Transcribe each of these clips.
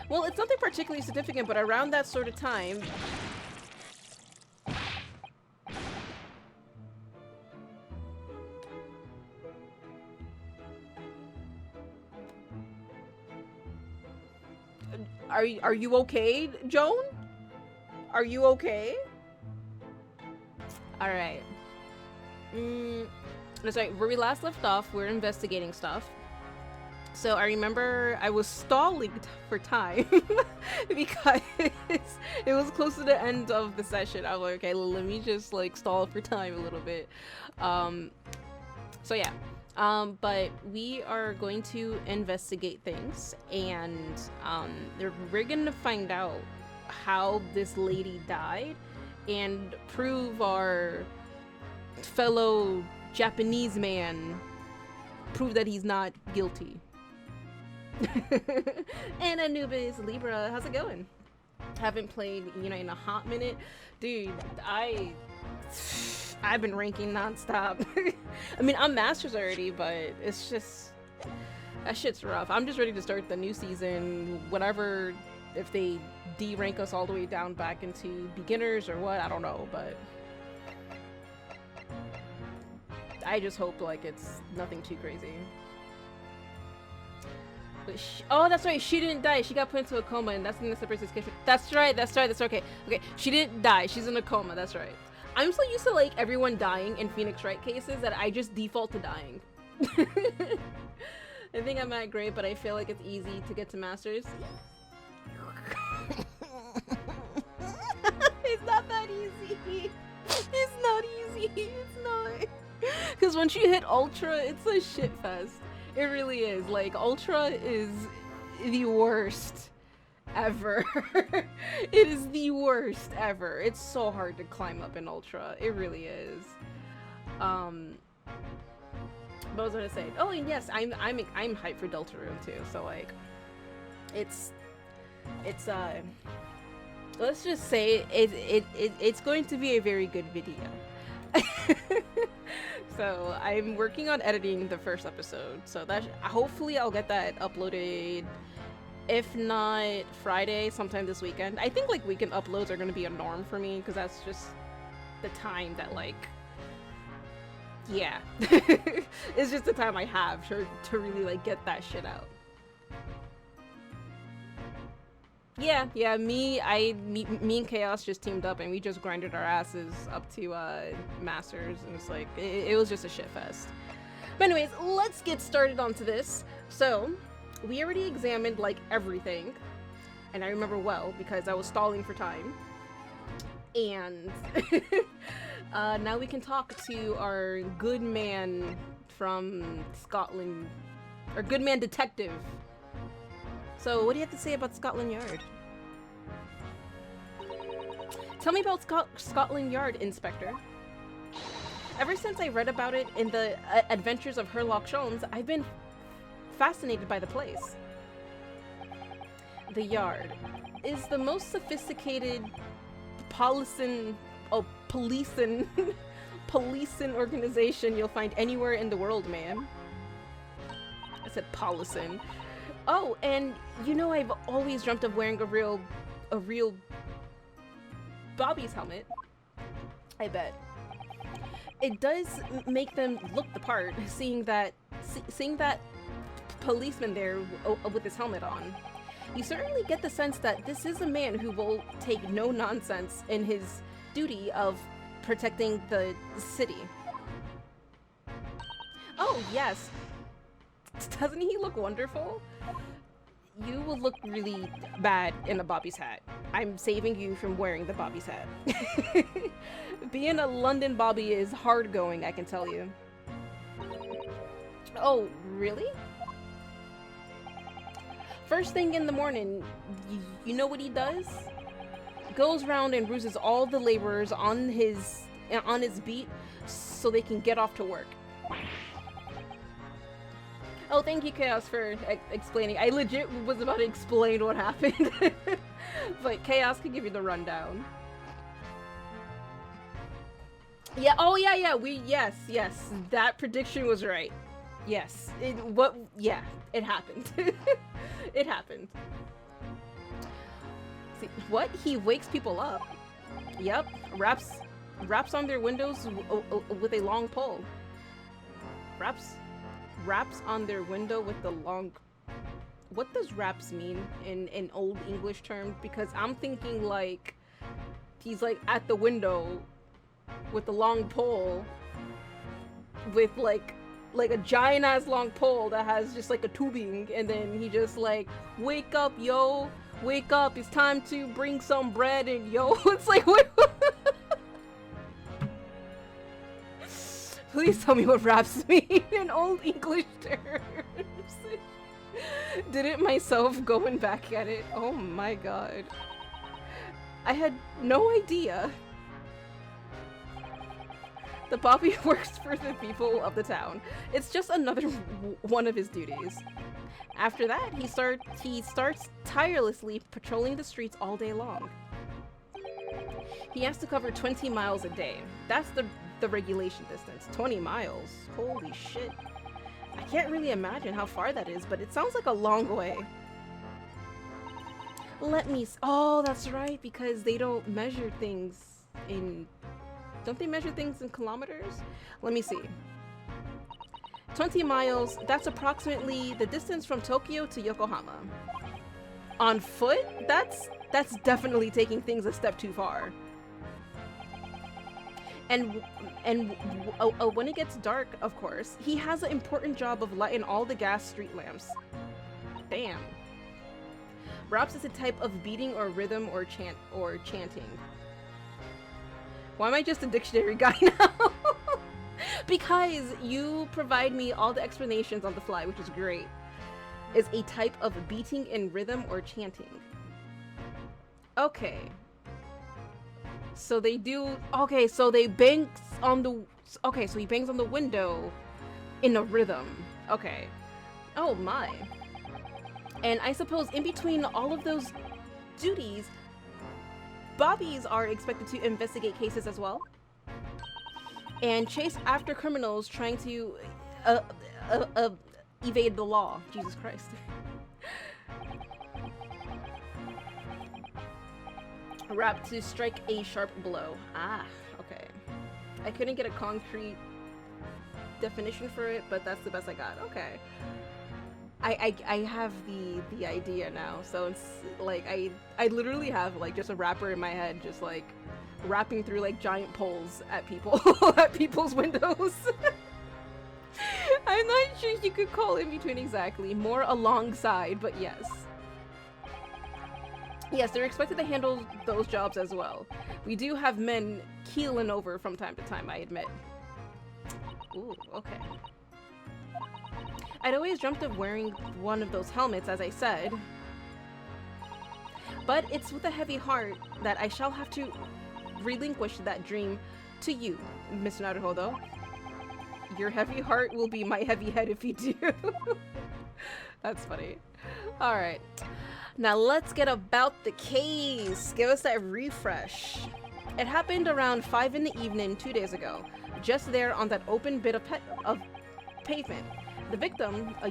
Well, it's nothing particularly significant, but around that sort of time... Are you okay, Joan? Are you okay? Alright. That's right, where we last left off, we're investigating stuff. So I remember I was stalling for time because it was close to the end of the session. I was like, okay, let me just like stall for time a little bit. So yeah. But we are going to investigate things, and we're gonna find out how this lady died and prove our fellow Japanese man, prove that he's not guilty. And Anubis Libra, how's it going? Haven't played, you know, in a hot minute. Dude, I've been ranking nonstop. I mean, I'm masters already, but it's just, that shit's rough. I'm just ready to start the new season, whatever, if they de-rank us all the way down back into beginners or what, I don't know, but I just hope like it's nothing too crazy. But oh, that's right, she didn't die. She got put into a coma, and that's in the separate case. That's right, that's okay. Okay, she didn't die. She's in a coma, that's right. I'm so used to like everyone dying in Phoenix Wright cases that I just default to dying. I think I'm at great, but I feel like it's easy to get to masters. It's not that easy. It's not easy. It's not. Because once you hit Ultra, it's a shit fest. It really is. Like, Ultra is the worst ever. It is the worst ever. It's so hard to climb up in Ultra. It really is. What was I gonna say? Oh, and yes, I'm hyped for Deltarune too. So like, it's let's just say it's going to be a very good video. So I'm working on editing the first episode, so that hopefully I'll get that uploaded, if not Friday, sometime this weekend. I think like weekend uploads are going to be a norm for me, because that's just the time that like, yeah, it's just the time I have to really like get that shit out. Yeah, me and Chaos just teamed up and we just grinded our asses up to Masters, and it's like, it was just a shit fest. But anyways, let's get started onto this. So, we already examined like everything, and I remember well because I was stalling for time. And now we can talk to our good man from Scotland, our good man detective. So, what do you have to say about Scotland Yard? Tell me about Scotland Yard, Inspector. Ever since I read about it in the Adventures of Sherlock Holmes, I've been fascinated by the place. The Yard is the most sophisticated policing organization you'll find anywhere in the world, man. I said policing. Oh, and you know I've always dreamt of wearing a real Bobby's helmet. I bet. It does make them look the part, seeing that policeman there with his helmet on. You certainly get the sense that this is a man who will take no nonsense in his duty of protecting the city. Oh, yes. Doesn't he look wonderful? You will look really bad in a Bobby's hat. I'm saving you from wearing the Bobby's hat. Being a London Bobby is hard going, I can tell you. Oh, really? First thing in the morning, you know what he does? Goes around and bruises all the laborers on his beat so they can get off to work. Oh, thank you, Chaos, for explaining. I legit was about to explain what happened. But Chaos can give you the rundown. Yeah, oh yeah, yes. That prediction was right. Yes. It happened. It happened. See, what? He wakes people up. Yep, raps on their windows with a long pole. Raps on their window with the long. What does raps mean in old English terms? Because I'm thinking like he's like at the window with the long pole with like a giant ass long pole that has just like a tubing, and then he just like, wake up, yo, wake up, it's time to bring some bread and yo. It's like, what? Please tell me what raps mean in old English terms. Didn't myself going back at it. Oh my god. I had no idea. The Bobby works for the people of the town. It's just another one of his duties. After that, he starts tirelessly patrolling the streets all day long. He has to cover 20 miles a day. That's the regulation distance. 20 miles. Holy shit. I can't really imagine how far that is, but it sounds like a long way. Oh, that's right, because they don't measure things in... Don't they measure things in kilometers? Let me see. 20 miles, that's approximately the distance from Tokyo to Yokohama. On foot? That's definitely taking things a step too far. And when it gets dark, of course, he has an important job of lighting all the gas street lamps. Damn. Raps is a type of beating or rhythm or chanting. Why am I just a dictionary guy now? Because you provide me all the explanations on the fly, which is great. Is a type of beating in rhythm or chanting. Okay. So they do... Okay, so they bangs on the... Okay, so he bangs on the window in a rhythm. Okay. Oh my. And I suppose in between all of those duties, Bobbies are expected to investigate cases as well. And chase after criminals trying to evade the law. Jesus Christ. Rap to strike a sharp blow. Ah, okay. I couldn't get a concrete definition for it, but that's the best I got. Okay. I have the idea now, so it's like I literally have like just a rapper in my head, just like rapping through like giant poles at people at people's windows. I'm not sure you could call in between exactly, more alongside, but yes. Yes, they're expected to handle those jobs as well. We do have men keeling over from time to time, I admit. Ooh, okay. I'd always dreamt of wearing one of those helmets, as I said. But it's with a heavy heart that I shall have to relinquish that dream to you, Mr. Naruhodo. Your heavy heart will be my heavy head if you do. That's funny. Alright. Now let's get about the case. Give us that refresh. It happened around 5 in the evening 2 days ago. Just there on that open bit of pavement. The victim, a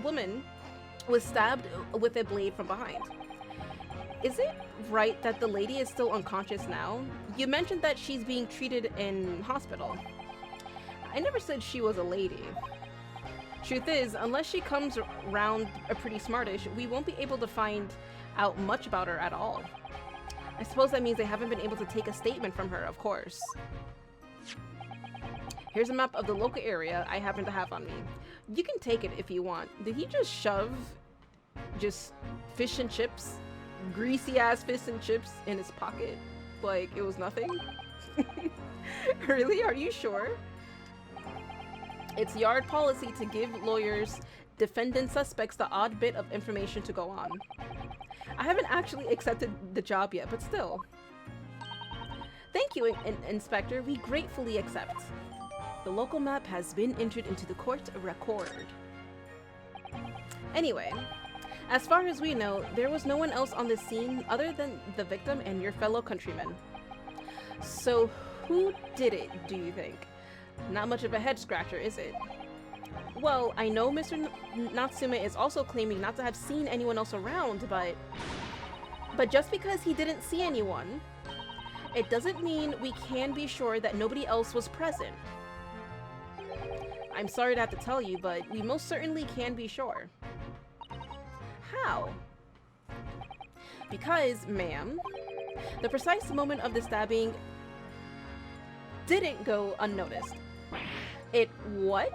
woman, was stabbed with a blade from behind. Is it right that the lady is still unconscious now? You mentioned that she's being treated in hospital. I never said she was a lady. Truth is, unless she comes around a pretty smartish, we won't be able to find out much about her at all. I suppose that means they haven't been able to take a statement from her, of course. Here's a map of the local area I happen to have on me. You can take it if you want. Did he just shove just fish and chips, greasy ass fish and chips in his pocket like it was nothing? Really? Are you sure? It's yard policy to give lawyers, defendant suspects the odd bit of information to go on. I haven't actually accepted the job yet, but still. Thank you, Inspector. We gratefully accept. The local map has been entered into the court record. Anyway, as far as we know, there was no one else on the scene other than the victim and your fellow countrymen. So who did it, do you think? Not much of a head scratcher, is it? Well, I know Mr. Natsume is also claiming not to have seen anyone else around, but just because he didn't see anyone, it doesn't mean we can be sure that nobody else was present. I'm sorry to have to tell you, but we most certainly can be sure. How? Because, ma'am, the precise moment of the stabbing didn't go unnoticed. What?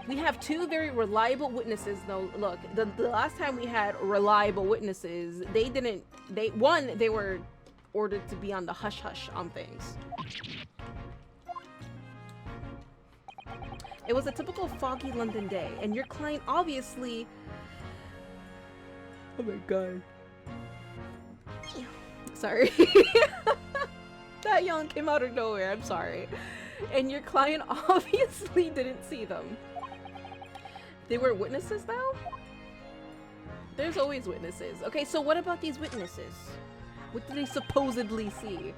We have two very reliable witnesses, though. Look, the last time we had reliable witnesses, they were ordered to be on the hush-hush on things. It was a typical foggy London day, and your client obviously... Oh my god. Sorry. That yawn came out of nowhere, I'm sorry. And your client obviously didn't see them. They were witnesses, though? There's always witnesses. Okay, so what about these witnesses? What do they supposedly see?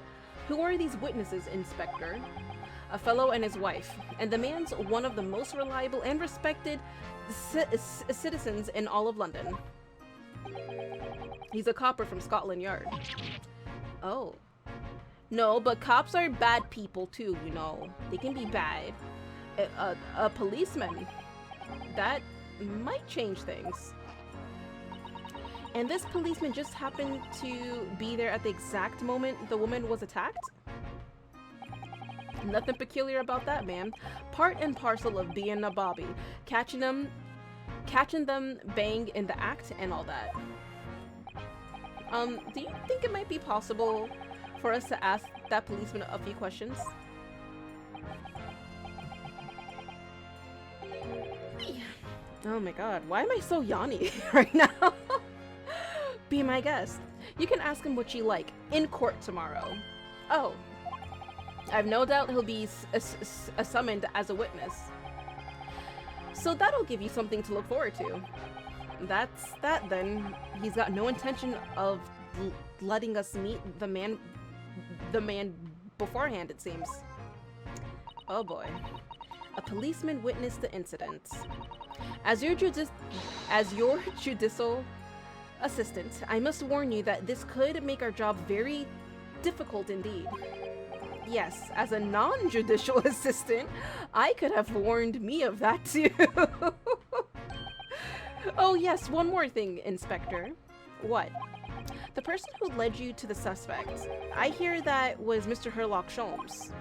Who are these witnesses, Inspector? A fellow and his wife. And the man's one of the most reliable and respected citizens in all of London. He's a copper from Scotland Yard. Oh. No, but cops are bad people too, you know. They can be bad. A policeman. That might change things. And this policeman just happened to be there at the exact moment the woman was attacked? Nothing peculiar about that, man. Part and parcel of being a Bobby. Catching them bang in the act and all that. Do you think it might be possible for us to ask that policeman a few questions? Oh my god, why am I so yawny right now? Be my guest. You can ask him what you like in court tomorrow. Oh. I have no doubt he'll be summoned as a witness. So that'll give you something to look forward to. That's that then. He's got no intention of letting us meet the man beforehand, it seems. Oh boy. A policeman witnessed the incident. As your judicial assistant, I must warn you that this could make our job very difficult indeed. Yes, as a non-judicial assistant, I could have warned me of that too. Oh yes, one more thing, Inspector. What? The person who led you to the suspect, I hear that was Mr. Sherlock Sholmes.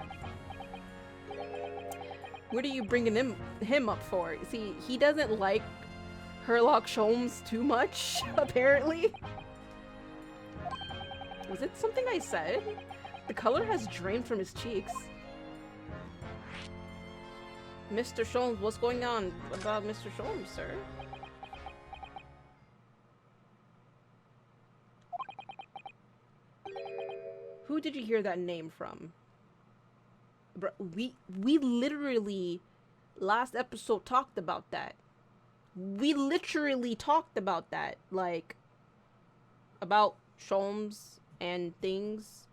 What are you bringing him up for? See, he doesn't like Sherlock Sholmes too much, apparently. Was it something I said? The color has drained from his cheeks. Mr. Sholmes, what's going on about Mr. Sholmes, sir? Who did you hear that name from? Bro, we literally last episode talked about that. We literally talked about that, like about Sholmes and things.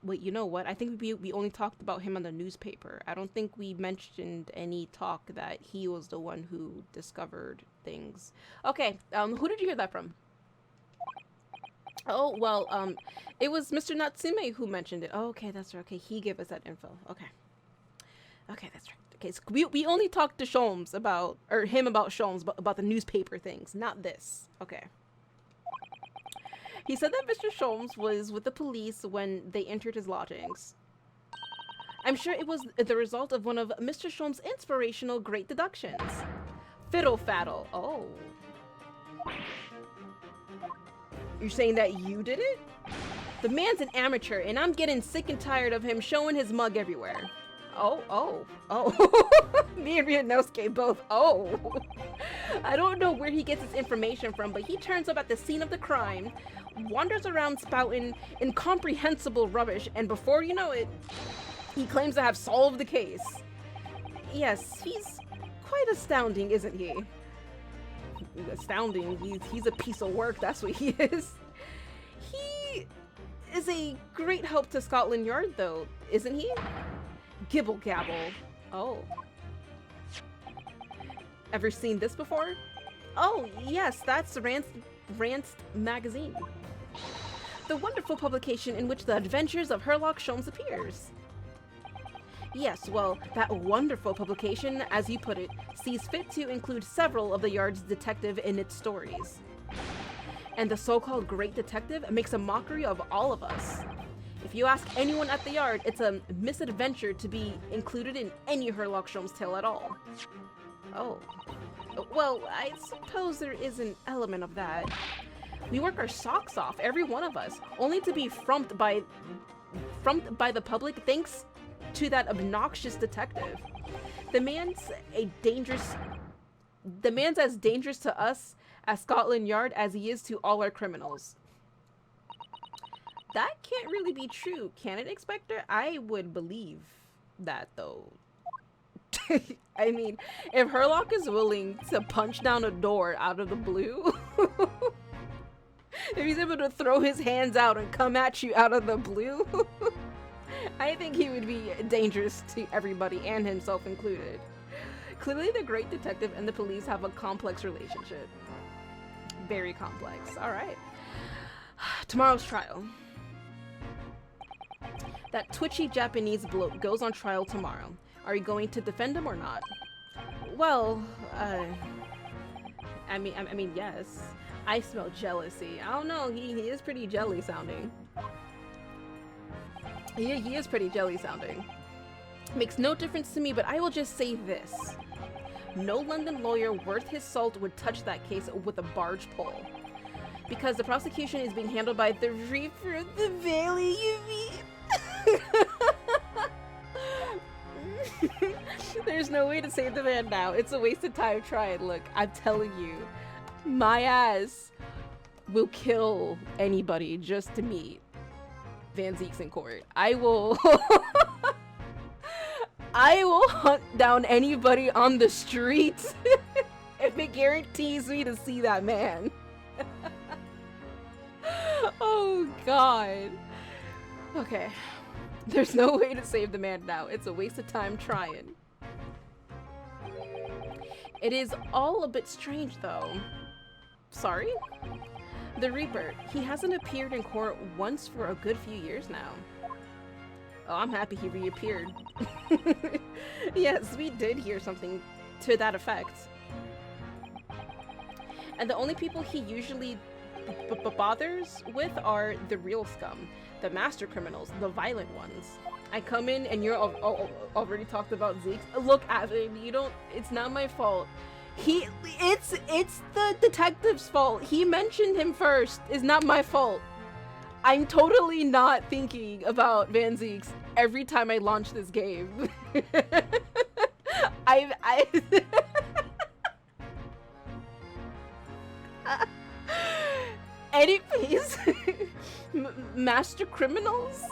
Wait, you know what? I think we only talked about him on the newspaper. I don't think we mentioned any talk that he was the one who discovered things. Okay, who did you hear that from? Oh, well, it was Mr. Natsume who mentioned it. Oh, okay, that's right. Okay, he gave us that info. Okay. Okay, that's right. Okay, so we only talked to Sholmes about, or him about Sholmes, about the newspaper things, not this. Okay. He said that Mr. Sholmes was with the police when they entered his lodgings. I'm sure it was the result of one of Mr. Sholmes' inspirational great deductions. Fiddle faddle. Oh. You're saying that you did it? The man's an amateur, and I'm getting sick and tired of him showing his mug everywhere. Oh. Me and Ryunosuke both. Oh. I don't know where he gets his information from, but he turns up at the scene of the crime, wanders around spouting incomprehensible rubbish, and before you know it, he claims to have solved the case. Yes, he's quite astounding, isn't he? Astounding. He's a piece of work, that's what he is. He is a great help to Scotland Yard, though, isn't he? Gibble gabble. Oh. Ever seen this before? Oh, yes, that's Rant's magazine. The wonderful publication in which the adventures of Sherlock Holmes appears. Yes, well, that wonderful publication, as you put it, sees fit to include several of the Yard's detective in its stories. And the so-called Great Detective makes a mockery of all of us. If you ask anyone at the Yard, it's a misadventure to be included in any Sherlock Holmes tale at all. Oh. Well, I suppose there is an element of that. We work our socks off, every one of us, only to be frumped by the public thanks to that obnoxious detective. The man's as dangerous to us as Scotland Yard as he is to all our criminals. That can't really be true, can it, Inspector? I would believe that, though. I mean, if Sherlock is willing to punch down a door out of the blue, if he's able to throw his hands out and come at you out of the blue, I think he would be dangerous to everybody, and himself included. Clearly, the Great Detective and the police have a complex relationship. Very complex. All right. Tomorrow's trial. That twitchy Japanese bloke goes on trial tomorrow. Are you going to defend him or not? Well, I mean, yes. I smell jealousy. I don't know. He is pretty jelly sounding. He is pretty jelly sounding. Makes no difference to me, but I will just say this. No London lawyer worth his salt would touch that case with a barge pole. Because the prosecution is being handled by the Reaper of the Valley, you mean? There's no way to save the man now. It's a waste of time trying. Look, I'm telling you, my ass will kill anybody just to meet Van Zieks in court. I will I will hunt down anybody on the streets if it guarantees me to see that man. Oh god. Okay. There's no way to save the man now. It's a waste of time trying. It is all a bit strange though. Sorry? The Reaper, he hasn't appeared in court once for a good few years now. Oh, I'm happy he reappeared. Yes, we did hear something to that effect. And the only people he usually bothers with are the real scum, the master criminals, the violent ones. I come in and you're already talked about Zeke. Look, Evan, you don't. It's not my fault. It's the detective's fault. He mentioned him first. It's not my fault. I'm totally not thinking about Van Zieks every time I launch this game. Anyways, master criminals,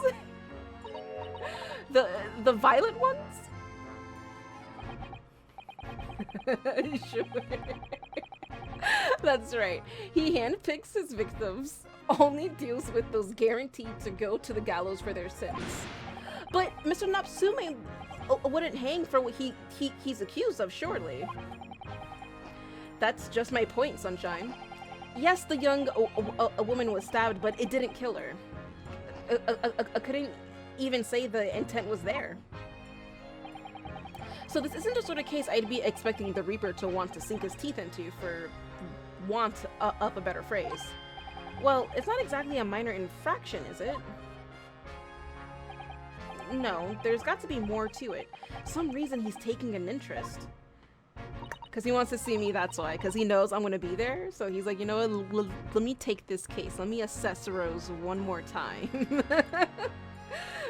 the violent ones. Sure. That's right. He handpicks his victims, only deals with those guaranteed to go to the gallows for their sins. But Mr. Natsume wouldn't hang for what he's accused of, surely. That's just my point, Sunshine. Yes, the young woman was stabbed, but it didn't kill her. I couldn't even say the intent was there. So this isn't the sort of case I'd be expecting the Reaper to want to sink his teeth into, for want of a better phrase. Well, it's not exactly a minor infraction, is it? No, there's got to be more to it. Some reason he's taking an interest. Because he wants to see me, that's why. Because he knows I'm going to be there. So he's like, you know what, let me take this case. Let me assess Rose one more time.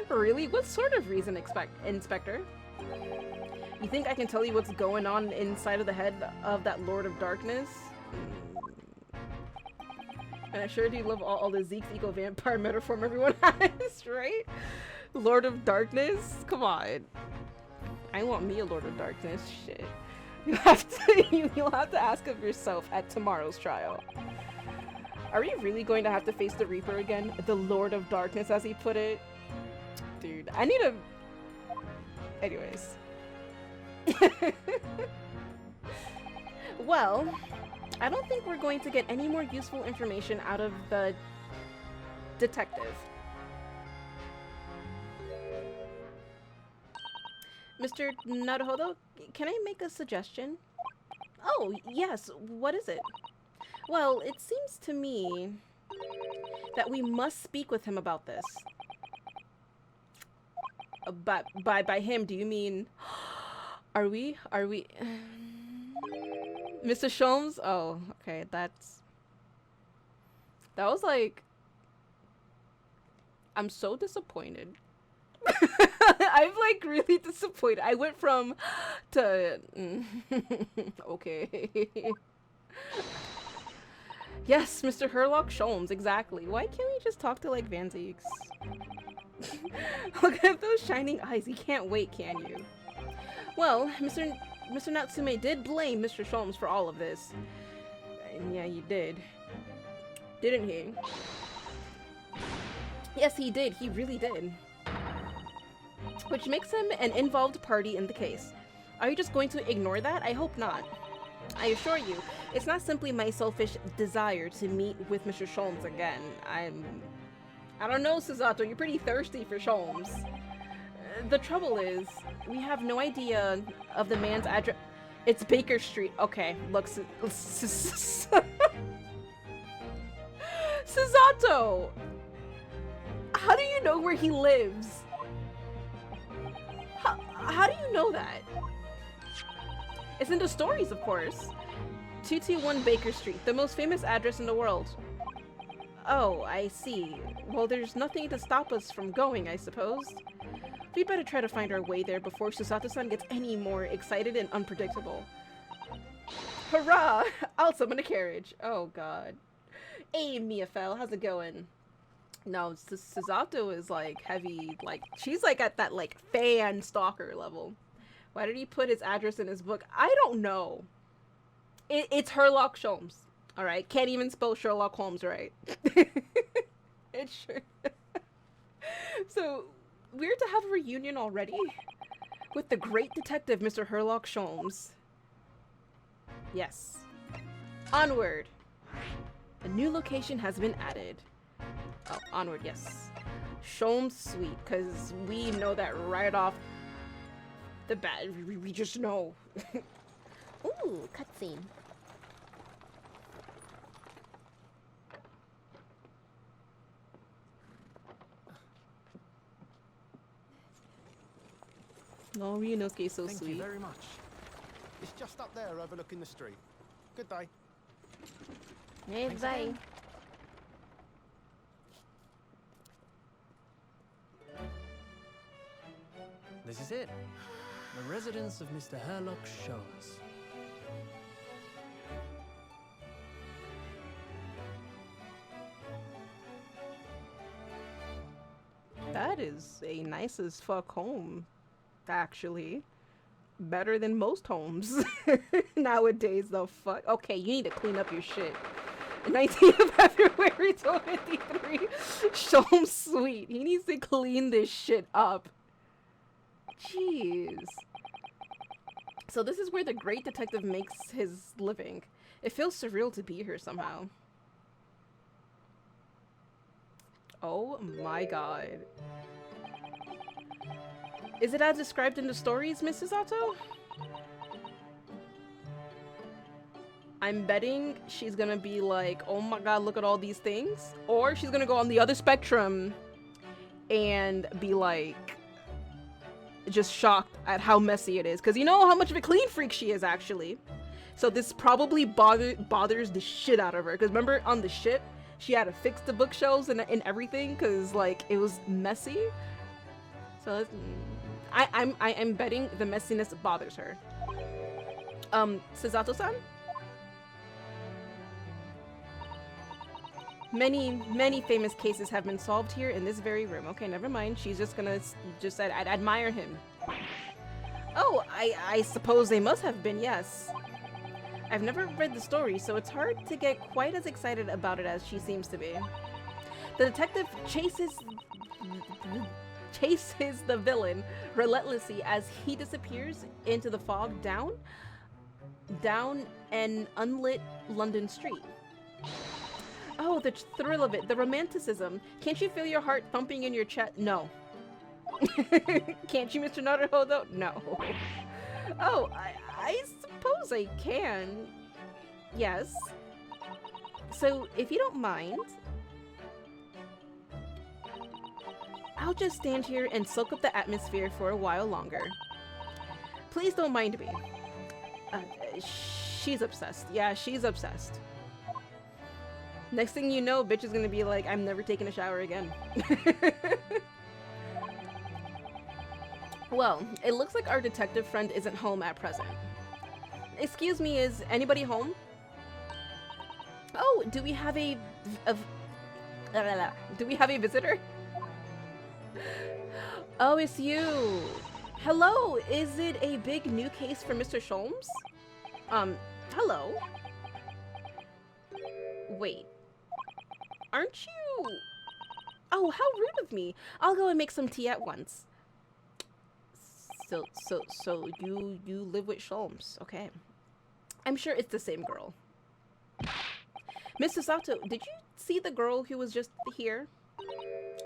Really? What sort of reason, Inspector? You think I can tell you what's going on inside of the head of that Lord of Darkness? And I sure do love all the Zeke's eco-vampire metaphor everyone has, right? Lord of Darkness? Come on. I want me a Lord of Darkness. Shit. You'll have to ask of yourself at tomorrow's trial. Are we really going to have to face the Reaper again? The Lord of Darkness, as he put it? Dude, I need a... Anyways. Well, I don't think we're going to get any more useful information out of the detective. Mr. Naruhodo, can I make a suggestion? Oh, yes, what is it? Well, it seems to me that we must speak with him about this. By him, do you mean... Are we? Mr. Sholmes? Oh, okay, that was like... I'm so disappointed. I'm like really disappointed. I went from to okay. Yes, Mr. Herlock Sholmes, exactly. Why can't we just talk to like Van Zieks? Look at those shining eyes. You can't wait, can you? Well, Mr. Natsume did blame Mr. Sholmes for all of this. And yeah, he did. Didn't he? Yes, he did. He really did. Which makes him an involved party in the case. Are you just going to ignore that? I hope not. I assure you, it's not simply my selfish desire to meet with Mr. Sholmes again. I don't know, Susato, you're pretty thirsty for Sholmes. The trouble is, we have no idea of the man's address. It's Baker Street. Okay, look, Susato! How do you know where he lives? How do you know that? It's in the stories, of course. 221 Baker Street, the most famous address in the world. Oh, I see. Well, there's nothing to stop us from going, I suppose. We'd better try to find our way there before Susato-san gets any more excited and unpredictable. Hurrah! I'll summon a carriage. Oh, God. Hey, Miafel, how's it going? No, Susato is like heavy, like she's like at that like fan stalker level. Why did he put his address in his book? I don't know. It's Herlock Sholmes. All right, can't even spell Sherlock Holmes right. It's sure. So we're to have a reunion already with the great detective, Mr. Herlock Sholmes. Yes. Onward. A new location has been added. Oh, onward, yes. Sholmes Suite, because we know that right off the bat. We just know. Ooh, cutscene. No, Ryunosuke, so sweet. Thank you very much. It's just up there overlooking the street. Good day. Hey, bye. This is it. The residence of Mr. Herlock Sholmes. That is a nice as fuck home, actually. Better than most homes nowadays, the fuck. Okay, you need to clean up your shit. 19th of February 2023, Sholmes Suite. He needs to clean this shit up. Jeez. So this is where the great detective makes his living. It feels surreal to be here somehow. Oh my god. Is it as described in the stories, Mrs. Sato? I'm betting she's gonna be like, oh my god, look at all these things. Or she's gonna go on the other spectrum and be like, just shocked at how messy it is. Because you know how much of a clean freak she is, actually. So this probably bothers the shit out of her. Because remember, on the ship, she had to fix the bookshelves and everything. Because, like, it was messy. So I'm betting the messiness bothers her. Susato-san? Many famous cases have been solved here in this very room. Okay, never mind. She's just gonna just said I'd admire him. Oh, I suppose they must have been, yes. I've never read the story, so it's hard to get quite as excited about it as she seems to be. The detective chases the villain relentlessly as he disappears into the fog down an unlit London street. Oh, the thrill of it, the romanticism. Can't you feel your heart thumping in your chest? No. Can't you, Mr. Naruto, though? No. Oh, I suppose I can. Yes. So, if you don't mind, I'll just stand here and soak up the atmosphere for a while longer. Please don't mind me. She's obsessed. Yeah, she's obsessed. Next thing you know, bitch is gonna be like, I'm never taking a shower again. Well, it looks like our detective friend isn't home at present. Excuse me, is anybody home? Oh, do we have a visitor? Oh, it's you. Hello, is it a big new case for Mr. Sholmes? Hello? Wait. Aren't you? Oh, how rude of me. I'll go and make some tea at once. So you live with Sholmes, okay. I'm sure it's the same girl. Mr. Sato, did you see the girl who was just here?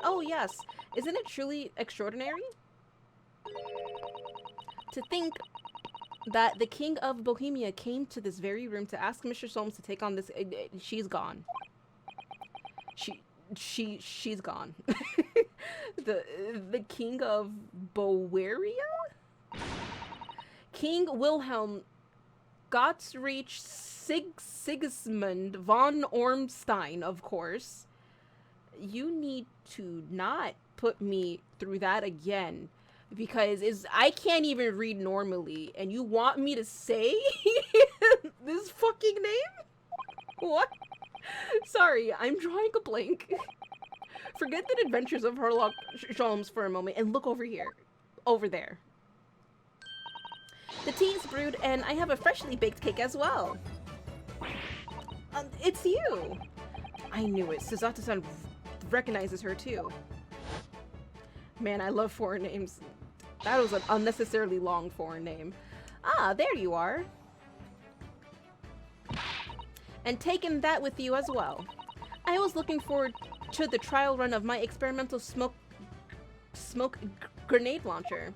Oh, yes. Isn't it truly extraordinary? To think that the King of Bohemia came to this very room to ask Mr. Sholmes to take on this. She's gone. She's gone. the King of Boweria? King Wilhelm Gottsreich Sigismund von Ormstein, of course. You need to not put me through that again, because I can't even read normally, and you want me to say this fucking name? What? Sorry, I'm drawing a blank. Forget the adventures of Herlock Sholmes for a moment and look over here. Over there. The tea is brewed and I have a freshly baked cake as well. It's you. I knew it. Suzato-san recognizes her too. Man, I love foreign names. That was an unnecessarily long foreign name. Ah, there you are. And taking that with you as well. I was looking forward to the trial run of my experimental smoke grenade launcher.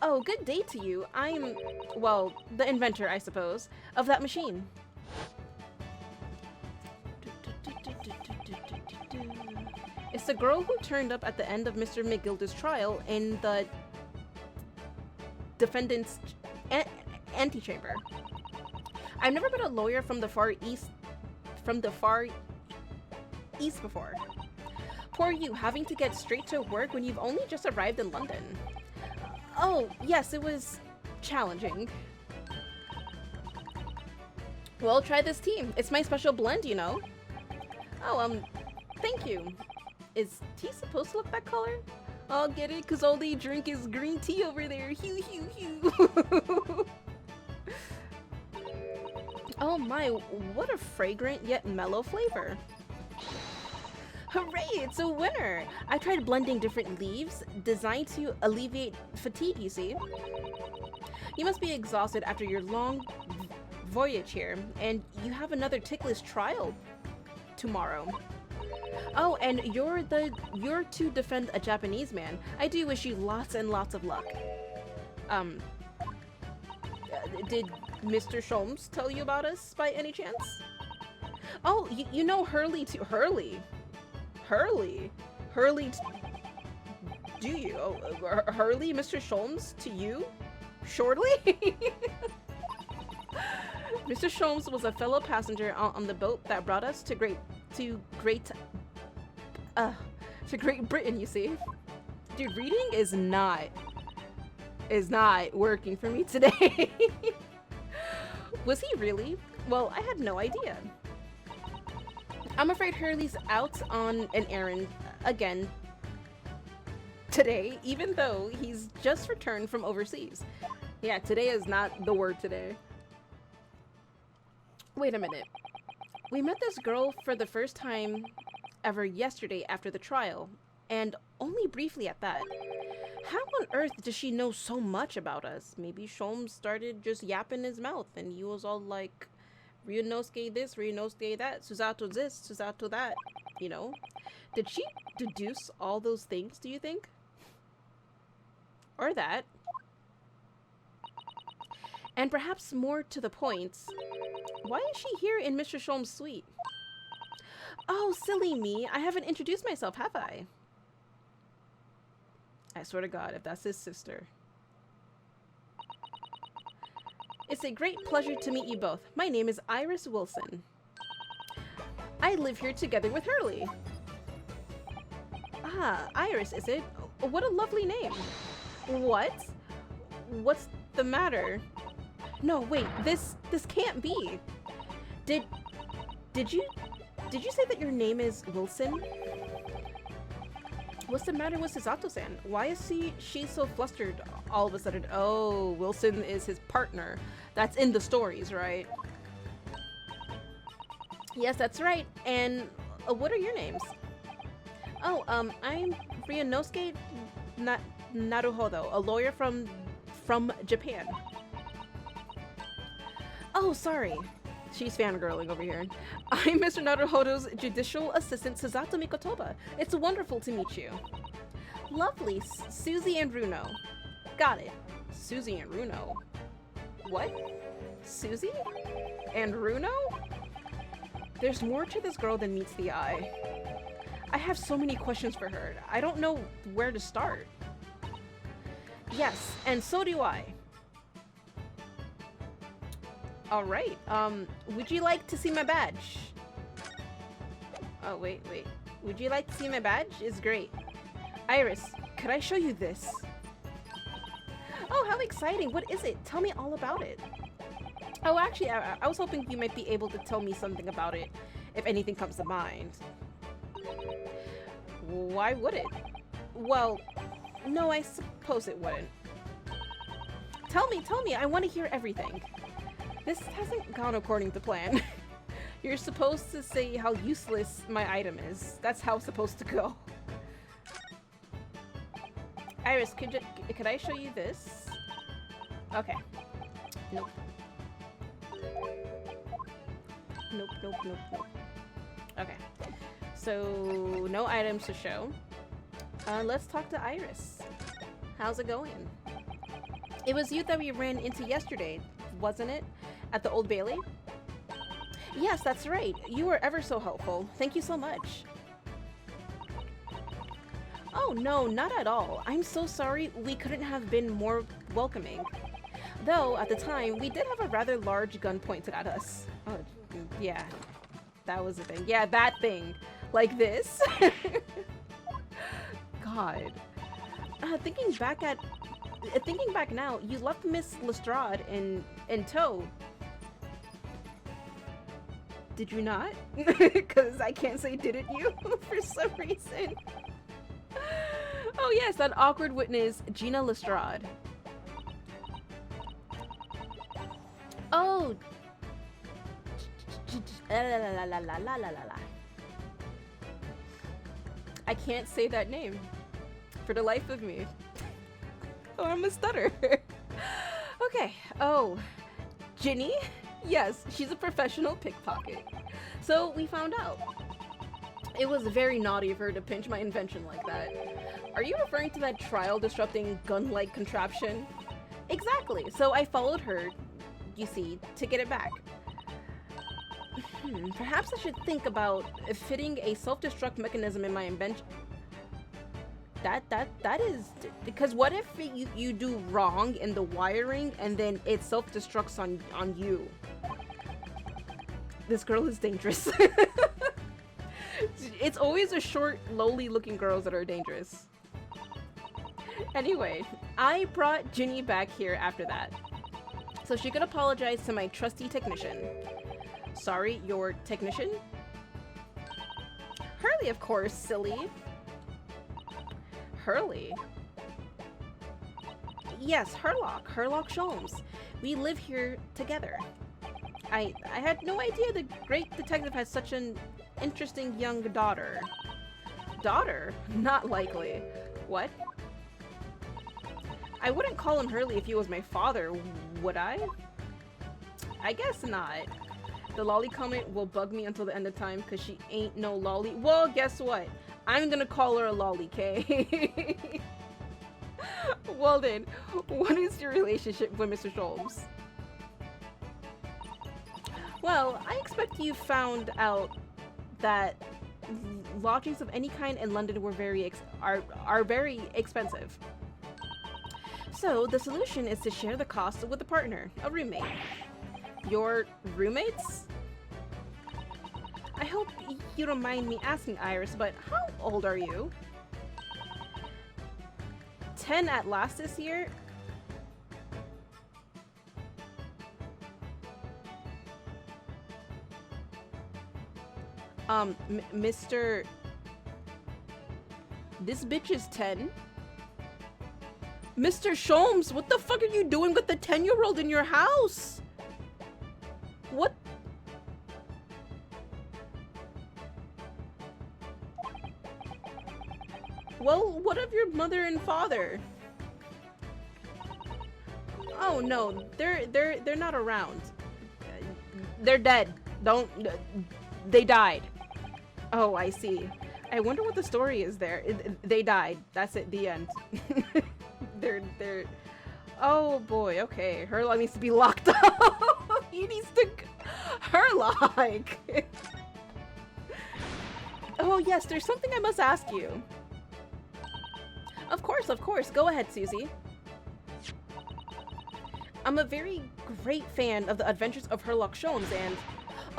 Oh, good day to you. I'm, well, the inventor, I suppose, of that machine. It's the girl who turned up at the end of Mr. McGilda's trial in the defendant's antechamber. I've never been a lawyer from the far east before. Poor you, having to get straight to work when you've only just arrived in London. Oh, yes, it was challenging. Well, try this tea. It's my special blend, you know. Oh, thank you. Is tea supposed to look that color? I'll get it, because all they drink is green tea over there. Hue, hue, hue. Oh my, what a fragrant yet mellow flavor. Hooray, it's a winner! I tried blending different leaves, designed to alleviate fatigue, you see. You must be exhausted after your long voyage here, and you have another ticklish trial tomorrow. Oh, and you're to defend a Japanese man. I do wish you lots and lots of luck. Did Mr. Sholmes tell you about us by any chance? Oh, you know Hurley too. Hurley, do you? Oh, Hurley, Mr. Sholmes to you? Shortly? Mr. Sholmes was a fellow passenger on the boat that brought us to Great Britain, you see. Dude, reading is not working for me today. Was he really? Well, I had no idea. I'm afraid Hurley's out on an errand again today, even though he's just returned from overseas. Yeah, today is not the word today. Wait a minute. We met this girl for the first time ever yesterday after the trial, and only briefly at that. How on earth does she know so much about us? Maybe Sholmes started just yapping his mouth and he was all like, Ryunosuke this, Ryunosuke that, Susato this, Susato that, you know? Did she deduce all those things, do you think? Or that? And perhaps more to the point, why is she here in Mr. Sholmes' suite? Oh, silly me. I haven't introduced myself, have I? I swear to God, if that's his sister. It's a great pleasure to meet you both. My name is Iris Wilson. I live here together with Hurley. Ah, Iris, is it? What a lovely name. What? What's the matter? No, wait, this can't be. Did you say that your name is Wilson? What's the matter with Susato-san? Why is she so flustered all of a sudden? Oh, Wilson is his partner. That's in the stories, right? Yes, that's right. And what are your names? Oh, I'm Ryunosuke Naruhodo, a lawyer from Japan. Oh, sorry. She's fangirling over here. I'm Mr. Naruhodo's judicial assistant, Susato Mikotoba. It's wonderful to meet you. Lovely. Susie and Runo. Got it. Susie and Runo. What? Susie? And Runo? There's more to this girl than meets the eye. I have so many questions for her. I don't know where to start. Yes, and so do I. Alright, would you like to see my badge? Oh, wait. Would you like to see my badge? It's great. Iris, could I show you this? Oh, how exciting. What is it? Tell me all about it. Oh, actually, I was hoping you might be able to tell me something about it, if anything comes to mind. Why would it? Well, no, I suppose it wouldn't. Tell me, I want to hear everything. This hasn't gone according to plan. You're supposed to say how useless my item is. That's how it's supposed to go. Iris, could I show you this? Okay. Nope. Nope. Okay. So, no items to show. Let's talk to Iris. How's it going? It was you that we ran into yesterday, wasn't it? At the Old Bailey? Yes, that's right. You were ever so helpful. Thank you so much. Oh, no, not at all. I'm so sorry we couldn't have been more welcoming. Though, at the time, we did have a rather large gun pointed at us. Oh, yeah. That was the thing. Yeah, that thing. Like this. God. Thinking back now, you left Miss Lestrade in tow. Did you not? Because I can't say didn't you for some reason. Oh yes, that awkward witness, Gina Lestrade. Oh. I can't say that name for the life of me. Oh, I'm a stutter. Okay. Oh, Ginny? Yes, she's a professional pickpocket. So we found out. It was very naughty of her to pinch my invention like that. Are you referring to that trial-disrupting gun-like contraption? Exactly. So I followed her, you see, to get it back. Perhaps I should think about fitting a self-destruct mechanism in my invention. That is, because what if you do wrong in the wiring and then it self-destructs on you? This girl is dangerous. It's always the short, lowly-looking girls that are dangerous. Anyway, I brought Ginny back here after that, so she could apologize to my trusty technician. Sorry, your technician? Hurley, of course, silly. Hurley? Yes, Herlock Sholmes. We live here together. I had no idea the great detective has such an interesting young daughter. Daughter? Not likely. What? I wouldn't call him Hurley if he was my father, would I? I guess not. The lolly comment will bug me until the end of time because she ain't no lolly. Well, guess what? I'm gonna call her a lolly, Kay. Well then, what is your relationship with Mr. Sholmes? Well, I expect you found out that lodgings of any kind in London were are very expensive. So the solution is to share the cost with a partner, a roommate. Your roommates? I hope you don't mind me asking, Iris, but how old are you? 10 at last this year? Mr. This bitch is 10? Mr. Sholmes, what the fuck are you doing with the 10-year-old in your house? What? Well, what of your mother and father? Oh no, they're not around. They're dead. They died. Oh, I see. I wonder what the story is there. They died. That's it. The end. they're. Oh boy. Okay. Herlock needs to be locked up. He needs to. Herlock. Oh yes. There's something I must ask you. Of course. Of course. Go ahead, Susie. I'm a very great fan of the Adventures of Herlock Sholmes, and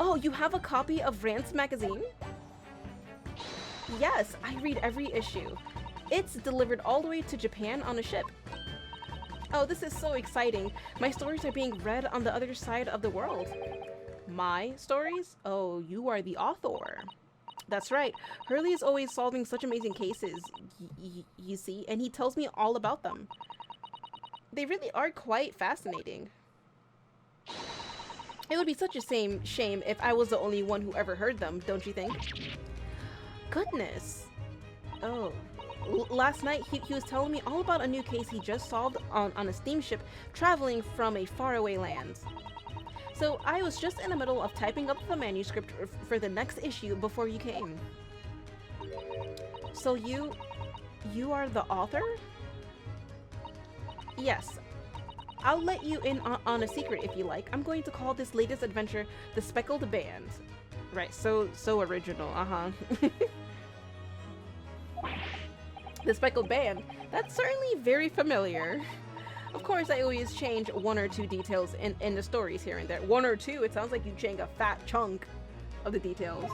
oh, you have a copy of Rance magazine? Yes, I read every issue. It's delivered all the way to Japan on a ship. Oh, this is so exciting. My stories are being read on the other side of the world. My stories? Oh, you are the author. That's right. Hurley is always solving such amazing cases, you see, and he tells me all about them. They really are quite fascinating. It would be such a shame if I was the only one who ever heard them, don't you think? Goodness. Oh. Last night, he was telling me all about a new case he just solved on a steamship traveling from a faraway land. So I was just in the middle of typing up the manuscript for the next issue before you came. So you are the author? Yes. I'll let you in on a secret if you like. I'm going to call this latest adventure The Speckled Band. Right, so original, The Speckled Band. That's certainly very familiar. Of course, I always change one or two details in the stories here and there. One or two, it sounds like you change a fat chunk of the details.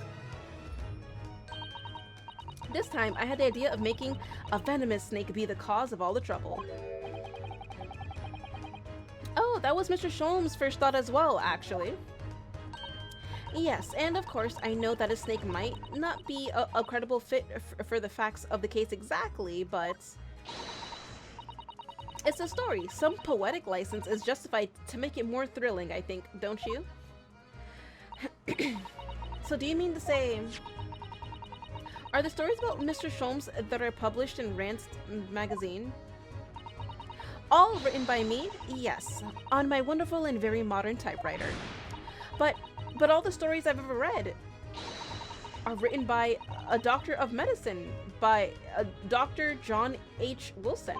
This time, I had the idea of making a venomous snake be the cause of all the trouble. Oh, that was Mr. Sholmes' first thought as well, actually. Yes, and of course, I know that a snake might not be a credible fit for the facts of the case exactly, but it's a story. Some poetic license is justified to make it more thrilling, I think, don't you? So do you mean to say, are the stories about Mr. Sholmes that are published in Rance magazine all written by me? Yes, on my wonderful and very modern typewriter. But all the stories I've ever read are written by a doctor of medicine, by Dr. John H. Wilson.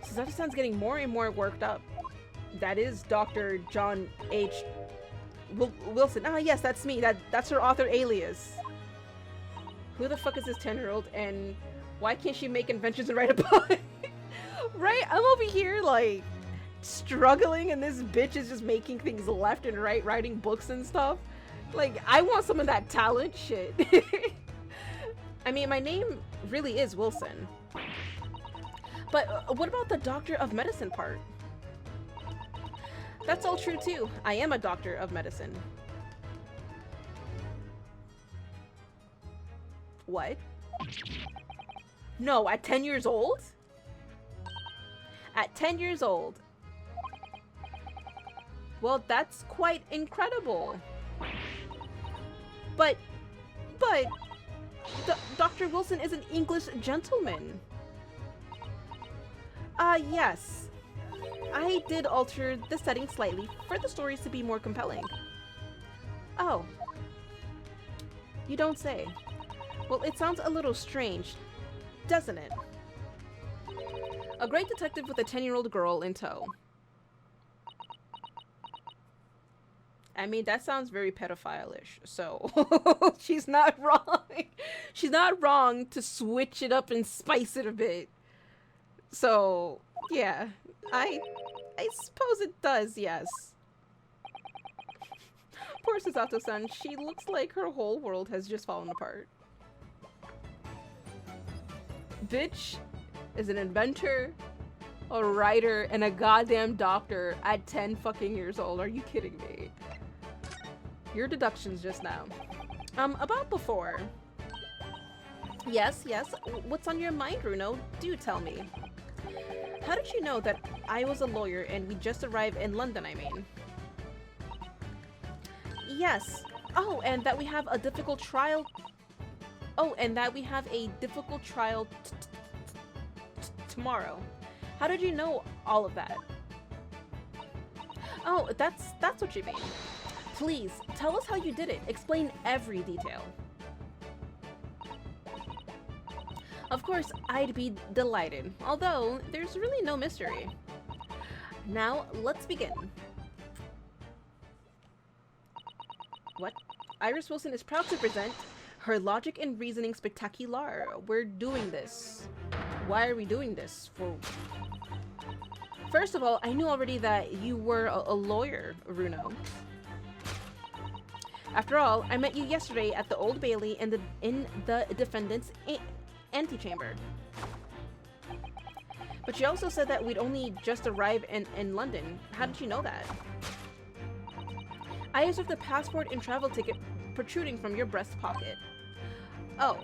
So that sounds getting more and more worked up. That is Dr. John H. Wilson. Ah, yes, that's me. That's her author alias. Who the fuck is this 10-year-old, and why can't she make inventions and write a book? Right? I'm over here, like, struggling, and this bitch is just making things left and right, writing books and stuff. Like, I want some of that talent shit. I mean, my name really is Wilson. But what about the doctor of medicine part? That's all true too. I am a doctor of medicine. What? No, at 10 years old? At 10 years old. Well, that's quite incredible. But Dr. Wilson is an English gentleman. Yes. I did alter the setting slightly for the stories to be more compelling. Oh. You don't say. Well, it sounds a little strange, doesn't it? A great detective with a 10-year-old girl in tow. I mean, that sounds very pedophile-ish, so she's not wrong. She's not wrong to switch it up and spice it a bit. So, yeah, I suppose it does, yes. Poor Susato-san, she looks like her whole world has just fallen apart. Bitch is an inventor, a writer, and a goddamn doctor at 10 fucking years old. Are you kidding me? Your deductions just now. About before. Yes, yes. What's on your mind, Runo? Do tell me. How did you know that I was a lawyer and we just arrived in London, I mean? Yes. Oh, and that we have a difficult trial. Oh, and that we have a difficult trial tomorrow. How did you know all of that? Oh, that's what you mean. Please, tell us how you did it. Explain every detail. Of course, I'd be delighted, although there's really no mystery. Now, let's begin. What? Iris Wilson is proud to present her Logic and Reasoning Spectacular. We're doing this. Why are we doing this? First of all, I knew already that you were a lawyer, Runo. After all, I met you yesterday at the Old Bailey in the defendant's antechamber. But you also said that we'd only just arrived in London. How did you know that? I observed the passport and travel ticket protruding from your breast pocket. Oh,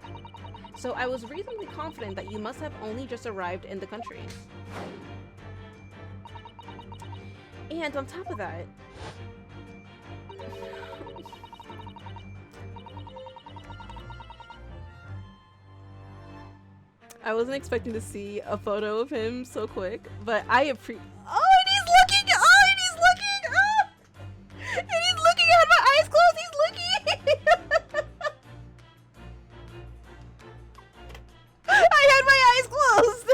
so I was reasonably confident that you must have only just arrived in the country. And on top of that, I wasn't expecting to see a photo of him so quick, but I appreciate. Oh, and he's looking! Oh, and he's looking! Oh! And he's looking! I had my eyes closed! He's looking! I had my eyes closed!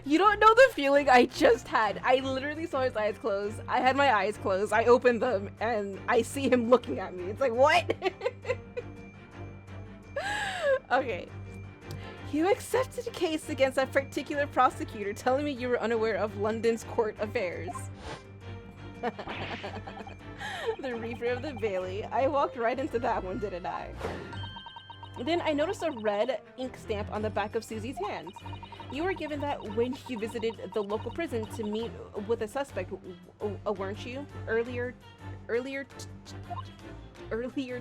You don't know the feeling I just had. I literally saw his eyes closed. I had my eyes closed. I opened them, and I see him looking at me. It's like, what? Okay. You accepted a case against that particular prosecutor, telling me you were unaware of London's court affairs. The Reaper of the Bailey. I walked right into that one, didn't I? Then I noticed a red ink stamp on the back of Susie's hand. You were given that when you visited the local prison to meet with a suspect, weren't you? Earlier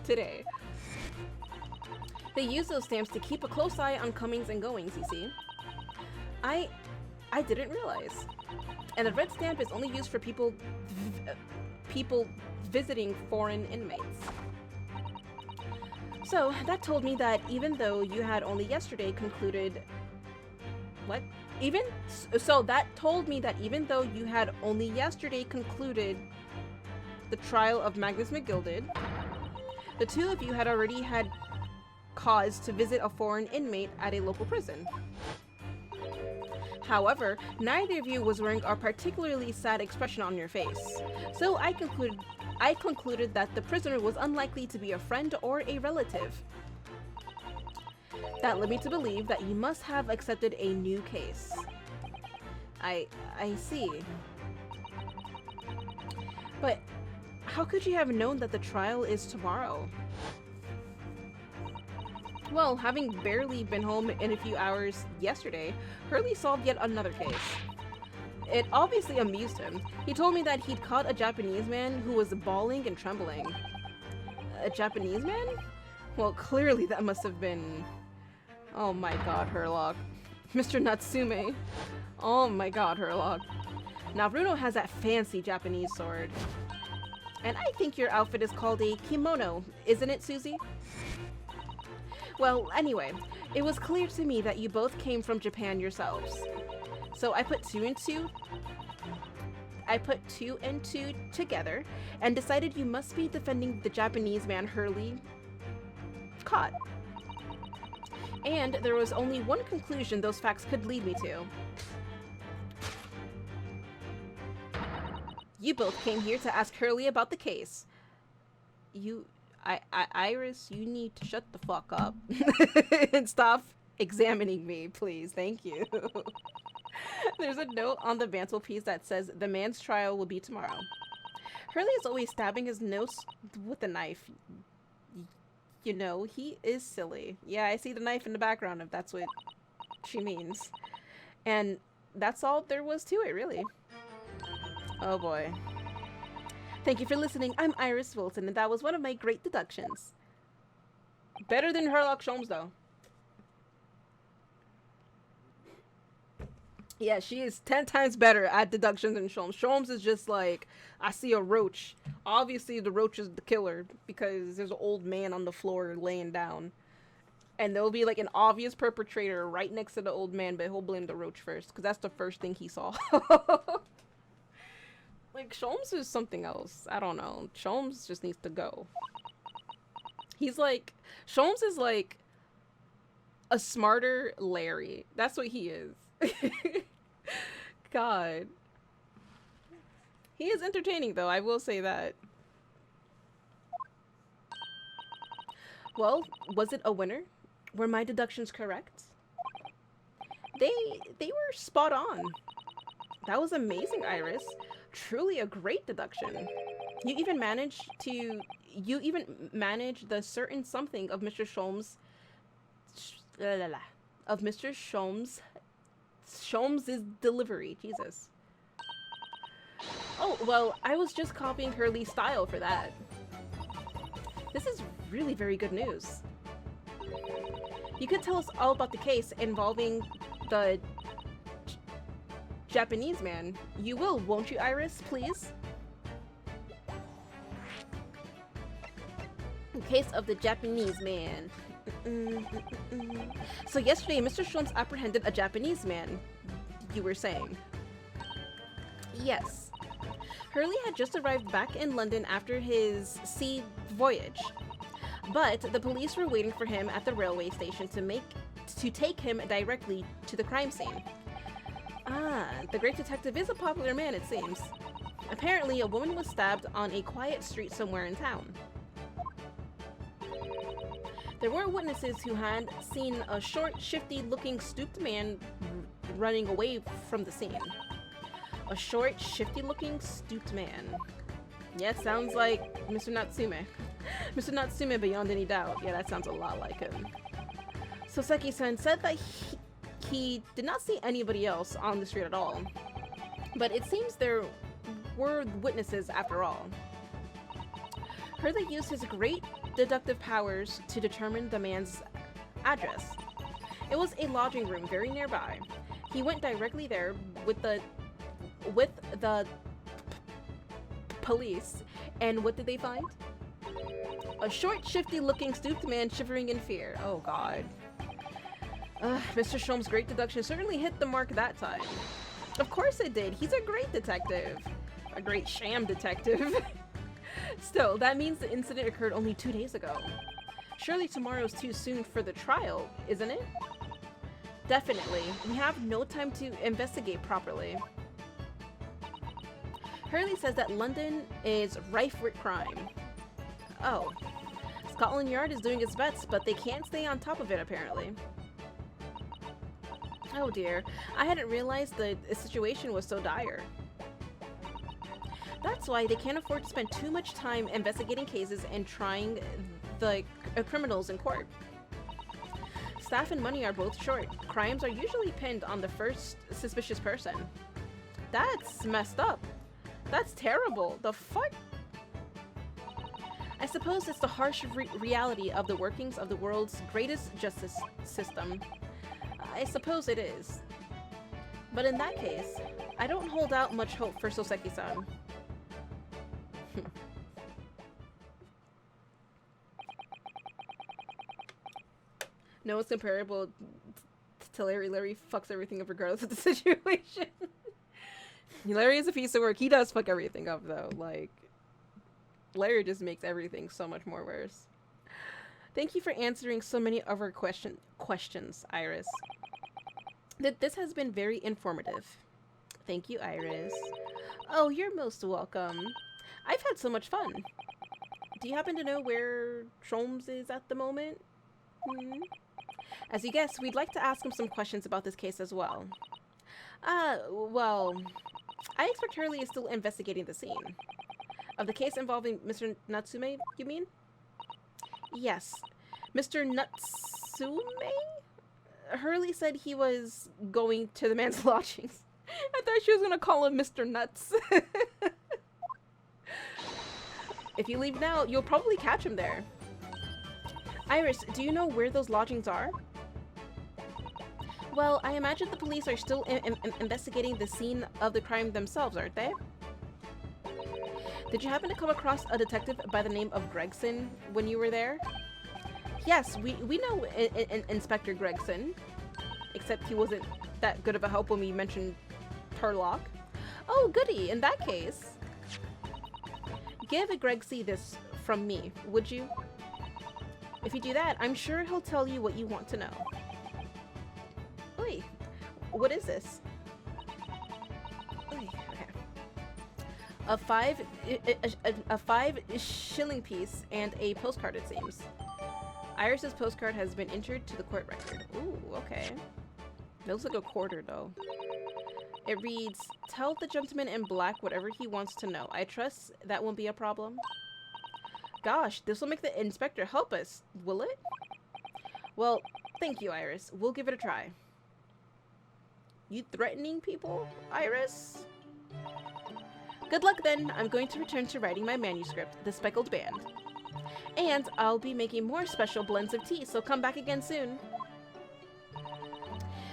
today. They use those stamps to keep a close eye on comings and goings, you see. I didn't realize. And the red stamp is only used for people visiting foreign inmates. So, that told me that even though you had only yesterday concluded... What? So that told me that even though you had only yesterday concluded the trial of Magnus McGilded, the two of you had already had cause to visit a foreign inmate at a local prison. However, neither of you was wearing a particularly sad expression on your face, so I concluded that the prisoner was unlikely to be a friend or a relative. That led me to believe that you must have accepted a new case. I see. But how could you have known that the trial is tomorrow? Well, having barely been home in a few hours yesterday, Hurley solved yet another case. It obviously amused him. He told me that he'd caught a Japanese man who was bawling and trembling. A Japanese man? Well, clearly that must have been... Oh my god, Herlock. Mr. Natsume. Oh my god, Herlock. Now, Bruno has that fancy Japanese sword. And I think your outfit is called a kimono, isn't it, Susie? Well, anyway, it was clear to me that you both came from Japan yourselves. So I put two and two together and decided you must be defending the Japanese man Hurley caught. And there was only one conclusion those facts could lead me to. You both came here to ask Hurley about the case. Iris, you need to shut the fuck up and stop examining me, please. Thank you. There's a note on the mantelpiece that says the man's trial will be tomorrow. Hurley is always stabbing his nose with a knife. You know, he is silly. Yeah, I see the knife in the background if that's what she means. And that's all there was to it, really. Oh boy. Thank you for listening. I'm Iris Wilson, and that was one of my great deductions. Better than Sherlock Holmes, though. Yeah, she is 10 times better at deductions than Sholmes. Sholmes is just like, I see a roach. Obviously, the roach is the killer because there's an old man on the floor laying down. And there'll be like an obvious perpetrator right next to the old man, but he'll blame the roach first because that's the first thing he saw. Like, Sholmes is something else. I don't know. Sholmes just needs to go. He's like, Sholmes is like a smarter Larry. That's what he is. God. He is entertaining, though. I will say that. Well, was it a winner? Were my deductions correct? They were spot on. That was amazing, Iris. Truly a great deduction. You even managed the certain something of Mr. Sholmes' delivery. Jesus. Oh, well, I was just copying Hurley's style for that. This is really very good news. You could tell us all about the case involving the Japanese man. You will, won't you, Iris, please? In case of the Japanese man. So yesterday, Mr. Sholmes apprehended a Japanese man, you were saying. Yes. Hurley had just arrived back in London after his sea voyage. But the police were waiting for him at the railway station to take him directly to the crime scene. Ah, the great detective is a popular man, it seems. Apparently, a woman was stabbed on a quiet street somewhere in town. There were witnesses who had seen a short, shifty-looking stooped man running away from the scene. A short, shifty-looking stooped man. Yeah, it sounds like Mr. Natsume. Mr. Natsume beyond any doubt. Yeah, that sounds a lot like him. Soseki-san said that he did not see anybody else on the street at all. But it seems there were witnesses after all. Hurley used his great deductive powers to determine the man's address. It was a lodging room very nearby. He went directly there with the police, and what did they find? A short, shifty-looking stooped man shivering in fear. Oh god. Mr. Sholmes' great deduction certainly hit the mark that time. Of course it did. He's a great detective. A great sham detective. Still, that means the incident occurred only 2 days ago. Surely tomorrow's too soon for the trial, isn't it? Definitely. We have no time to investigate properly. Hurley says that London is rife with crime. Oh. Scotland Yard is doing its best, but they can't stay on top of it, apparently. Oh dear. I hadn't realized the situation was so dire. That's why they can't afford to spend too much time investigating cases and trying the criminals in court. Staff and money are both short. Crimes are usually pinned on the first suspicious person. That's messed up. That's terrible. The fuck? I suppose it's the harsh reality of the workings of the world's greatest justice system. I suppose it is. But in that case, I don't hold out much hope for Soseki-san. No one's comparable to Larry. Larry fucks everything up regardless of the situation. Larry is a piece of work. He does fuck everything up, though. Like, Larry just makes everything so much more worse. Thank you for answering so many of our questions, Iris. This has been very informative. Thank you, Iris. Oh, you're most welcome. I've had so much fun. Do you happen to know where Sholmes is at the moment? As you guessed, we'd like to ask him some questions about this case as well. Well, I expect Hurley is still investigating the scene. Of the case involving Mr. Natsume, you mean? Yes. Mr. Natsume? Hurley said he was going to the man's lodgings. I thought she was going to call him Mr. Nuts. If you leave now, you'll probably catch him there. Iris, do you know where those lodgings are? Well, I imagine the police are still investigating the scene of the crime themselves, aren't they? Did you happen to come across a detective by the name of Gregson when you were there? Yes, we know Inspector Gregson, except he wasn't that good of a help when we mentioned Turlock. Oh, goody, in that case. Give Gregsy this from me, would you? If you do that, I'm sure he'll tell you what you want to know. Oi, what is this? Oi, okay. A five shilling piece and a postcard, it seems. Iris's postcard has been entered to the court record. Ooh, okay. It looks like a quarter, though. It reads, "Tell the gentleman in black whatever he wants to know. I trust that won't be a problem." Gosh, this will make the inspector help us, will it? Well, thank you, Iris. We'll give it a try. You threatening people, Iris? Good luck then. I'm going to return to writing my manuscript, The Speckled Band. And I'll be making more special blends of tea, so come back again soon.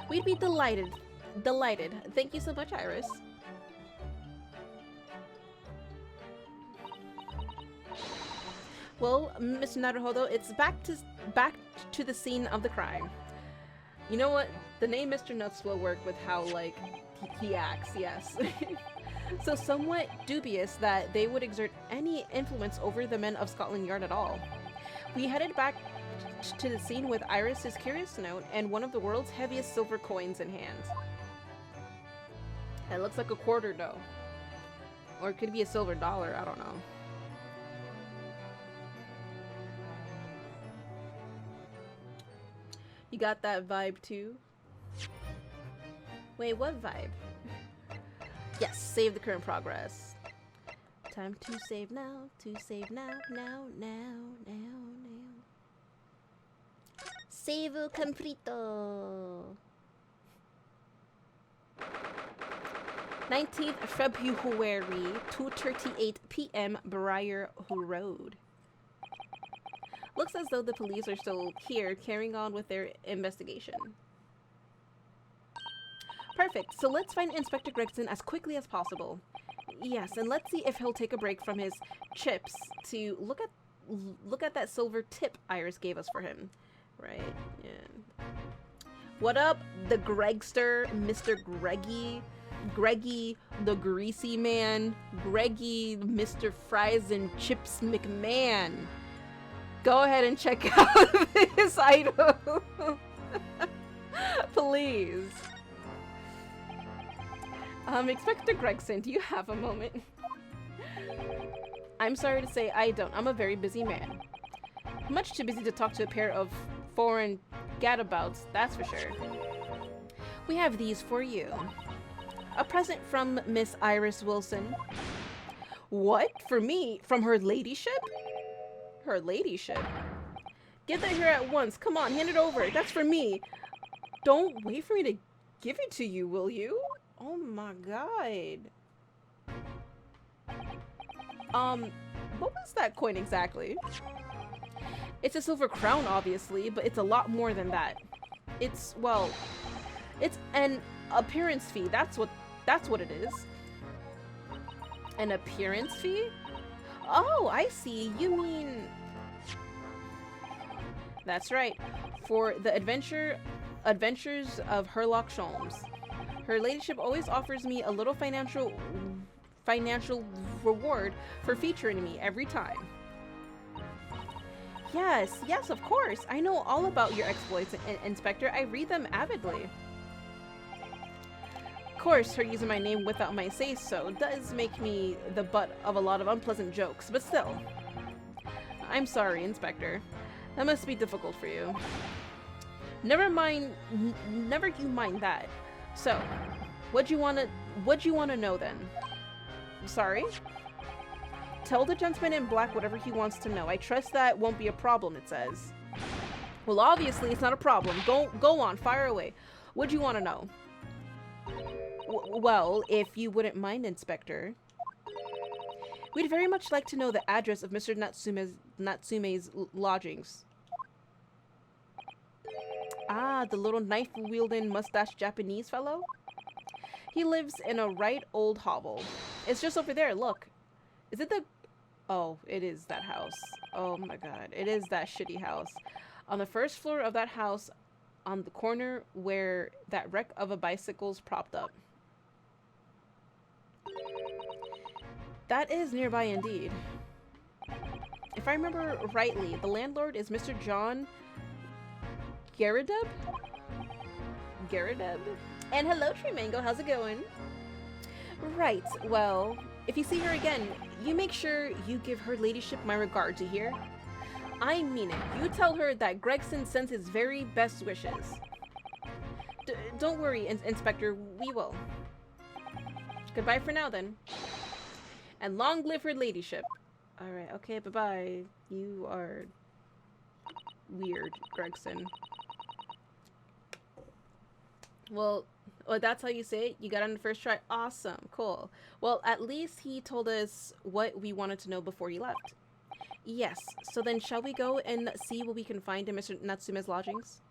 We'd be delighted. Delighted. Thank you so much, Iris. Well, Mr. Naruhodo, it's back to the scene of the crime. You know what? The name Mr. Nuts will work with how, like, he acts, yes. So somewhat dubious that they would exert any influence over the men of Scotland Yard at all. We headed back to the scene with Iris's curious note and one of the world's heaviest silver coins in hand. It looks like a quarter, though. Or it could be a silver dollar, I don't know. You got that vibe, too? Wait, what vibe? Yes, save the current progress. Time to save now, now. Save completo. 19th February, 2:38 p.m. Briar Road. Looks as though the police are still here, carrying on with their investigation. Perfect, so let's find Inspector Gregson as quickly as possible. Yes, and let's see if he'll take a break from his chips to look at that silver tip Iris gave us for him. Right, yeah. What up, the Gregster, Mr. Greggy, the greasy man, Greggy, Mr. Fries and Chips McMahon. Go ahead and check out this item. Please. Inspector Gregson, do you have a moment? I'm sorry to say I don't. I'm a very busy man. Much too busy to talk to a pair of foreign gadabouts, that's for sure. We have these for you. A present from Miss Iris Wilson. What? For me? From her ladyship? Her ladyship? Get that here at once. Come on, hand it over. That's for me. Don't wait for me to give it to you, will you? Oh my god. What was that coin exactly? It's a silver crown, obviously, but it's a lot more than that. It's, well, it's an appearance fee. That's what it is. An appearance fee? Oh, I see. You mean... That's right. For the adventures of Herlock Sholmes. Her ladyship always offers me a little financial reward for featuring me every time. Yes, yes, of course. I know all about your exploits, Inspector. I read them avidly. Of course, her using my name without my say-so does make me the butt of a lot of unpleasant jokes, but still. I'm sorry, Inspector. That must be difficult for you. Never you mind that. So, what you wanna know then? Sorry? Tell the gentleman in black whatever he wants to know. I trust that won't be a problem, it says. Well, obviously it's not a problem. Go on, fire away. What'd you want to know? Well, if you wouldn't mind, Inspector. We'd very much like to know the address of Mr. Natsume's lodgings. Ah, the little knife-wielding mustache Japanese fellow? He lives in a right old hovel. It's just over there, look. Is it the... Oh, it is that house. Oh my god, it is that shitty house. On the first floor of that house, on the corner where that wreck of a bicycle's propped up. That is nearby indeed. If I remember rightly, the landlord is Mr. John Garrideb? Garrideb? And hello, Tree Mango, how's it going? Right, well, if you see her again, you make sure you give her ladyship my regard to hear. I mean it. You tell her that Gregson sends his very best wishes. Don't worry, Inspector, we will. Goodbye for now, then. And long live her ladyship. Alright, okay, bye-bye. You are weird, Gregson. Well, that's how you say it? You got on the first try? Awesome, cool. Well, at least he told us what we wanted to know before he left. Yes, so then shall we go and see what we can find in Mr. Natsume's lodgings?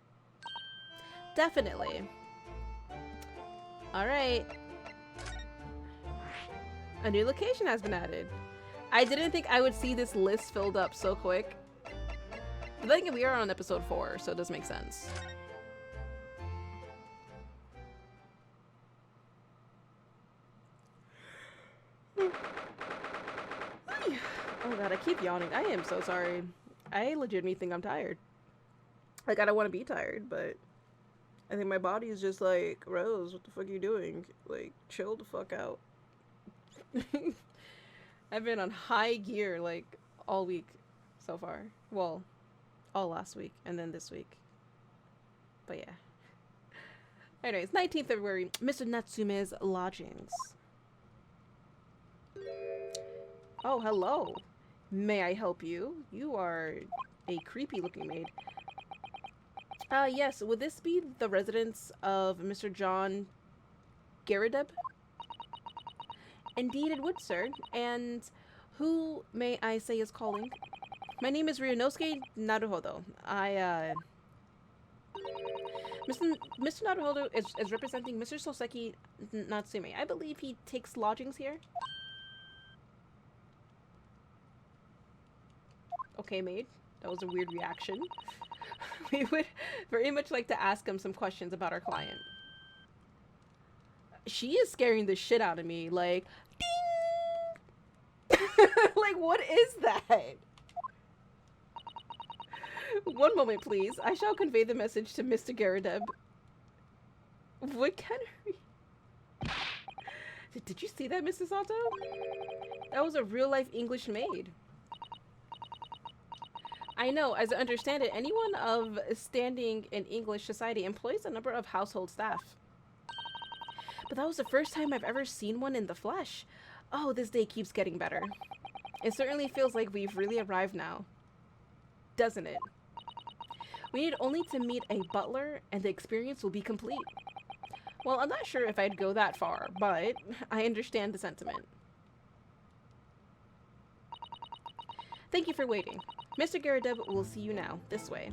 Definitely. Alright. A new location has been added. I didn't think I would see this list filled up so quick. But then again, we are on episode 4, so it does make sense. Oh god, I keep yawning. I am so sorry. I legitimately think I'm tired. Like, I don't want to be tired, but I think my body is just like, Rose, what the fuck are you doing? Like, chill the fuck out. I've been on high gear, like, all week so far. Well, all last week, and then this week. But yeah. Anyways, 19th February, Mr. Natsume's lodgings. Oh, hello. May I help you? You are a creepy looking maid. Yes, would this be the residence of Mr. John Garrideb? Indeed it would, sir. And who, may I say, is calling? My name is Ryunosuke Naruhodo. Mr. Naruhodo is representing Mr. Soseki Natsume. I believe he takes lodgings here. Okay, maid. That was a weird reaction. We would very much like to ask him some questions about our client. She is scaring the shit out of me. Like, ding! Like, what is that? One moment, please. I shall convey the message to Mr. Garrideb. What kind of... Did you see that, Mrs. Sato? That was a real-life English maid. I know, as I understand it, anyone of standing in English society employs a number of household staff. But that was the first time I've ever seen one in the flesh. Oh, this day keeps getting better. It certainly feels like we've really arrived now. Doesn't it? We need only to meet a butler and the experience will be complete. Well, I'm not sure if I'd go that far, but I understand the sentiment. Thank you for waiting. Mr. Garrideb will see you now. This way.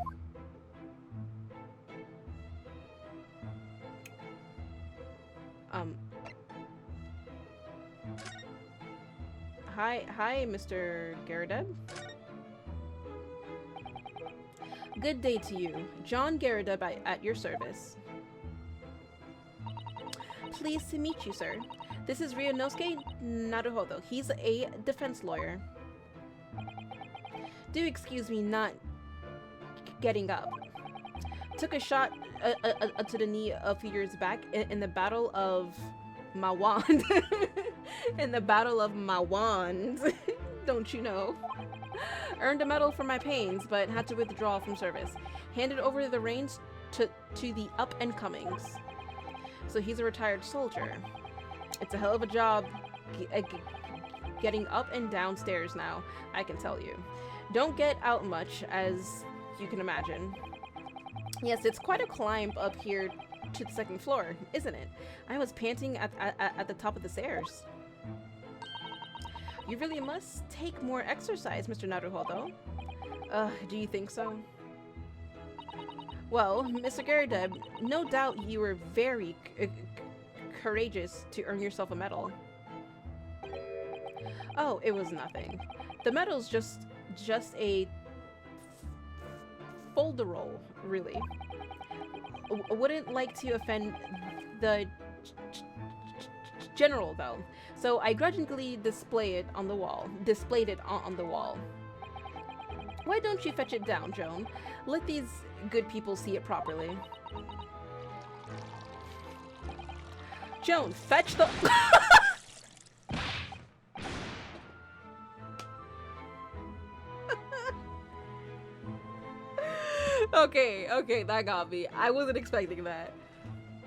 Hi, Mr. Garrideb. Good day to you. John Garrida at your service. Pleased to meet you, sir. This is Ryunosuke Naruhodo. He's a defense lawyer. Do excuse me not getting up. Took a shot to the knee a few years back in the Battle of my wand. In the Battle of my wand. Don't you know? Earned a medal for my pains, but had to withdraw from service. Handed over the reins to the up-and-comings. So he's a retired soldier. It's a hell of a job getting up and down stairs now, I can tell you. Don't get out much, as you can imagine. Yes, it's quite a climb up here to the second floor, isn't it? I was panting at the top of the stairs. You really must take more exercise, Mr. Naruhodo. Do you think so? Well, Mr. Garrida, no doubt you were very courageous to earn yourself a medal. Oh, it was nothing. The medal's just a folderol, really. Wouldn't like to offend the general, though. So I grudgingly displayed it on the wall. Why don't you fetch it down, Joan? Let these good people see it properly. Joan, fetch the... Okay, that got me. I wasn't expecting that.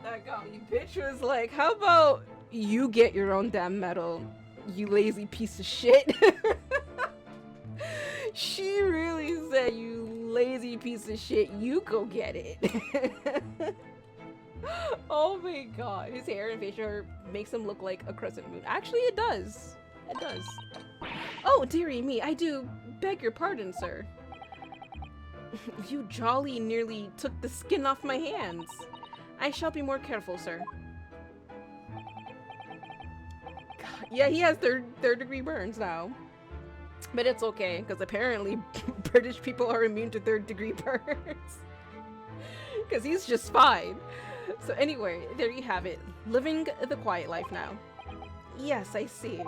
That got me. Bitch was like, how about you get your own damn medal, you lazy piece of shit? She really said, you lazy piece of shit, you go get it. Oh my god. His hair and facial hair makes him look like a crescent moon. Actually, it does. It does. Oh, dearie me, I do beg your pardon, sir. You jolly nearly took the skin off my hands. I shall be more careful, sir. God, yeah, he has third degree burns now. But it's okay, because apparently British people are immune to third degree burns. Because he's just fine. So anyway, there you have it. Living the quiet life now. Yes, I see.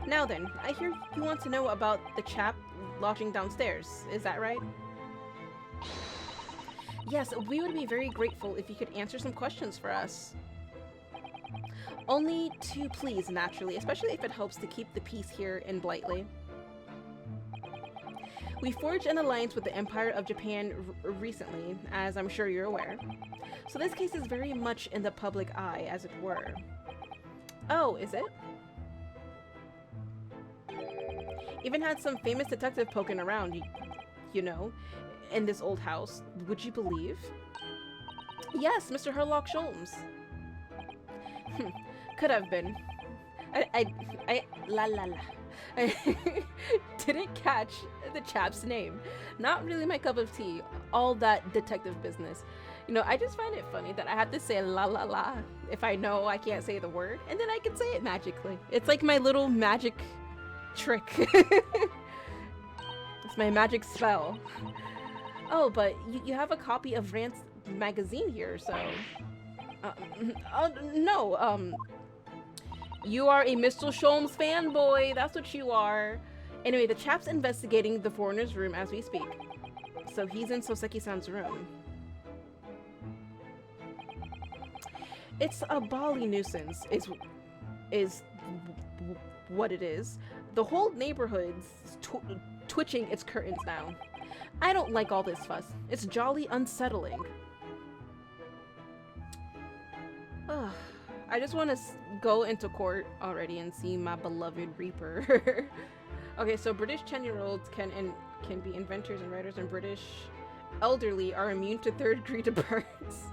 Now then, I hear you want to know about the chap lodging downstairs. Is that right? Yes, we would be very grateful if you could answer some questions for us. Only to please, naturally, especially if it helps to keep the peace here in Blightly. We forged an alliance with the Empire of Japan recently, as I'm sure you're aware. So this case is very much in the public eye, as it were. Oh, is it? Even had some famous detective poking around, you know, in this old house. Would you believe? Yes, Mr. Herlock Sholmes. Could have been. I didn't catch the chap's name. Not really my cup of tea. All that detective business. You know, I just find it funny that I have to say la la la if I know I can't say the word, and then I can say it magically. It's like my little magic trick. It's my magic spell. Oh, but you have a copy of Rant's magazine here, so... no, you are a Mr. Sholmes fanboy, that's what you are. Anyway, the chap's investigating the foreigner's room as we speak. So he's in Soseki-san's room. It's a bally nuisance, is what it is. The whole neighborhood's twitching its curtains now. I don't like all this fuss. It's jolly unsettling. Ugh. I just want to go into court already and see my beloved Reaper. Okay, so British 10-year-olds can be inventors and writers, and British elderly are immune to third degree burns.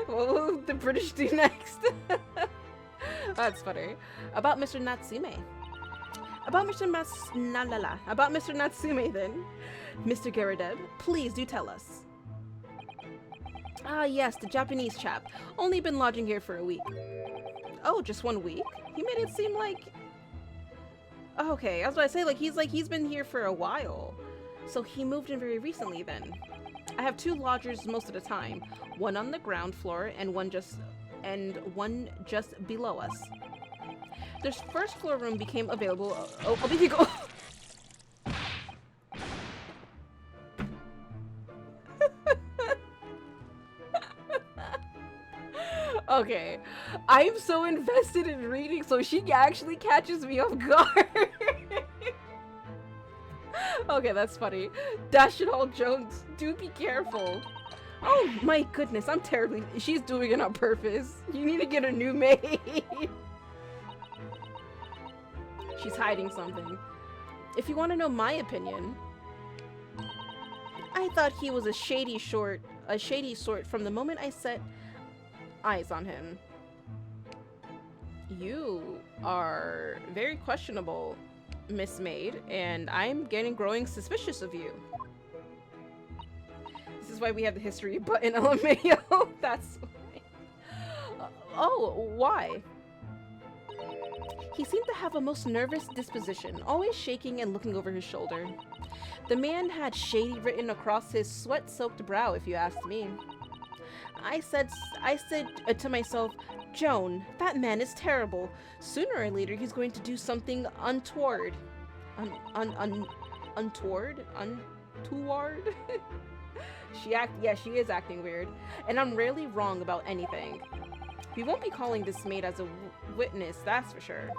What will the British do next? That's funny. About Mr. Natsume. About Mr. Natsume then. Mr. Garrida, please do tell us. Ah yes, the Japanese chap. Only been lodging here for a week. Oh, just 1 week? He made it seem like... Okay, I was about to say, like, he's been here for a while. So he moved in very recently then. I have 2 lodgers most of the time, one on the ground floor and one just below us. This first floor room became available a week ago. Okay, I'm so invested in reading, so she actually catches me off guard. Okay, that's funny. Dash it all, Jones. Do be careful. Oh my goodness, I'm terribly. She's doing it on purpose. You need to get a new maid. She's hiding something. If you want to know my opinion, I thought he was a shady sort from the moment I set eyes on him. You are very questionable, Miss Maid, and I'm growing suspicious of you. This is why we have the history button, LMAO. That's why. Oh, why? He seemed to have a most nervous disposition, always shaking and looking over his shoulder. The man had shady written across his sweat-soaked brow, if you asked me. I said to myself, Joan, that man is terrible. Sooner or later, he's going to do something untoward. Untoward? She is acting weird. And I'm rarely wrong about anything. We won't be calling this maid as a witness, that's for sure.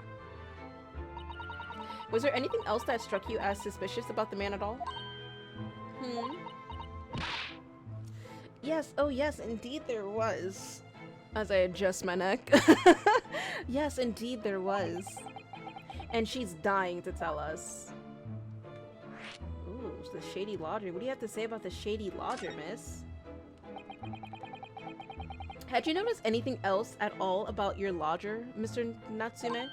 Was there anything else that struck you as suspicious about the man at all? Yes, oh yes, indeed there was. As I adjust my neck. Yes, indeed there was. And she's dying to tell us. Ooh, the shady lodger. What do you have to say about the shady lodger, miss? Had you noticed anything else at all about your lodger, Mr. Natsume?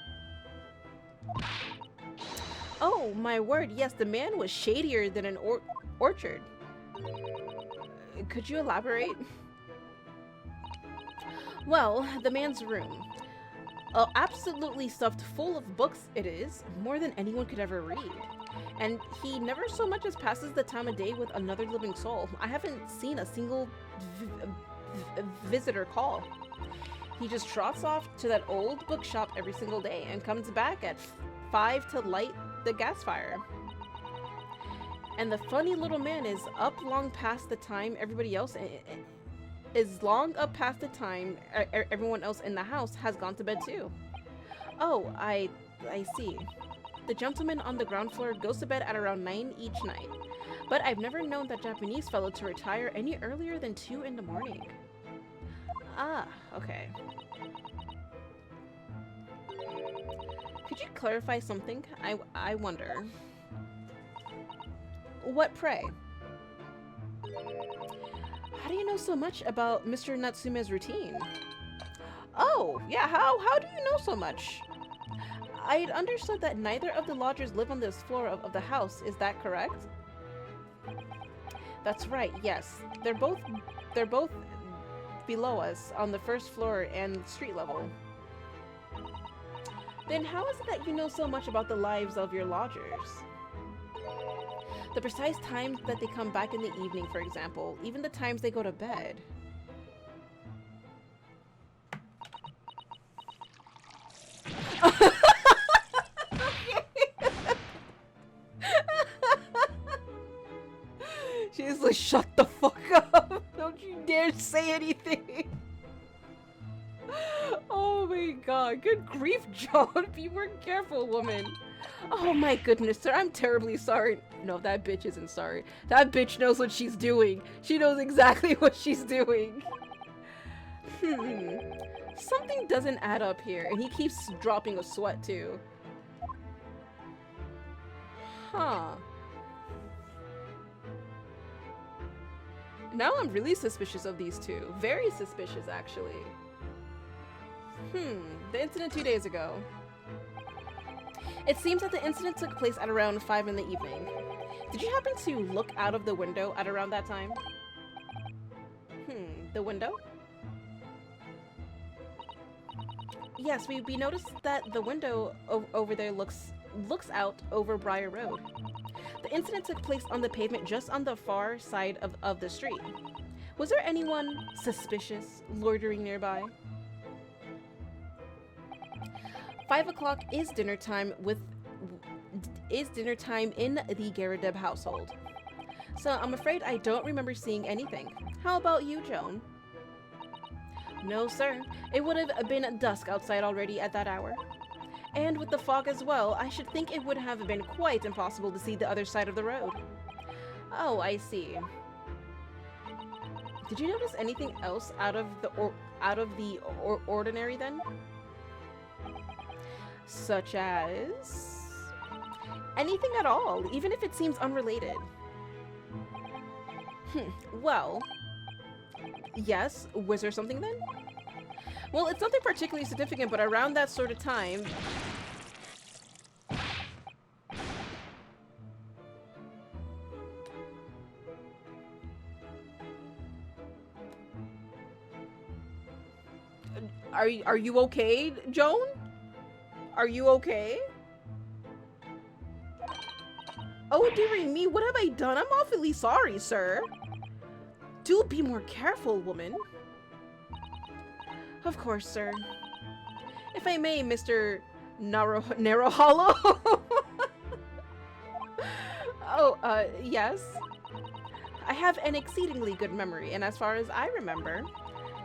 Oh, my word, yes, the man was shadier than an orchard. Could you elaborate? Well, the man's room. Absolutely stuffed full of books it is, more than anyone could ever read. And he never so much as passes the time of day with another living soul. I haven't seen a single visitor call. He just trots off to that old bookshop every single day and comes back at 5 to light the gas fire. And the funny little man is up long past the time everybody else everyone else in the house has gone to bed too. Oh, I see. The gentleman on the ground floor goes to bed at around 9 each night. But I've never known that Japanese fellow to retire any earlier than 2 in the morning. Ah, okay. Could you clarify something? I wonder. What pray? How do you know so much about Mr. Natsume's routine? Oh, yeah, how do you know so much? I'd understood that neither of the lodgers live on this floor of the house, is that correct? That's right, yes. They're both below us on the first floor and street level. Then how is it that you know so much about the lives of your lodgers? The precise times that they come back in the evening, for example, even the times they go to bed. She's like, shut the fuck up! Don't you dare say anything! Oh my god, good grief, John! Be more careful, woman! Oh my goodness, sir, I'm terribly sorry. No, that bitch isn't sorry. That bitch knows what she's doing. She knows exactly what she's doing. Something doesn't add up here, and he keeps dropping a sweat too. Huh. Now I'm really suspicious of these two. Very suspicious, actually. The incident 2 days ago. It seems that the incident took place at around 5 in the evening. Did you happen to look out of the window at around that time? The window? Yes, we noticed that the window over there looks out over Briar Road. The incident took place on the pavement just on the far side of the street. Was there anyone suspicious loitering nearby? 5 o'clock is dinner time in the Garadeb household. So I'm afraid I don't remember seeing anything. How about you, Joan? No, sir. It would have been dusk outside already at that hour. And with the fog as well, I should think it would have been quite impossible to see the other side of the road. Oh, I see. Did you notice anything else out of the ordinary then? Such as anything at all, even if it seems unrelated. Well, yes. Was there something then? Well, it's nothing particularly significant, but around that sort of time... Are you okay, Joan? Are you okay? Oh, dearie me, what have I done? I'm awfully sorry, sir. Do be more careful, woman. Of course, sir. If I may, Mr. Narrow Hollow. Oh, yes. I have an exceedingly good memory, and as far as I remember,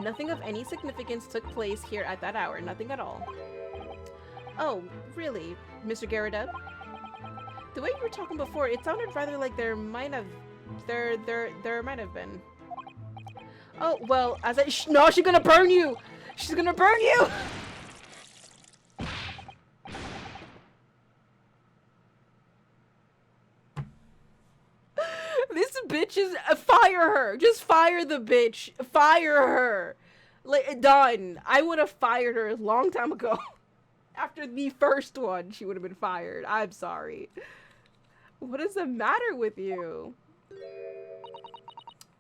nothing of any significance took place here at that hour. Nothing at all. Oh, really, Mr. Garadeb? The way you were talking before, it sounded rather like there might have been. Oh, well, as I- No, she's gonna burn you! She's gonna burn you! This bitch is- fire her! Just fire the bitch! Fire her! Like, done. I would have fired her a long time ago. After the first one, she would have been fired. I'm sorry. What is the matter with you?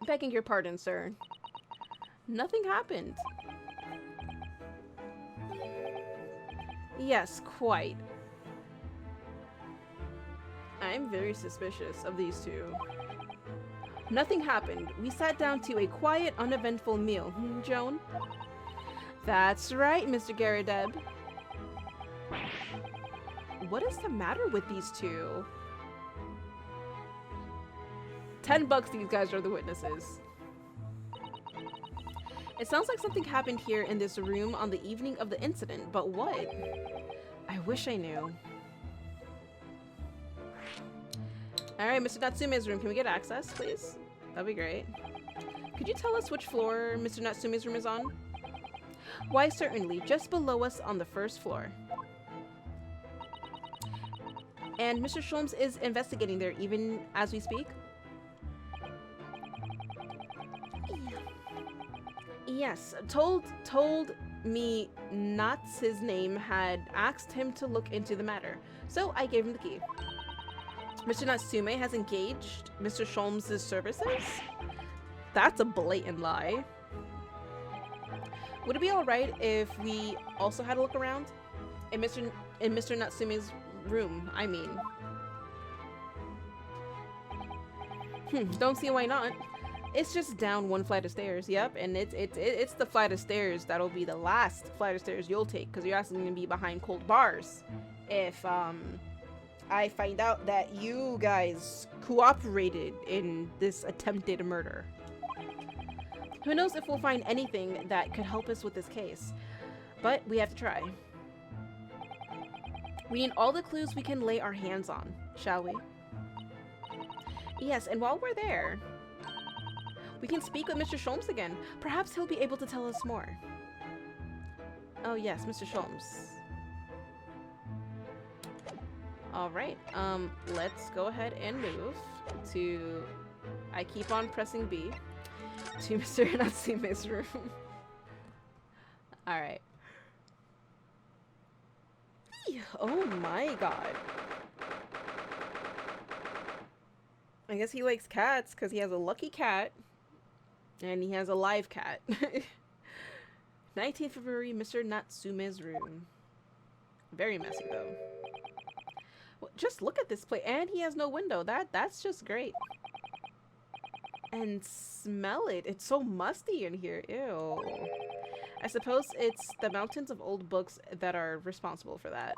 Begging your pardon, sir. Nothing happened. Yes, quite. I'm very suspicious of these two. Nothing happened. We sat down to a quiet, uneventful meal. Joan? That's right, Mr. Garadeb. What is the matter with these two? $10, these guys are the witnesses. It sounds like something happened here in this room on the evening of the incident, but what? I wish I knew. Alright, Mr. Natsume's room. Can we get access, please? That'd be great. Could you tell us which floor Mr. Natsume's room is on? Why, certainly. Just below us on the first floor. And Mr. Sholmes is investigating there even as we speak? Yes, told me Nat's his name had asked him to look into the matter, so I gave him the key. Mr. Natsume has engaged Mr. Sholmes' services? That's a blatant lie. Would it be alright if we also had a look around? In Mr. Natsume's room, I mean. Don't see why not. It's just down one flight of stairs, yep, and it's the flight of stairs that'll be the last flight of stairs you'll take, because you're actually going to be behind cold bars if I find out that you guys cooperated in this attempted murder. Who knows if we'll find anything that could help us with this case, but we have to try. We need all the clues we can lay our hands on, shall we? Yes, and while we're there, we can speak with Mr. Sholmes again. Perhaps he'll be able to tell us more. Oh yes, Mr. Sholmes. Alright, let's go ahead and move to... I keep on pressing B. To Mr. Natsume's room. Alright. Oh my god. I guess he likes cats because he has a lucky cat. And he has a live cat. 19th February, Mr. Natsume's room. Very messy though. Well, just look at this place, and he has no window. That's just great. And smell it. It's so musty in here. Ew. I suppose it's the mountains of old books that are responsible for that.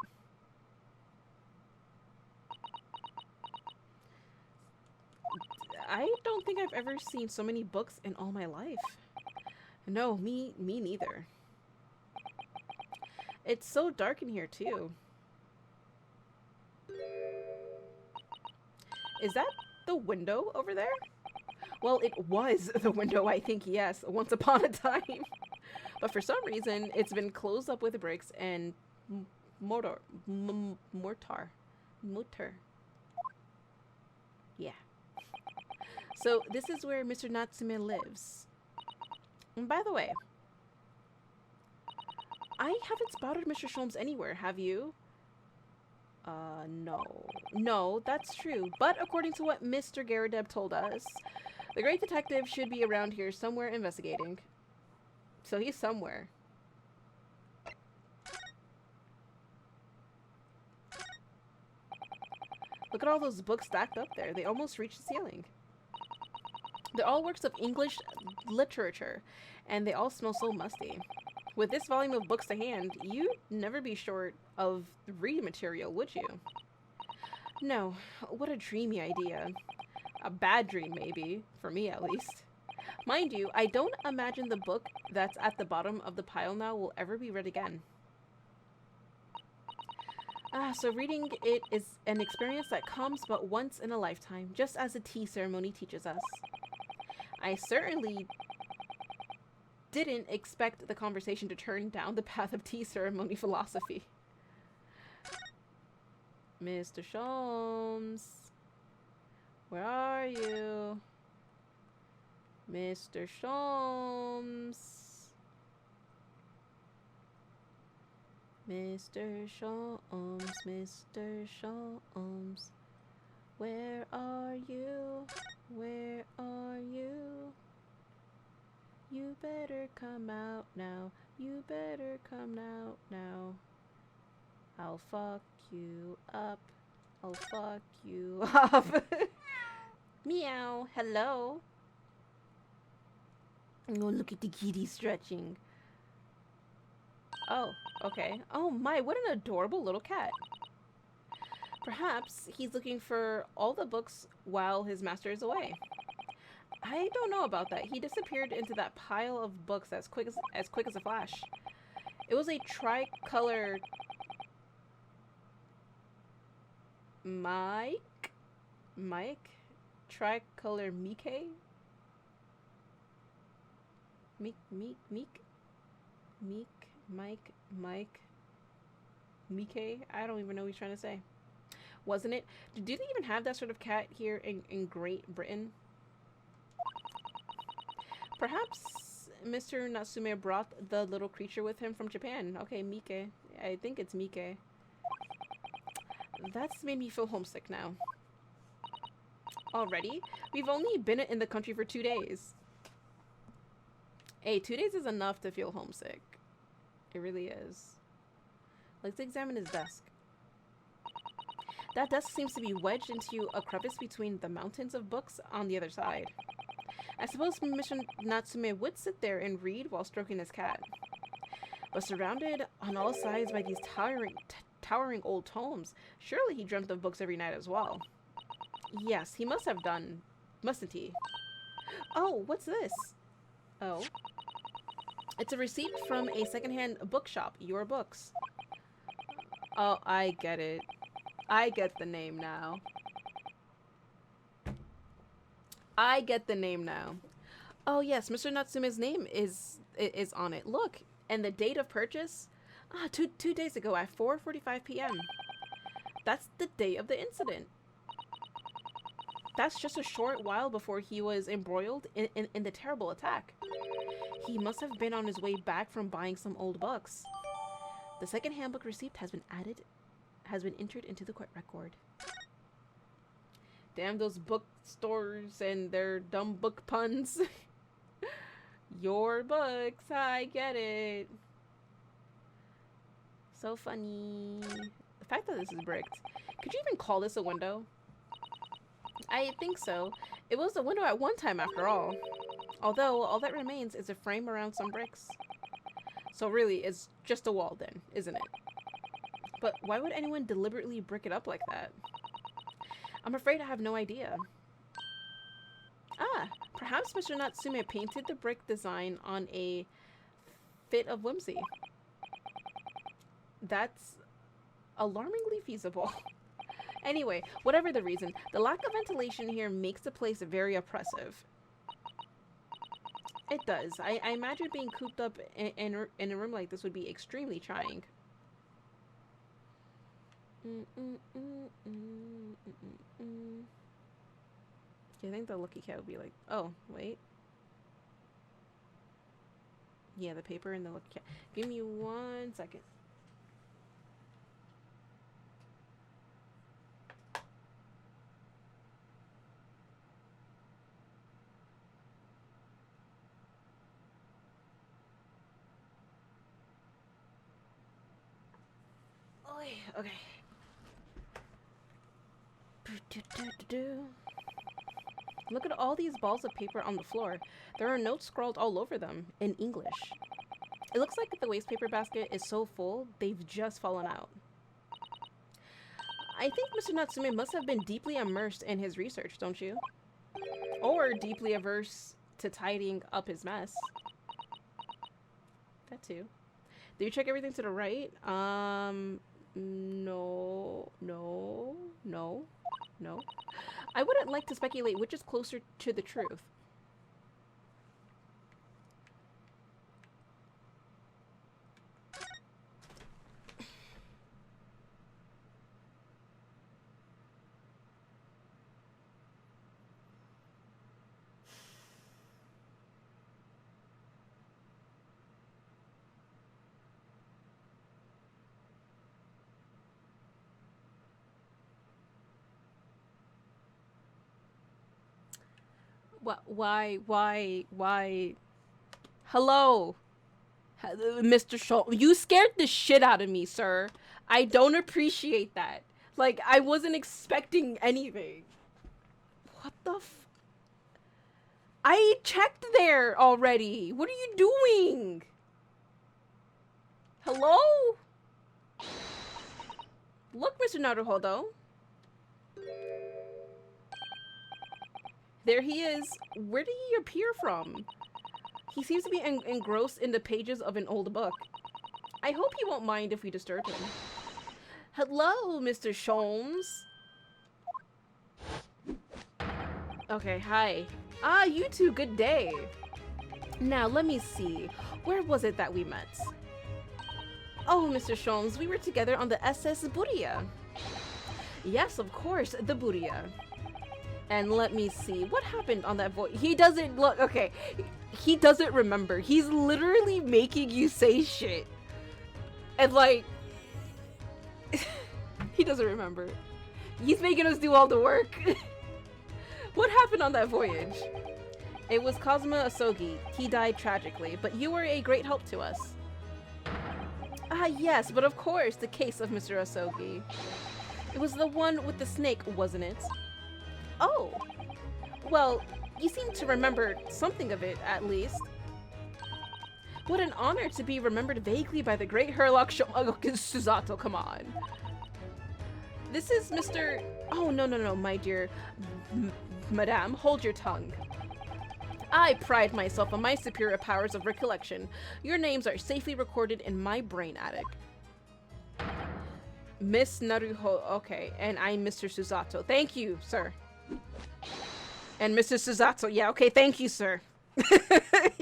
I don't think I've ever seen so many books in all my life. No, me neither. It's so dark in here too. Is that the window over there? Well, it was the window, I think, yes, once upon a time. But for some reason, it's been closed up with bricks and mortar. Yeah. So this is where Mr. Natsume lives. And by the way, I haven't spotted Mr. Sholmes anywhere, have you? No. No, that's true. But according to what Mr. Garadeb told us, the great detective should be around here somewhere investigating. So he's somewhere. Look at all those books stacked up there. They almost reach the ceiling. They're all works of English literature, and they all smell so musty. With this volume of books to hand, you'd never be short of reading material, would you? No. What a dreamy idea. A bad dream, maybe. For me, at least. Mind you, I don't imagine the book that's at the bottom of the pile now will ever be read again. So reading it is an experience that comes but once in a lifetime, just as the tea ceremony teaches us. I certainly didn't expect the conversation to turn down the path of tea ceremony philosophy. Mr. Sholmes, where are you? Mr. Sholmes. Mr. Sholmes, Mr. Sholmes, where are you? Where are you? You better come out now. You better come out now. I'll fuck you up. I'll fuck you up. Meow. Hello. Oh, look at the kitty stretching. Oh, okay. Oh my, what an adorable little cat. Perhaps he's looking for all the books while his master is away. I don't know about that. He disappeared into that pile of books as quick as a flash. It was a tricolor Mike? Tricolor Mike? Mike? I don't even know what he's trying to say. Wasn't it? Do they even have that sort of cat here in Great Britain? Perhaps Mr. Natsume brought the little creature with him from Japan. Okay, Mike. I think it's Mike. That's made me feel homesick now. Already? We've only been in the country for 2 days. Hey, 2 days is enough to feel homesick. It really is. Let's examine his desk. That desk seems to be wedged into a crevice between the mountains of books on the other side. I suppose Mr. Natsume would sit there and read while stroking his cat. But surrounded on all sides by these towering old tomes, surely he dreamt of books every night as well. Yes, he must have done, mustn't he? Oh, what's this? Oh. It's a receipt from a secondhand bookshop, Your Books. Oh, I get it. I get the name now. I get the name now. Oh yes, Mr. Natsume's name is on it. Look, and the date of purchase? Two days ago at 4:45 p.m. That's the day of the incident. That's just a short while before he was embroiled in the terrible attack. He must have been on his way back from buying some old books. The second handbook receipt has been entered into the court record. Damn those bookstores and their dumb book puns. Your books, I get it. So funny. The fact that this is bricked Could you even call this a window? I think so. It was a window at one time, after all. Although, all that remains is a frame around some bricks. So really, it's just a wall then, isn't it? But why would anyone deliberately brick it up like that? I'm afraid I have no idea. Ah, perhaps Mr. Natsume painted the brick design on a fit of whimsy. That's alarmingly feasible. Anyway, whatever the reason, the lack of ventilation here makes the place very oppressive. It does. I imagine being cooped up in a room like this would be extremely trying. I think the lucky cat would be like, oh, wait. Yeah, the paper and the lucky cat. Give me 1 second. Okay. Look at all these balls of paper on the floor. There are notes scrawled all over them, in English. It looks like the waste paper basket is so full, they've just fallen out. I think Mr. Natsume must have been deeply immersed in his research, don't you? Or deeply averse to tidying up his mess. That too. Did you check everything to the right? No. I wouldn't like to speculate which is closer to the truth. Why? Hello? Mr. Schultz, you scared the shit out of me, sir. I don't appreciate that. Like, I wasn't expecting anything. What the I checked there already. What are you doing? Hello? Look, Mr. Naruhodo. There he is. Where did he appear from? He seems to be engrossed in the pages of an old book. I hope he won't mind if we disturb him. Hello, Mr. Sholmes. Okay, hi. Ah, you two, good day. Now, let me see. Where was it that we met? Oh, Mr. Sholmes, we were together on the SS Buria. Yes, of course, the Buria. And let me see, what happened on that voice? He doesn't look, okay, he doesn't remember. He's literally making you say shit. And like, he doesn't remember. He's making us do all the work. What happened on that voyage? It was Kazuma Asogi. He died tragically, but you were a great help to us. Ah, yes, but of course, the case of Mr. Asogi. It was the one with the snake, wasn't it? Oh, well, you seem to remember something of it, at least. What an honor to be remembered vaguely by the great Herlock Suzato, come on. This is Mr. Oh, no, my dear Madame, hold your tongue. I pride myself on my superior powers of recollection. Your names are safely recorded in my brain attic. Miss Naruho, okay, and I'm Mr. Suzato. Thank you, sir. And Mr. Suzato, yeah, okay, thank you, sir.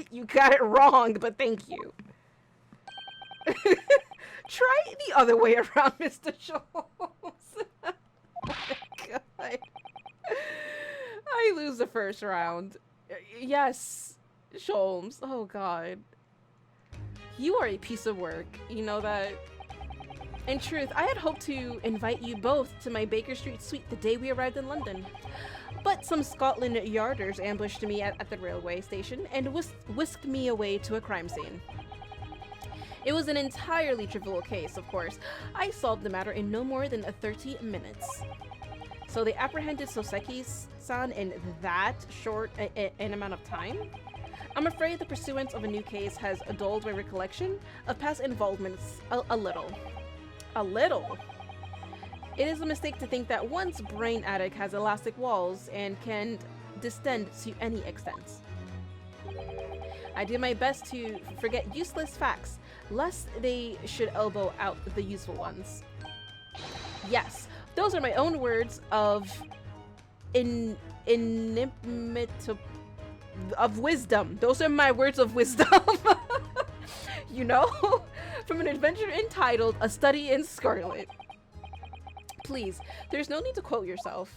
You got it wrong, but thank you. Try the other way around, Mr. Schultz. Oh my god. I lose the first round. Yes, Sholmes. Oh god. You are a piece of work. You know that? In truth, I had hoped to invite you both to my Baker Street suite the day we arrived in London. But some Scotland Yarders ambushed me at the railway station and whisked me away to a crime scene. It was an entirely trivial case, of course. I solved the matter in no more than 30 minutes. So they apprehended Soseki-san in that short an amount of time? I'm afraid the pursuance of a new case has dulled my recollection of past involvements a little. A little? It is a mistake to think that one's brain attic has elastic walls and can distend to any extent. I did my best to forget useless facts, lest they should elbow out the useful ones. Yes, those are my own words of of wisdom. Those are my words of wisdom. You know? From an adventure entitled A Study in Scarlet. Please, there's no need to quote yourself.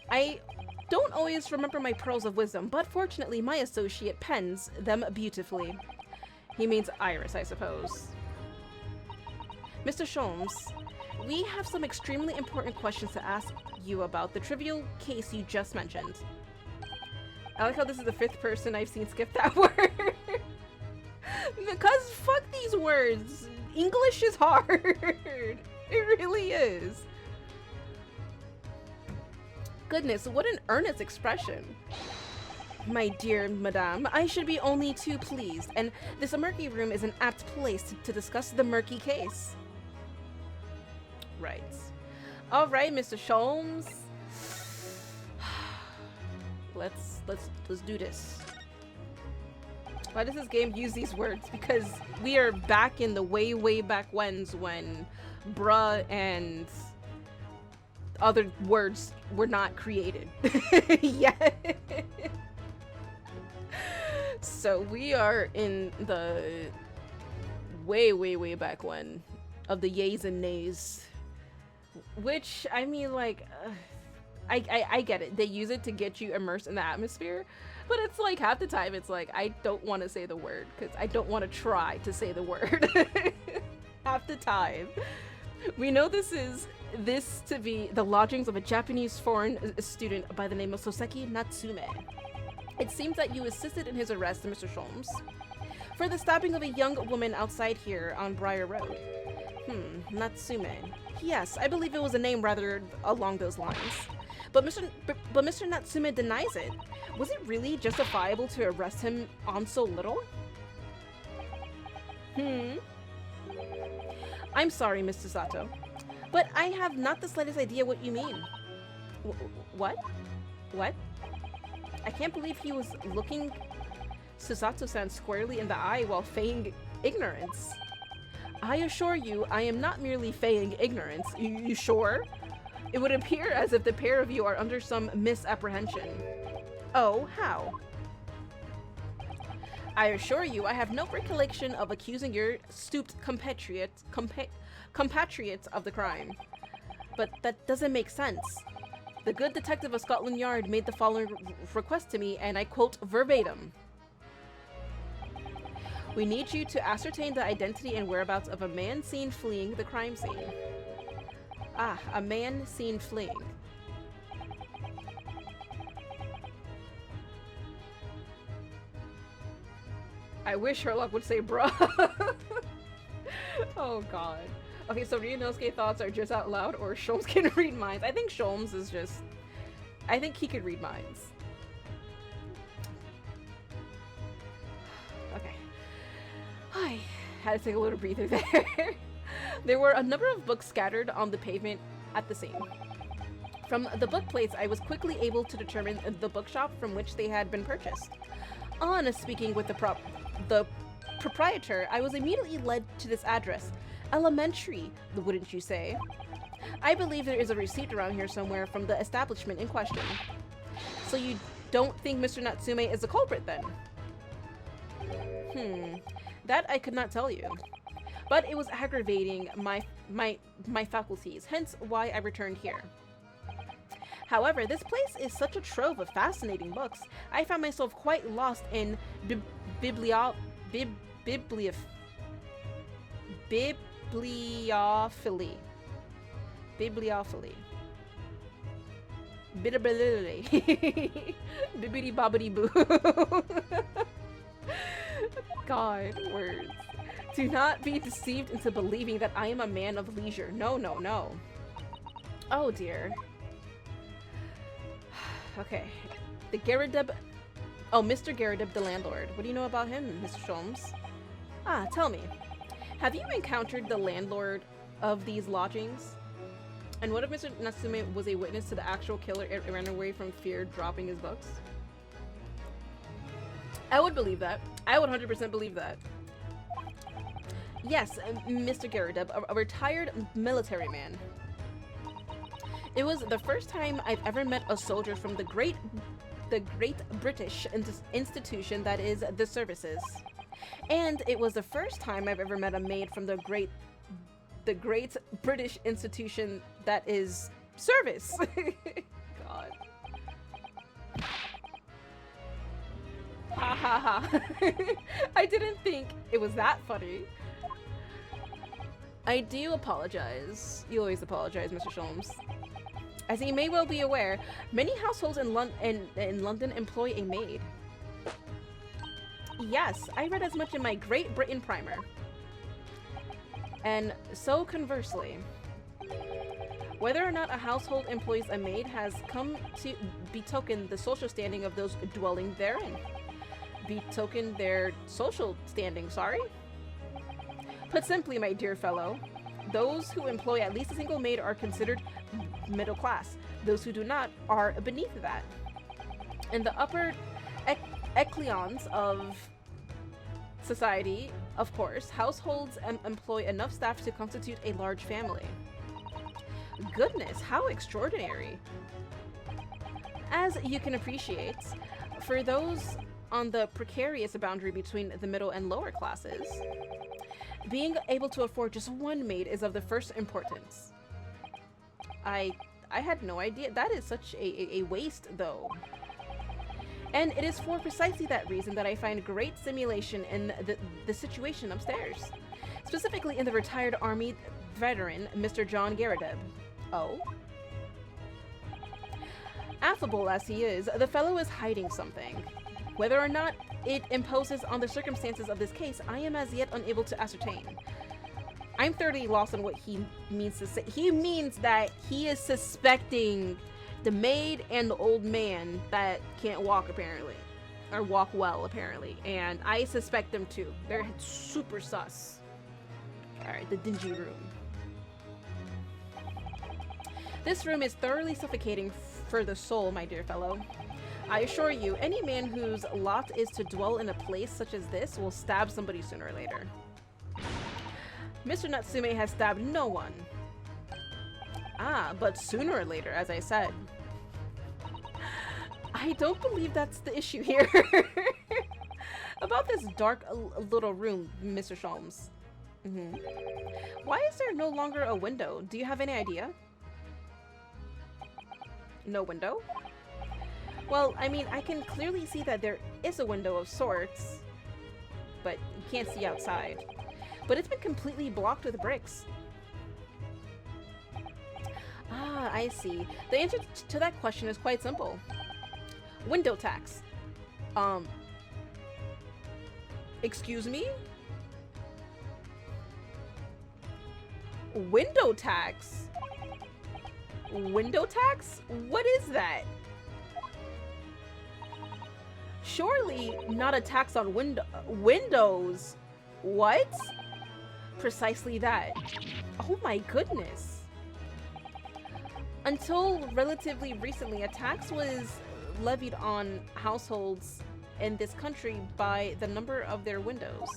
I don't always remember my pearls of wisdom, but fortunately my associate pens them beautifully. He means Iris, I suppose. Mr. Sholmes, we have some extremely important questions to ask you about the trivial case you just mentioned. I like how this is the 5th person I've seen skip that word. Because fuck these words. English is hard. It really is. Goodness, what an earnest expression. My dear madame, I should be only too pleased, and this murky room is an apt place to discuss the murky case. Right. Alright, Mr. Sholmes. Let's do this. Why does this game use these words? Because we are back in the way back whens when bruh and other words were not created yet. So we are in the way back when of the yays and nays, which I mean, like, I get it. They use it to get you immersed in the atmosphere, but it's like half the time it's like I don't want to say the word because I don't want to try to say the word. Half the time. We know this to be the lodgings of a Japanese foreign student by the name of Soseki Natsume. It seems that you assisted in his arrest, Mr. Sholmes, for the stabbing of a young woman outside here on Briar Road. Natsume. Yes, I believe it was a name rather along those lines. But Mr. Natsume denies it. Was it really justifiable to arrest him on so little? I'm sorry, Mr. Sato, but I have not the slightest idea what you mean. What? What? I can't believe he was looking Susato-san squarely in the eye while feigning ignorance. I assure you, I am not merely feigning ignorance. You sure? It would appear as if the pair of you are under some misapprehension. Oh, how? I assure you, I have no recollection of accusing your stooped compatriots of the crime. But that doesn't make sense. The good detective of Scotland Yard made the following request to me, and I quote verbatim. We need you to ascertain the identity and whereabouts of a man seen fleeing the crime scene. Ah, a man seen fleeing. I wish Sherlock would say bruh. Oh god. Okay, so Ryunosuke thoughts are just out loud, or Sholmes can read minds. I think Sholmes is just... I think he could read minds. Okay. I had to take a little breather there. There were a number of books scattered on the pavement at the scene. From the book plates, I was quickly able to determine the bookshop from which they had been purchased. On speaking with the proprietor, I was immediately led to this address. Elementary, wouldn't you say? I believe there is a receipt around here somewhere from the establishment in question. So you don't think Mr. Natsume is the culprit then? That I could not tell you. But it was aggravating my faculties, hence why I returned here. However, this place is such a trove of fascinating books, I found myself quite lost in bibliophilia. Bibbidi bobbidi boo. God, words. Do not be deceived into believing that I am a man of leisure. No, no, no. Oh dear. Okay. The Garadeb... Oh, Mr. Garadeb, the landlord. What do you know about him, Mr. Sholmes? Ah, tell me. Have you encountered the landlord of these lodgings? And what if Mr. Natsume was a witness to the actual killer and ran away from fear, dropping his books? I would believe that. I would 100% believe that. Yes, Mr. Garadeb, a retired military man. It was the first time I've ever met a soldier from the great British institution that is the services. And it was the first time I've ever met a maid from the great British institution that is service. God. Ha ha ha. I didn't think it was that funny. I do apologize. You always apologize, Mr. Sholmes. As you may well be aware, many households in London employ a maid. Yes, I read as much in my Great Britain primer. And so conversely, whether or not a household employs a maid has come to betoken the social standing of those dwelling therein. Betoken their social standing, sorry? Put simply, my dear fellow, those who employ at least a single maid are considered middle class. Those who do not are beneath that. In the upper echelons of society, of course, households employ enough staff to constitute a large family. Goodness, how extraordinary. As you can appreciate, for those on the precarious boundary between the middle and lower classes, being able to afford just one maid is of the first importance. I had no idea. That is such a waste, though. And it is for precisely that reason that I find great stimulation in the situation upstairs. Specifically in the retired army veteran, Mr. John Garadeb. Oh? Affable as he is, the fellow is hiding something. Whether or not it imposes on the circumstances of this case, I am as yet unable to ascertain. I'm thoroughly lost on what he means to say. He means that he is suspecting the maid and the old man that can't walk, apparently. Or walk well, apparently. And I suspect them too. They're super sus. Alright, the dingy room. This room is thoroughly suffocating for the soul, my dear fellow. I assure you, any man whose lot is to dwell in a place such as this will stab somebody sooner or later. Mr. Natsume has stabbed no one. Ah, but sooner or later, as I said. I don't believe that's the issue here. About this dark little room, Mr. Sholmes. Why is there no longer a window? Do you have any idea? No window? Well, I mean, I can clearly see that there is a window of sorts, but you can't see outside. But it's been completely blocked with bricks. Ah, I see. The answer to that question is quite simple. Window tax. Excuse me? Window tax? Window tax? What is that? Surely not a tax on windows. What? Precisely that. Oh my goodness. Until relatively recently, a tax was levied on households in this country by the number of their windows.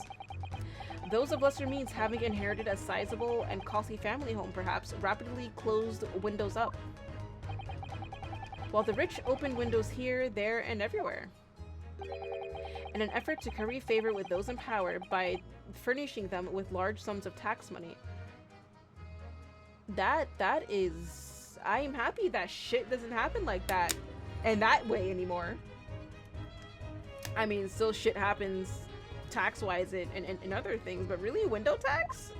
Those of lesser means, having inherited a sizable and costly family home, perhaps rapidly closed windows up, while the rich opened windows here, there, and everywhere, in an effort to curry favor with those in power by furnishing them with large sums of tax money. That is... I am happy that shit doesn't happen like that in that way anymore. I mean, still shit happens tax-wise and other things, but really, window tax?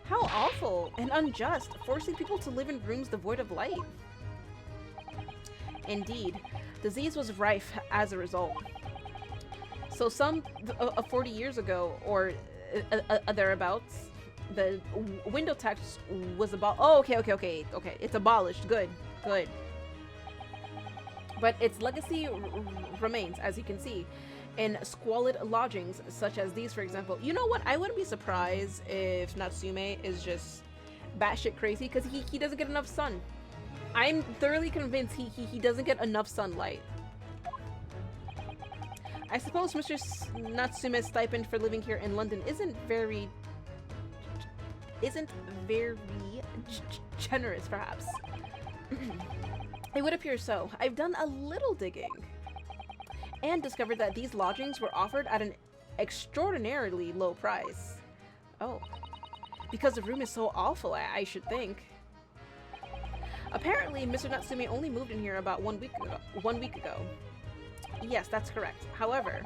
How awful and unjust, forcing people to live in rooms devoid of light. Indeed, disease was rife as a result. So 40 years ago, or thereabouts, the window tax was oh, okay. It's abolished. Good. But its legacy remains, as you can see, in squalid lodgings such as these, for example. You know what? I wouldn't be surprised if Natsume is just batshit crazy because he doesn't get enough sun. I'm thoroughly convinced he doesn't get enough sunlight. I suppose Mr. Natsume's stipend for living here in London isn't very generous, perhaps. It would appear so. I've done a little digging and discovered that these lodgings were offered at an extraordinarily low price. Oh, because the room is so awful, I should think. Apparently, Mr. Natsume only moved in here about 1 week ago. Yes, that's correct. However,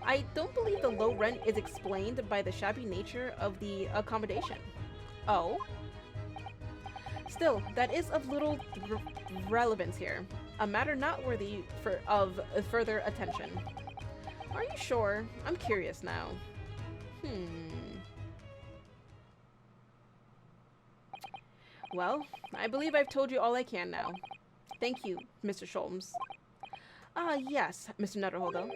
I don't believe the low rent is explained by the shabby nature of the accommodation. Oh? Still, that is of little relevance here. A matter not worthy of further attention. Are you sure? I'm curious now. Well, I believe I've told you all I can now. Thank you, Mr. Sholmes. Yes, Mr. Netherholdo.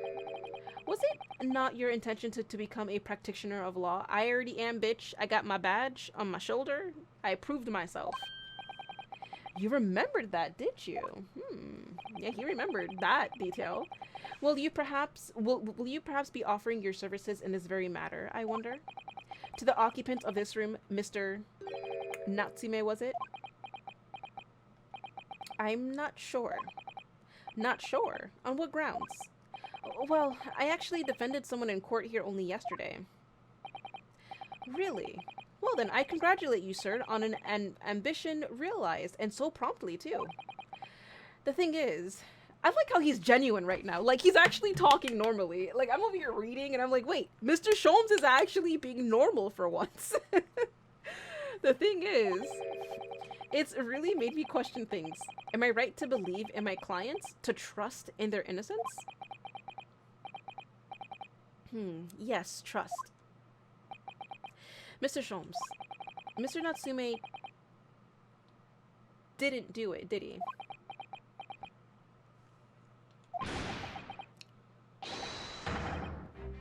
Was it not your intention to become a practitioner of law? I already am, bitch. I got my badge on my shoulder. I proved myself. You remembered that, did you? Yeah, he remembered that detail. Will you perhaps be offering your services in this very matter, I wonder? To the occupant of this room, Mr. Natsume, was it? I'm not sure. Not sure? On what grounds? Well, I actually defended someone in court here only yesterday. Really? Well then, I congratulate you, sir, on an ambition realized, and so promptly, too. The thing is, I like how he's genuine right now. Like, he's actually talking normally. Like, I'm over here reading, and I'm like, wait, Mr. Sholmes is actually being normal for once. The thing is, it's really made me question things. Am I right to believe in my clients? To trust in their innocence? Yes, trust. Mr. Sholmes, Mr. Natsume didn't do it, did he?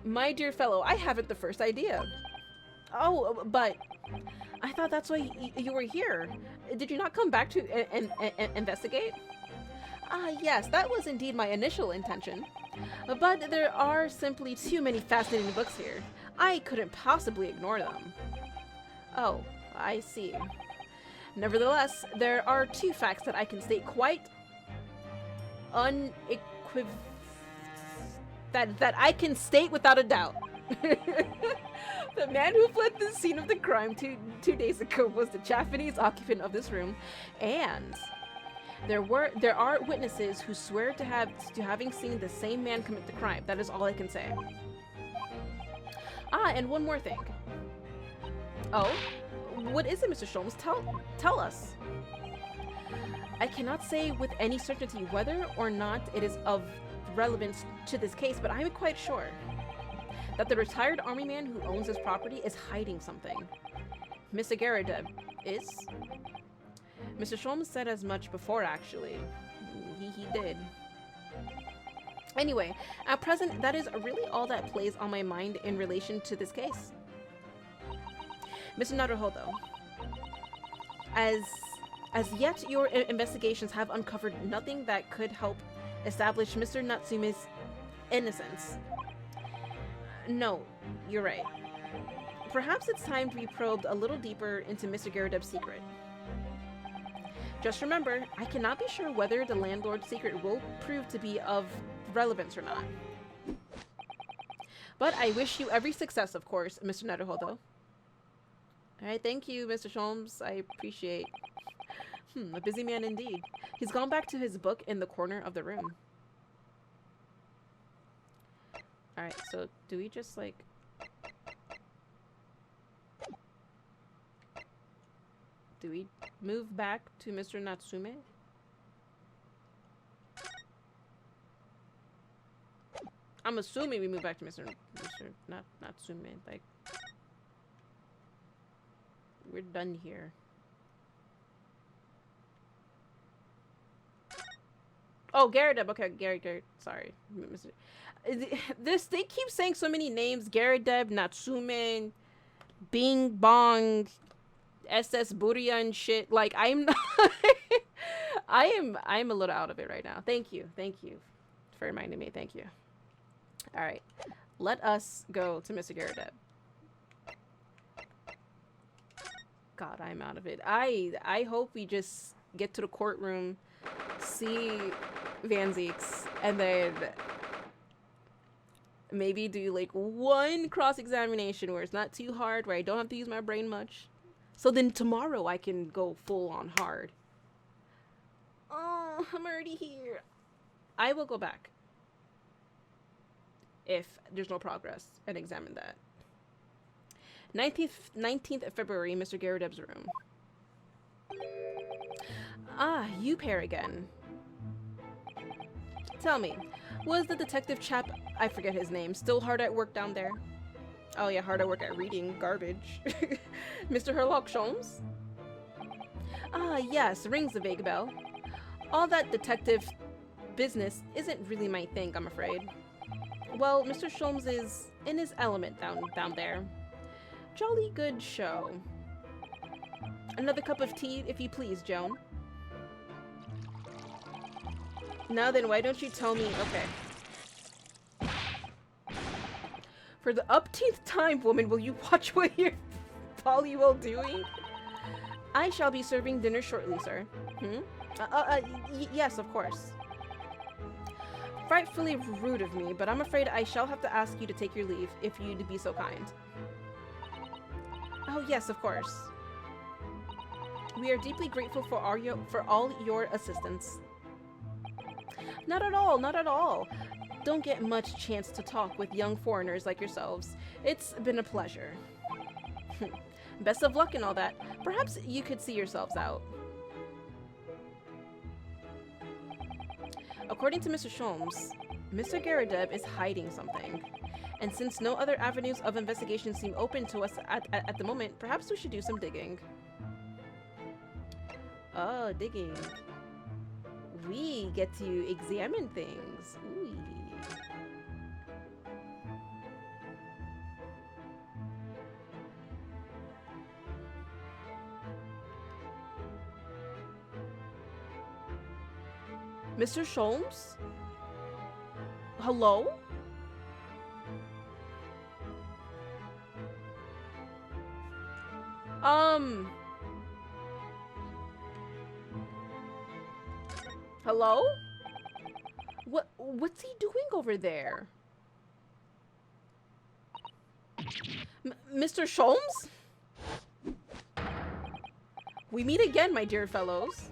My dear fellow, I haven't the first idea. Oh, but I thought that's why you were here. Did you not come back to investigate? Yes, that was indeed my initial intention. But there are simply too many fascinating books here. I couldn't possibly ignore them. Oh, I see. Nevertheless, there are two facts that I can state quite that I can state without a doubt. The man who fled the scene of the crime two days ago was the Japanese occupant of this room, and there are witnesses who swear to having seen the same man commit the crime. That is all I can say. And one more thing. Oh, what is it, Mr. Sholmes? Tell us. I cannot say with any certainty whether or not it is of relevance to this case, but I'm quite sure that the retired army man who owns this property is hiding something. Mr. Garrideb is? Mr. Sholmes said as much before, actually. He did. Anyway, at present, that is really all that plays on my mind in relation to this case. Mr. Naruhodo, as yet, your investigations have uncovered nothing that could help establish Mr. Natsume's innocence. No, you're right. Perhaps it's time to be probed a little deeper into Mr. Garrideb's secret. Just remember, I cannot be sure whether the landlord's secret will prove to be of relevance or not. But I wish you every success, of course, Mr. Naruhodo. Alright, thank you, Mr. Sholmes. I appreciate. A busy man indeed. He's gone back to his book in the corner of the room. Alright, so do we just like... Do we move back to Mr. I'm assuming we move back to Mr. Not assuming, like, we're done here. Oh, Garrideb. Okay, Garrett. Sorry, Mr. They keep saying so many names. Garrideb, Natsume, Bing Bong, SS Buria and shit. Like, I'm not I'm a little out of it right now. Thank you for reminding me. Thank you. All right, let us go to Mr. Garrideb. God, I'm out of it. I hope we just get to the courtroom, see Van Zeeks, and then maybe do like one cross-examination where it's not too hard, where I don't have to use my brain much. So then tomorrow I can go full on hard. Oh, I'm already here. I will go back if there's no progress and examine that. 19th of February, Mr. Garrideb's room. Ah, you pair again. Tell me, was the detective chap, I forget his name, still hard at work down there? Oh yeah, hard at work at reading garbage. Mr. Herlock Sholmes? Ah, yes, rings a vague bell. All that detective business isn't really my thing, I'm afraid. Well, Mr. Sholmes is in his element down there. Jolly good show. Another cup of tea, if you please, Joan. Now then, why don't you tell me? Okay. For the upteenth time, woman, will you watch what you're well doing? I shall be serving dinner shortly, sir. Yes, of course. Frightfully rude of me, but I'm afraid I shall have to ask you to take your leave, if you'd be so kind. Oh, yes, of course. We are deeply grateful for all your assistance. Not at all, not at all. Don't get much chance to talk with young foreigners like yourselves. It's been a pleasure. Best of luck and all that. Perhaps you could see yourselves out. According to Mr. Sholmes, Mr. Garrideb is hiding something. And since no other avenues of investigation seem open to us at the moment, perhaps we should do some digging. Oh, digging. We get to examine things. Ooh. Mr. Sholmes? Hello? Hello? What's he doing over there? Mr. Sholmes? We meet again, my dear fellows.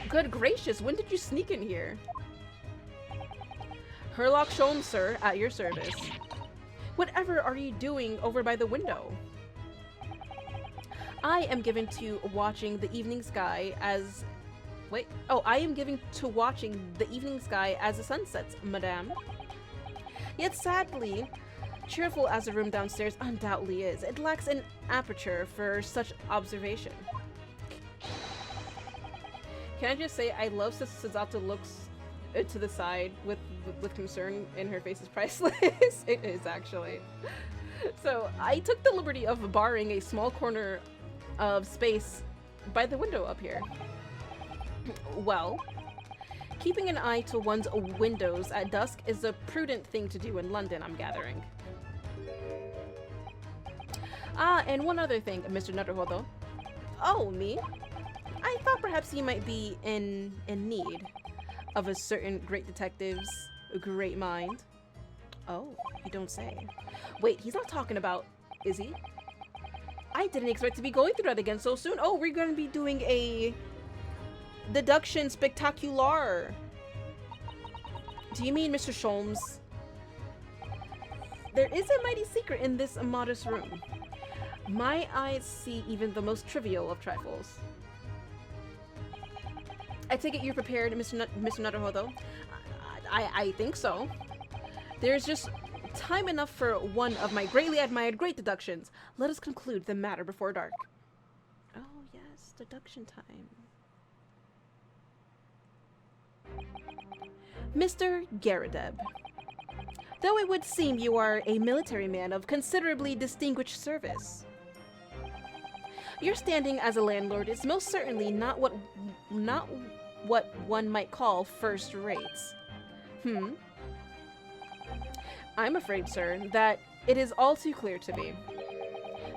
Good gracious, when did you sneak in here? Herlock Sholmes, sir, at your service. Whatever are you doing over by the window? I am given to watching the evening sky as... Wait. Oh, I am given to watching the evening sky as the sun sets, madame. Yet sadly, cheerful as the room downstairs undoubtedly is, it lacks an aperture for such observation. Can I just say, I love Suzato looks to the side with concern in her face is priceless. It is, actually. So, I took the liberty of borrowing a small corner of space by the window up here. Well, keeping an eye to one's windows at dusk is a prudent thing to do in London, I'm gathering. Ah, and one other thing, Mr. Naruhodo. Oh, me? I thought perhaps you might be in need of a certain great detective's great mind. Oh, you don't say. Wait, he's not talking about, is he? I didn't expect to be going through that again so soon. Oh, we're going to be doing a deduction spectacular. Do you mean Mr. Sholmes? There is a mighty secret in this modest room. My eyes see even the most trivial of trifles. I take it you're prepared, Mr. Naruhodo. I think so. There's just time enough for one of my greatly admired great deductions. Let us conclude the matter before dark. Oh, yes, deduction time. Mr. Garadeb, though it would seem you are a military man of considerably distinguished service, your standing as a landlord is most certainly not what one might call first rates. I'm afraid, sir, that it is all too clear to me.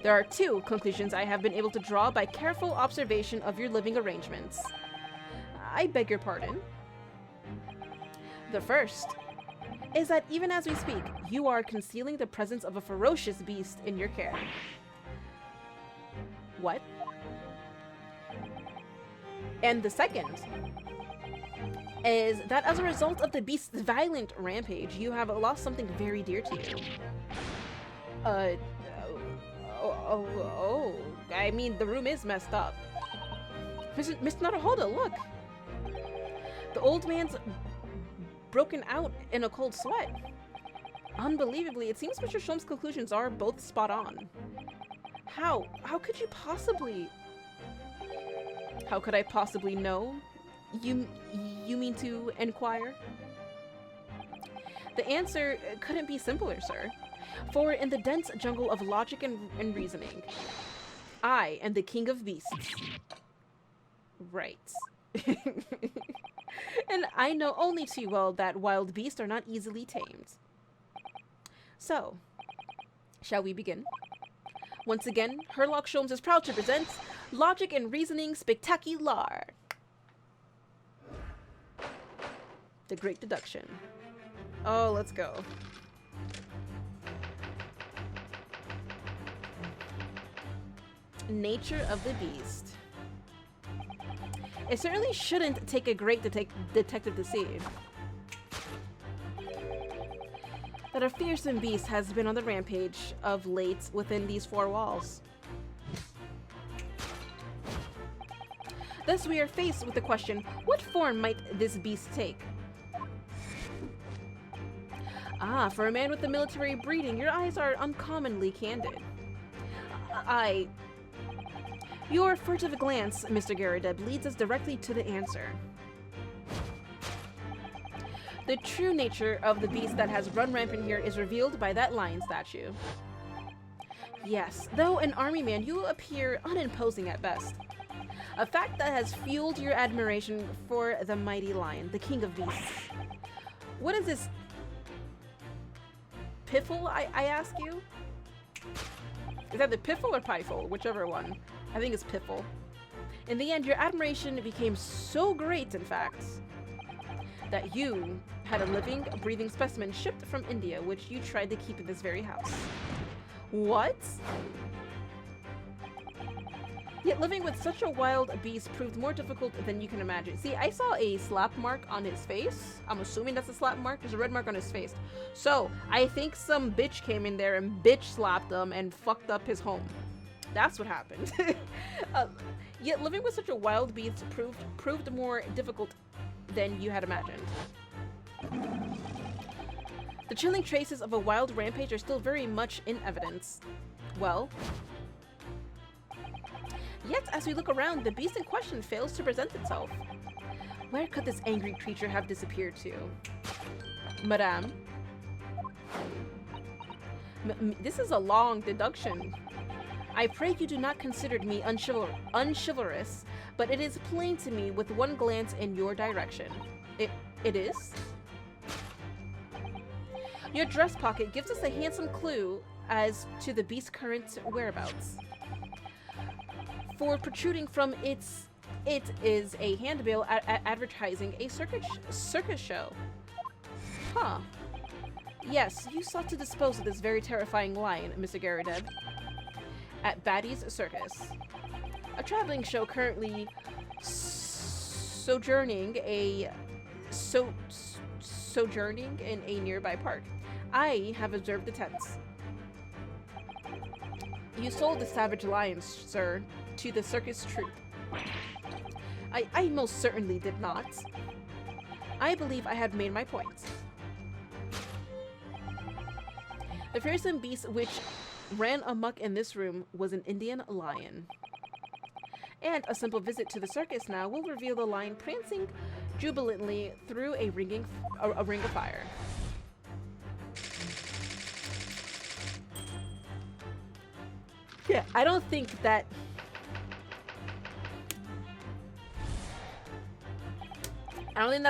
There are two conclusions I have been able to draw by careful observation of your living arrangements. I beg your pardon. The first is that even as we speak, you are concealing the presence of a ferocious beast in your care. What? And the second is that as a result of the beast's violent rampage, you have lost something very dear to you. I mean, the room is messed up. Mr. Naruhodo, look! The old man's broken out in a cold sweat. Unbelievably, it seems Mr. Sholm's conclusions are both spot on. How could you possibly... How could I possibly know? You mean to inquire? The answer couldn't be simpler, sir. For in the dense jungle of logic and reasoning, I am the king of beasts. Right. And I know only too well that wild beasts are not easily tamed. So, shall we begin? Once again, Herlock Sholmes is proud to present Logic and Reasoning Spectacular. The Great Deduction. Oh, let's go. Nature of the beast. It certainly shouldn't take a great detective to see that a fearsome beast has been on the rampage of late within these four walls. Thus we are faced with the question, what form might this beast take? Ah, for a man with the military breeding, your eyes are uncommonly candid. Your furtive glance, Mr. Garadeb, leads us directly to the answer. The true nature of the beast that has run rampant here is revealed by that lion statue. Yes, though an army man, you appear unimposing at best. A fact that has fueled your admiration for the mighty lion, the king of beasts. What is this? Piffle, I ask you? Is that the piffle or pifle? Whichever one. I think it's piffle. In the end, your admiration became so great, in fact, that you had a living, breathing specimen shipped from India, which you tried to keep in this very house. What? Yet living with such a wild beast proved more difficult than you can imagine. See, I saw a slap mark on his face. I'm assuming that's a slap mark. There's a red mark on his face. So, I think some bitch came in there and bitch slapped him and fucked up his home. That's what happened. Yet living with such a wild beast proved more difficult than you had imagined. The chilling traces of a wild rampage are still very much in evidence. Well, yet as we look around, the beast in question fails to present itself. Where could this angry creature have disappeared to? Madame? This is a long deduction. I pray you do not consider me unchivalrous, but it is plain to me with one glance in your direction. It is? Your dress pocket gives us a handsome clue as to the beast's current whereabouts. For protruding from it is a handbill advertising a circus show. Huh. Yes, you sought to dispose of this very terrifying lion, Mr. Garadeb, at Batty's Circus, a traveling show currently sojourning in a nearby park. I have observed the tents. You sold the savage lions, sir, to the circus troupe. I most certainly did not. I believe I had made my points. The fearsome beast which ran amok in this room was an Indian lion. And a simple visit to the circus now will reveal the lion prancing jubilantly through a ring of fire. Yeah, I don't think that's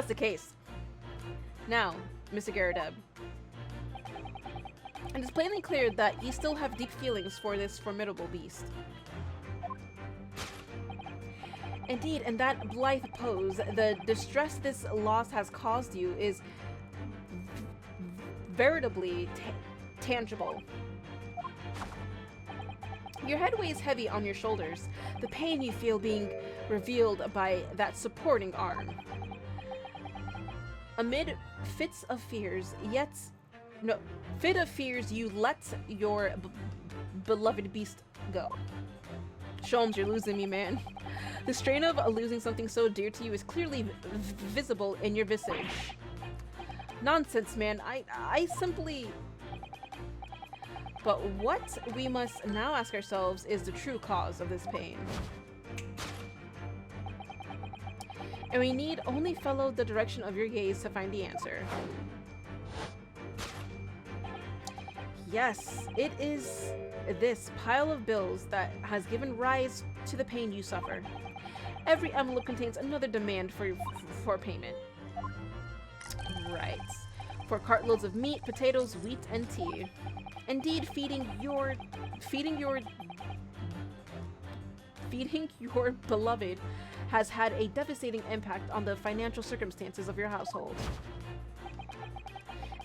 the case. Now, Mr. Garadeb. And it's plainly clear that you still have deep feelings for this formidable beast. Indeed, in that blithe pose, the distress this loss has caused you is veritably tangible. Your head weighs heavy on your shoulders, the pain you feel being revealed by that supporting arm. Amid fits of fears, you let your beloved beast go. Sholmes, you're losing me, man. The strain of losing something so dear to you is clearly visible in your visage. Nonsense, man. I simply... But what we must now ask ourselves is the true cause of this pain. And we need only follow the direction of your gaze to find the answer. Yes, it is this pile of bills that has given rise to the pain you suffer. Every envelope contains another demand for payment. Right. For cartloads of meat, potatoes, wheat, and tea. Indeed, feeding your beloved has had a devastating impact on the financial circumstances of your household.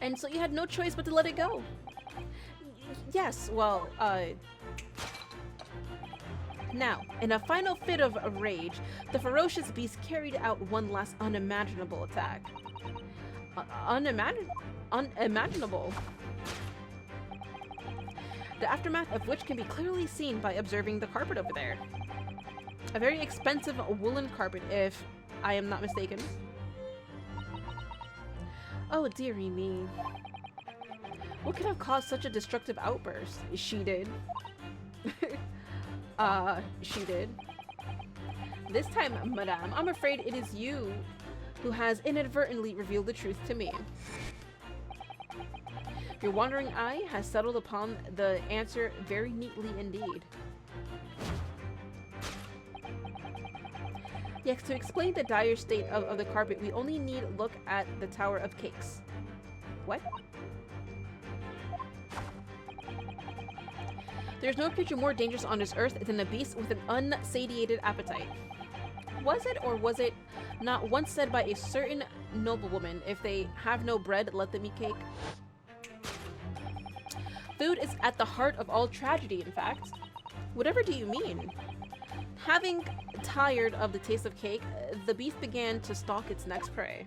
And so you had no choice but to let it go. Yes, well, now, in a final fit of rage, the ferocious beast carried out one last unimaginable attack. Unimaginable. The aftermath of which can be clearly seen by observing the carpet over there. A very expensive woolen carpet, if I am not mistaken. Oh, dearie me. What could have caused such a destructive outburst? She did. She did. This time, madame, I'm afraid it is you who has inadvertently revealed the truth to me. Your wandering eye has settled upon the answer very neatly indeed. Yes, to explain the dire state of the carpet, we only need look at the Tower of Cakes. What? There's no creature more dangerous on this earth than a beast with an unsatiated appetite. Was it, or was it not once said by a certain noblewoman, if they have no bread, let them eat cake? Food is at the heart of all tragedy, in fact. Whatever do you mean? Having tired of the taste of cake, the beast began to stalk its next prey.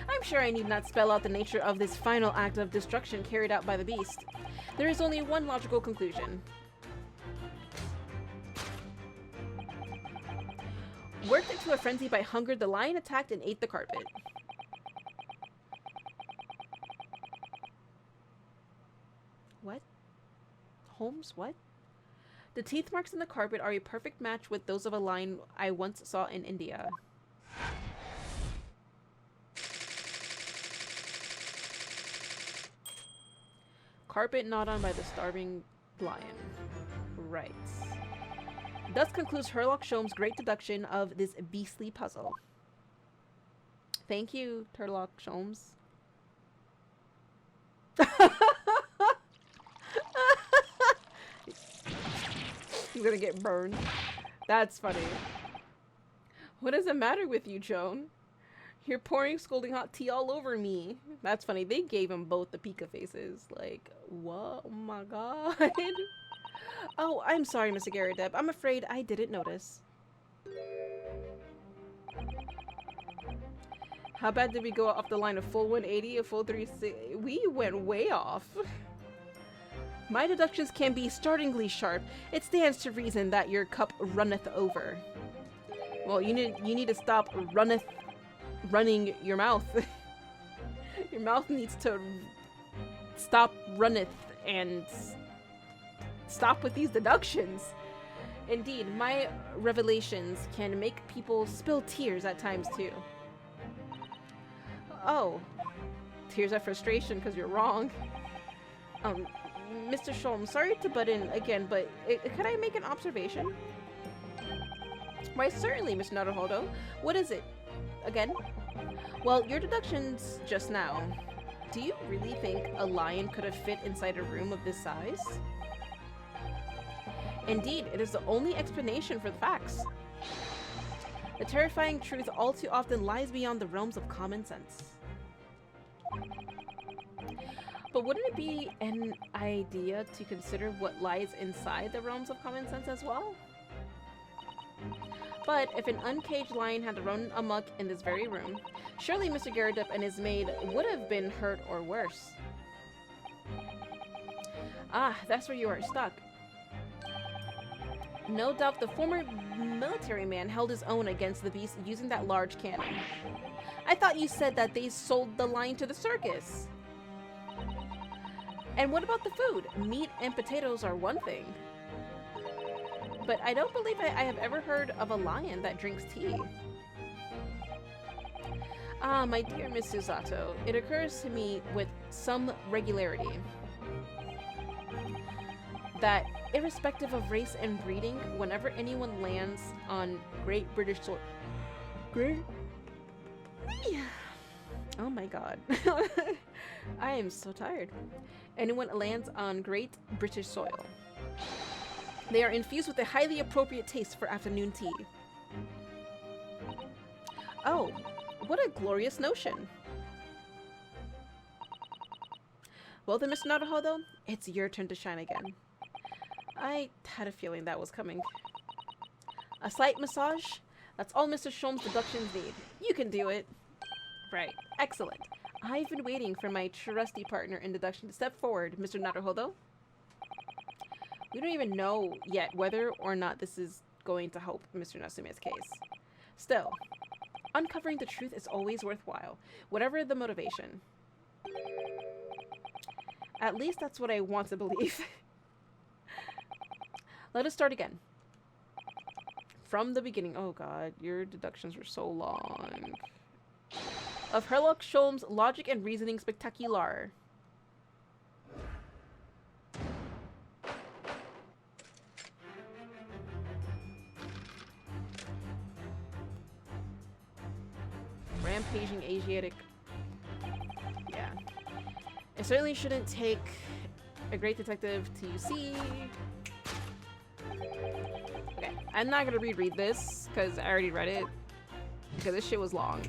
I'm sure I need not spell out the nature of this final act of destruction carried out by the beast. There is only one logical conclusion. Worked into a frenzy by hunger, the lion attacked and ate the carpet. What? Holmes, what? The teeth marks in the carpet are a perfect match with those of a lion I once saw in India. Carpet gnawed on by the starving lion. Right. Thus concludes Sherlock Sholmes' great deduction of this beastly puzzle. Thank you, Sherlock Sholmes. He's gonna get burned. That's funny. What is the matter with you, Joan? You're pouring scalding hot tea all over me. That's funny. They gave him both the Pika faces. Like, what? Oh my god. Oh, I'm sorry, Mr. Garadeb. I'm afraid I didn't notice. How bad did we go off the line? A full 180? A full 360? We went way off. My deductions can be startlingly sharp. It stands to reason that your cup runneth over. Well, you need to stop runneth running your mouth. Your mouth needs to stop runneth and stop with these deductions. Indeed, my revelations can make people spill tears at times too. Oh, tears of frustration because you're wrong. Mr. Sholm, sorry to butt in again, but could I make an observation? Why, certainly, Mr. Naruhodo. What is it? Again? Well, your deductions just now. Do you really think a lion could have fit inside a room of this size? Indeed, it is the only explanation for the facts. The terrifying truth all too often lies beyond the realms of common sense. But wouldn't it be an idea to consider what lies inside the realms of common sense as well? But if an uncaged lion had run amok in this very room, surely Mr. Garredup and his maid would have been hurt or worse. Ah, that's where you are stuck. No doubt the former military man held his own against the beast using that large cannon. I thought you said that they sold the lion to the circus. And what about the food? Meat and potatoes are one thing. But I don't believe I have ever heard of a lion that drinks tea. Ah, my dear Miss Susato, it occurs to me with some regularity that irrespective of race and breeding, whenever anyone lands on Great British soil... Oh my god. I am so tired. Anyone lands on Great British soil, they are infused with a highly appropriate taste for afternoon tea. Oh, what a glorious notion. Well then, Mr. Naruhodo, it's your turn to shine again. I had a feeling that was coming. A slight massage? That's all Mr. Sholm's deductions need. You can do it. Right. Excellent. I've been waiting for my trusty partner in deduction to step forward, Mr. Naruhodo. We don't even know yet whether or not this is going to help Mr. Natsume's case. Still, uncovering the truth is always worthwhile, whatever the motivation. At least that's what I want to believe. Let us start again. From the beginning. Oh god, your deductions were so long. Of Herlock Sholm's logic and reasoning spectacular. Rampaging Asiatic. Yeah. It certainly shouldn't take a great detective to see. Okay, I'm not gonna reread this because I already read it. Because this shit was long.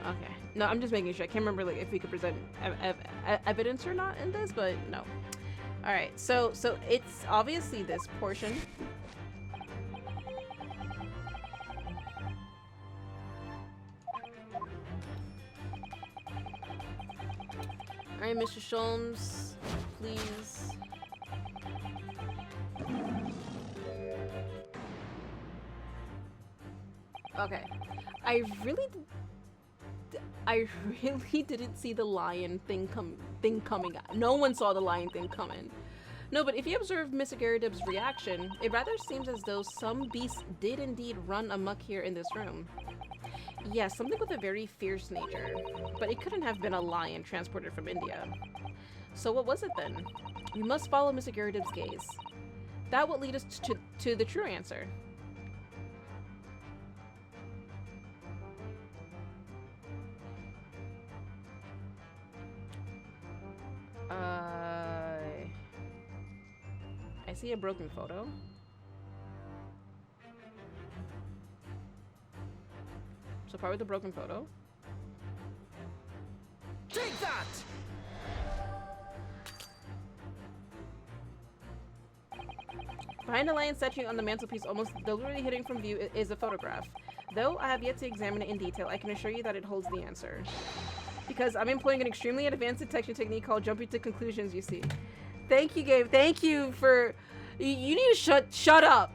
Okay. No, I'm just making sure. I can't remember like if we could present evidence or not in this, but no. All right. So it's obviously this portion. All right, Mr. Sholmes, please. Okay. I really didn't see the lion thing coming. No one saw the lion thing coming. No, but if you observe Mr. Garredub's reaction, it rather seems as though some beast did indeed run amok here in this room. Yes, something with a very fierce nature, but it couldn't have been a lion transported from India. So what was it then? We must follow Mr. Garredub's gaze. That will lead us to the true answer. I see a broken photo. So probably the broken photo. Take that! Behind the lion statue on the mantelpiece, almost deliberately hidden from view, is a photograph. Though I have yet to examine it in detail, I can assure you that it holds the answer. Because I'm employing an extremely advanced detection technique called jumping to conclusions, you see. Thank you, Gabe. Thank you for... You need to shut up.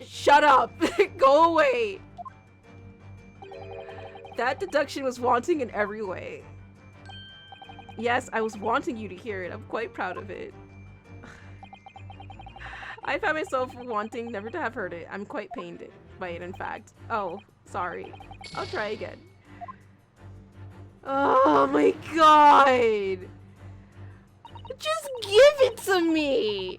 Shut up. Go away. That deduction was wanting in every way. Yes, I was wanting you to hear it. I'm quite proud of it. I found myself wanting never to have heard it. I'm quite pained by it, in fact. Oh, sorry. I'll try again. Oh my god! Just give it to me!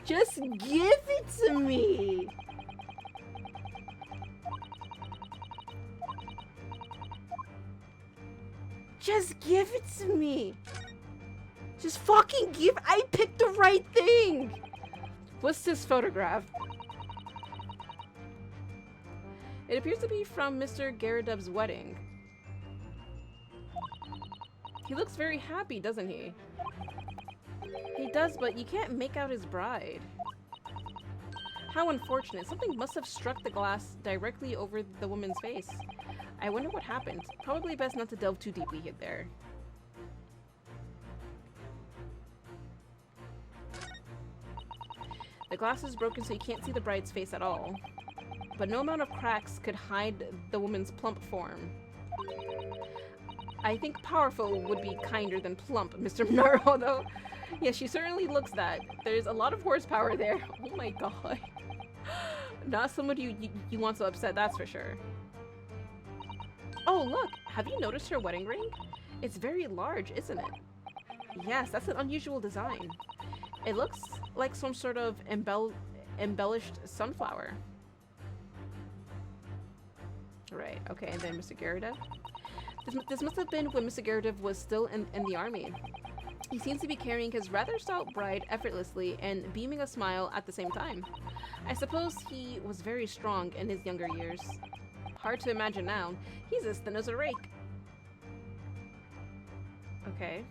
Just give it to me! Just give it to me! Just fucking give- I picked the right thing! What's this photograph? It appears to be from Mr. Garadub's wedding. He looks very happy, doesn't he? He does, but you can't make out his bride. How unfortunate. Something must have struck the glass directly over the woman's face. I wonder what happened. Probably best not to delve too deeply there. The glass is broken so you can't see the bride's face at all. But no amount of cracks could hide the woman's plump form. I think powerful would be kinder than plump, Mr. Monaro, though. Yes, she certainly looks that. There's a lot of horsepower there. Oh my god. Not someone you want to upset, that's for sure. Oh, look! Have you noticed her wedding ring? It's very large, isn't it? Yes, that's an unusual design. It looks like some sort of embellished sunflower. Right, okay, and then Mr. Garadub? This must have been when Mr. Garadub was still in the army. He seems to be carrying his rather stout bride effortlessly and beaming a smile at the same time. I suppose he was very strong in his younger years. Hard to imagine now. He's as thin as a rake. Okay.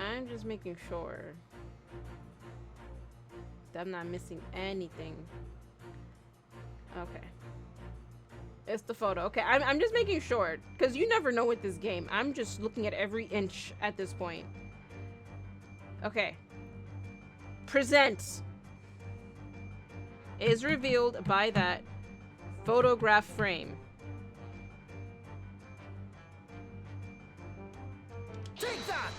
I'm just making sure that I'm not missing anything. Okay. It's the photo. Okay, I'm just making sure, because you never know with this game. I'm just looking at every inch at this point. Okay. Present is revealed by that photograph frame. Take that!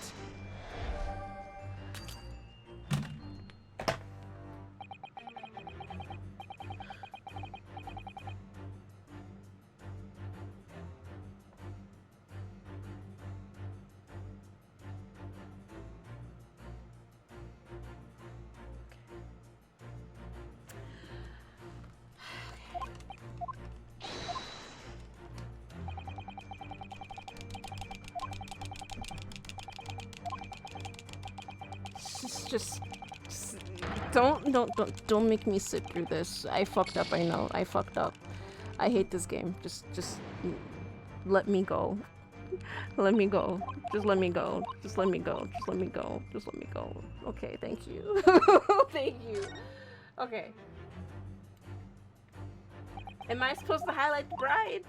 Just don't make me sit through this. I fucked up, I know. I fucked up. I hate this game. Just let me go. Let me go. Just let me go. Just let me go. Just let me go. Just let me go. Okay, thank you. Thank you. Okay. Am I supposed to highlight the bride?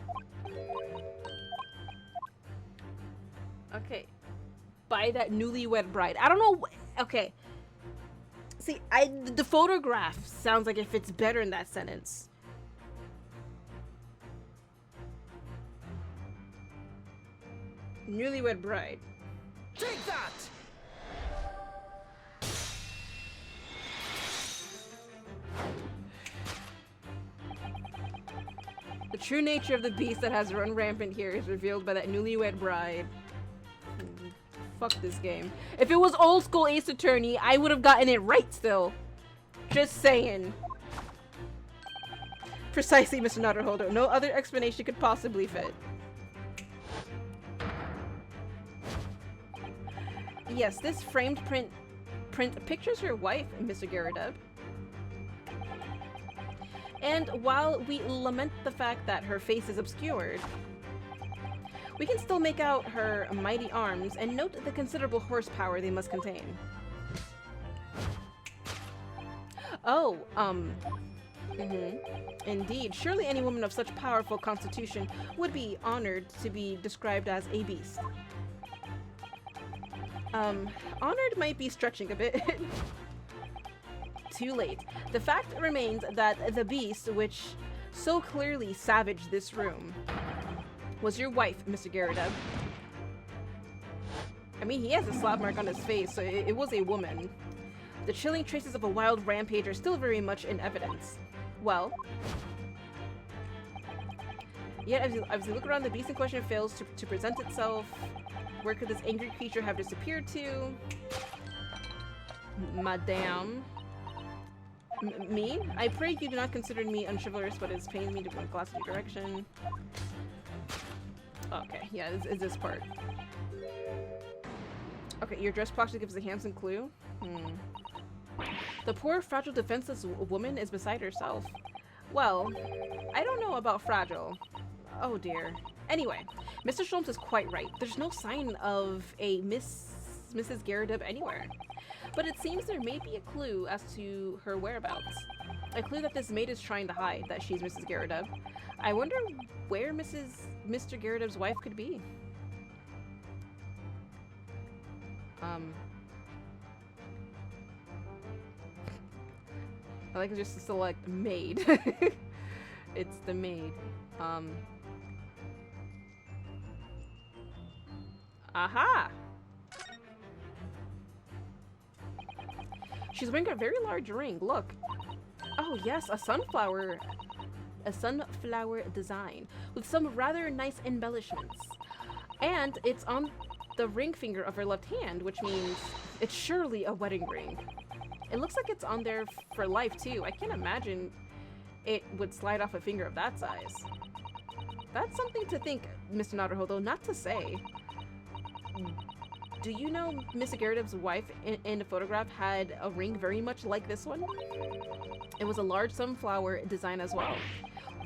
Okay. By that newlywed bride. I don't know. Okay. See, the photograph sounds like it fits better in that sentence. Newlywed bride. Take that! The true nature of the beast that has run rampant here is revealed by that newlywed bride. Fuck this game. If it was old school Ace Attorney, I would have gotten it right still. Just saying. Precisely, Mr. Naruhodo. No other explanation could possibly fit. Yes, this framed print pictures your wife, Mr. Garrideb. And while we lament the fact that her face is obscured, we can still make out her mighty arms and note the considerable horsepower they must contain. Oh, Indeed, surely any woman of such powerful constitution would be honored to be described as a beast. Honored might be stretching a bit. Too late. The fact remains that the beast, which so clearly savaged this room, was your wife, Mr. Garrideb. I mean, he has a slap mark on his face, so it was a woman. The chilling traces of a wild rampage are still very much in evidence. Well, yet as you look around, the beast in question fails to present itself. Where could this angry creature have disappeared to? Madame. Me? I pray you do not consider me unchivalrous, but it pains me to point glass in your direction. Okay, yeah, it's this part. Okay, your dress possibly gives a handsome clue. The poor, fragile, defenseless woman is beside herself. Well, I don't know about fragile. Oh dear. Anyway, Mr. Sholmes is quite right. There's no sign of a Mrs. Garrideb anywhere. But it seems there may be a clue as to her whereabouts. A clue that this maid is trying to hide, that she's Mrs. Garrideb. I wonder where Mr. Garrideb's wife could be. I like to just select Maid. It's the Maid. Aha! She's wearing a very large ring, look. Oh yes, a sunflower design with some rather nice embellishments. And it's on the ring finger of her left hand, which means it's surely a wedding ring. It looks like it's on there for life too. I can't imagine it would slide off a finger of that size. That's something to think, Mr. Naruhodo, not to say. Do you know Mr. Garrideb's wife in the photograph had a ring very much like this one? It was a large sunflower design as well.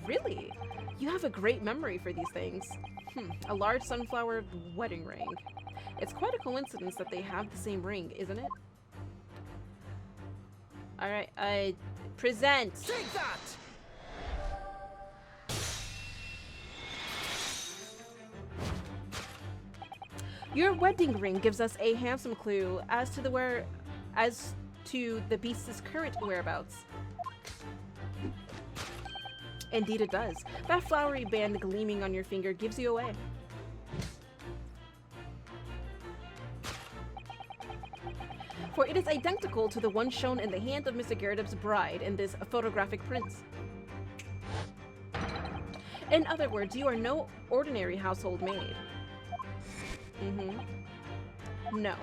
Really? You have a great memory for these things. A large sunflower wedding ring. It's quite a coincidence that they have the same ring, isn't it? Alright, present! Take that! Your wedding ring gives us a handsome clue as to the beast's current whereabouts. Indeed it does. That flowery band gleaming on your finger gives you away. For it is identical to the one shown in the hand of Mr. Garrideb's bride in this photographic print. In other words, you are no ordinary household maid. No.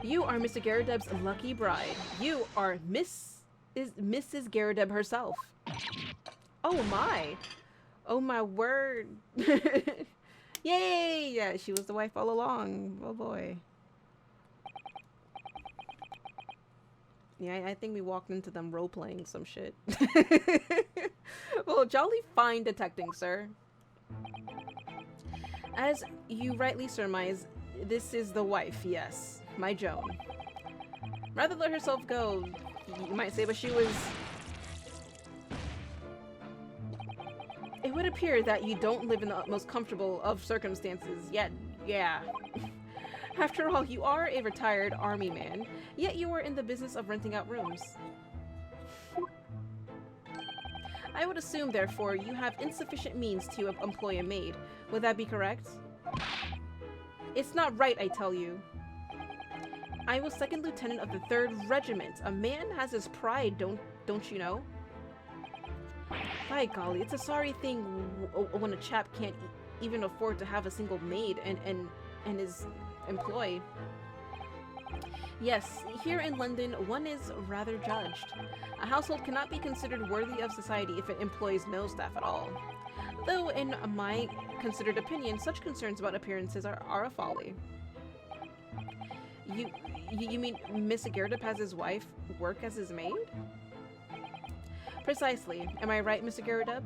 You are Mr. Garrideb's lucky bride. You are Mrs. Garrideb herself. Oh my. Oh my word. Yay! Yeah, she was the wife all along. Oh boy. Yeah, I think we walked into them role-playing some shit. Well, jolly fine detecting, sir. As you rightly surmise, this is the wife, yes. My Joan. Rather let herself go, you might say, but she was... It would appear that you don't live in the most comfortable of circumstances, yet, yeah. After all, you are a retired army man, yet you are in the business of renting out rooms. I would assume, therefore, you have insufficient means to employ a maid. Would that be correct? It's not right, I tell you. I was second lieutenant of the 3rd Regiment. A man has his pride, don't you know? By golly, it's a sorry thing when a chap can't even afford to have a single maid and his employ. Yes, here in London, one is rather judged. A household cannot be considered worthy of society if it employs no staff at all. Though, in my considered opinion, such concerns about appearances are a folly. You mean Miss Gerda has his wife work as his maid? Precisely. Am I right, Mr. Gerda?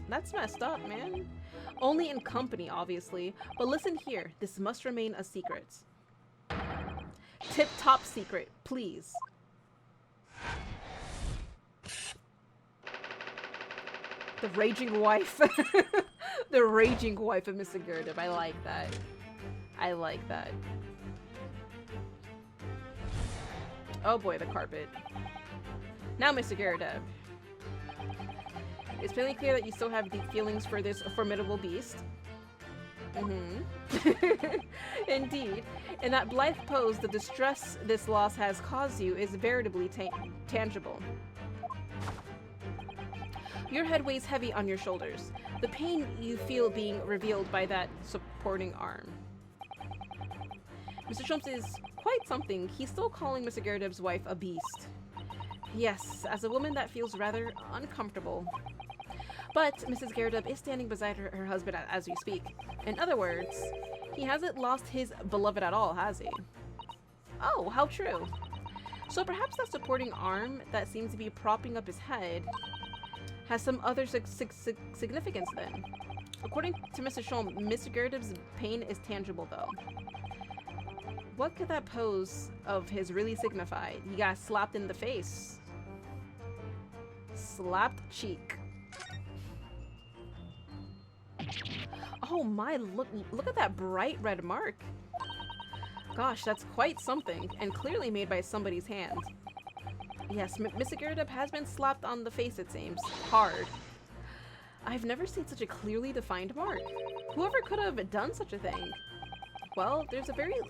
That's messed up, man. Only in company, obviously. But listen here, this must remain a secret. Tip-top secret, please. The raging wife. The raging wife of Mr. Gerda. I like that. I like that. Oh boy, the carpet. Now, Mr. Gerda. It's plainly clear that you still have deep feelings for this formidable beast. Indeed. In that blithe pose, the distress this loss has caused you is veritably tangible. Your head weighs heavy on your shoulders. The pain you feel being revealed by that supporting arm. Mr. Sholmes is quite something. He's still calling Mr. Gerardev's wife a beast. Yes, as a woman that feels rather uncomfortable. But Mrs. Gerardev is standing beside her husband as we speak. In other words, he hasn't lost his beloved at all, has he? Oh, how true. So perhaps that supporting arm that seems to be propping up his head has some other significance then. According to Mr. Sholm, Mr. Gerardev's pain is tangible though. What could that pose of his really signify? He got slapped in the face. Slapped cheek. Oh my, look at that bright red mark. Gosh, that's quite something, and clearly made by somebody's hand. Yes, Mr. Gerardov has been slapped on the face, it seems. Hard. I've never seen such a clearly defined mark. Whoever could have done such a thing? Well, there's a very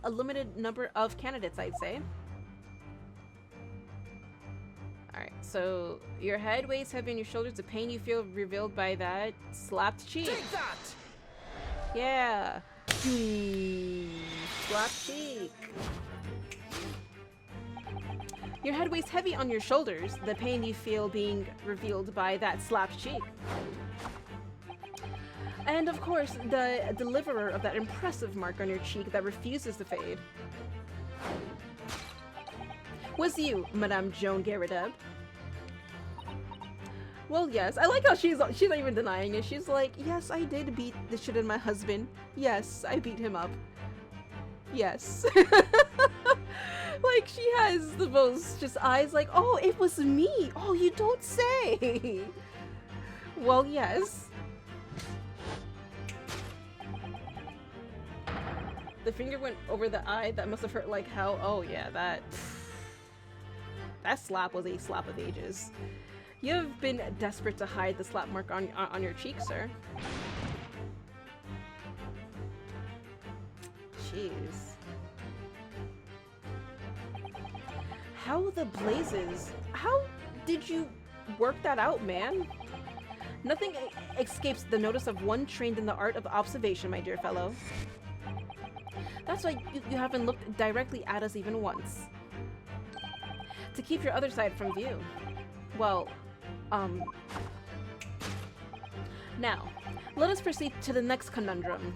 limited number of candidates, I'd say. Alright, so your head weighs heavy on your shoulders. The pain you feel revealed by that slapped cheek. Take that! Yeah. Slapped cheek. Your head weighs heavy on your shoulders. The pain you feel being revealed by that slapped cheek. And of course, the deliverer of that impressive mark on your cheek that refuses to fade was you, Madame Joan Gerardeb. Well, yes. I like how she's not even denying it. She's like, yes, I did beat the shit out of my husband. Yes, I beat him up. Yes. Like, she has the most just eyes like, oh, it was me. Oh, you don't say. Well, yes. The finger went over the eye. That must have hurt like hell. Oh, yeah, that slap was a slap of ages. You've been desperate to hide the slap mark on your cheek, sir. Jeez. How the blazes? How did you work that out, man? Nothing escapes the notice of one trained in the art of observation, my dear fellow. That's why you haven't looked directly at us even once. To keep your other side from view. Well, now, let us proceed to the next conundrum.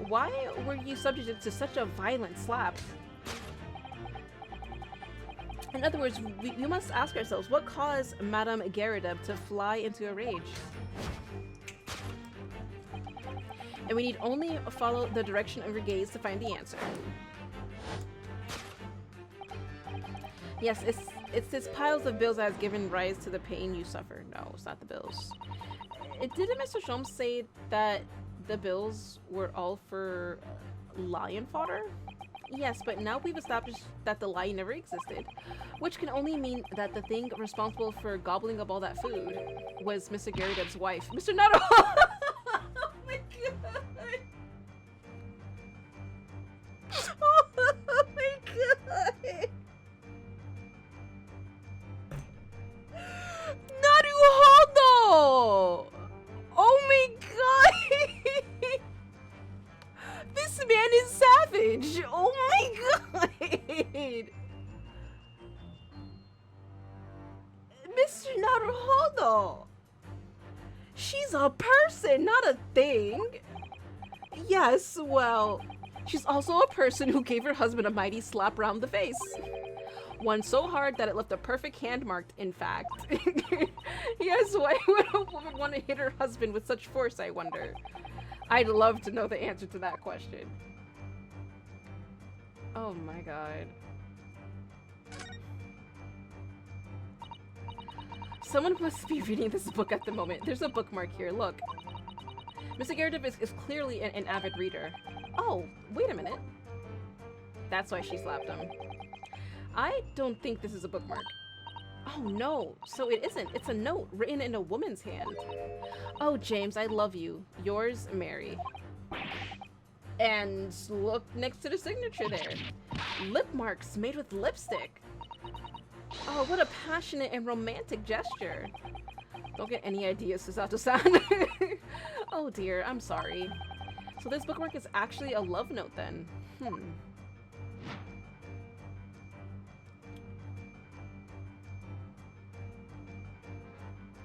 Why were you subjected to such a violent slap? In other words, we must ask ourselves, what caused Madame Gerardeb to fly into a rage? And we need only follow the direction of your gaze to find the answer. Yes, it's this piles of bills that has given rise to the pain you suffer. No, it's not the bills. Didn't Mr. Sholmes say that the bills were all for lion fodder? Yes, but now we've established that the lion never existed, which can only mean that the thing responsible for gobbling up all that food was Mr. Gerardev's wife. Mr. Nuttall! Oh my god! Oh my god! Naruhodo! Oh my god! Mr. Naruhodo! She's a person, not a thing! Yes, well, she's also a person who gave her husband a mighty slap round the face. One so hard that it left a perfect hand mark, in fact. Yes, why would a woman want to hit her husband with such force, I wonder? I'd love to know the answer to that question. Oh my god. Someone must be reading this book at the moment. There's a bookmark here, look. Mr. Garrett is clearly an avid reader. Oh, wait a minute. That's why she slapped him. I don't think this is a bookmark. Oh no, so it isn't. It's a note written in a woman's hand. Oh, James, I love you. Yours, Mary. And look next to the signature there. Lip marks made with lipstick. Oh, what a passionate and romantic gesture. Don't get any ideas, Susato-san. Oh dear, I'm sorry. So this bookmark is actually a love note then.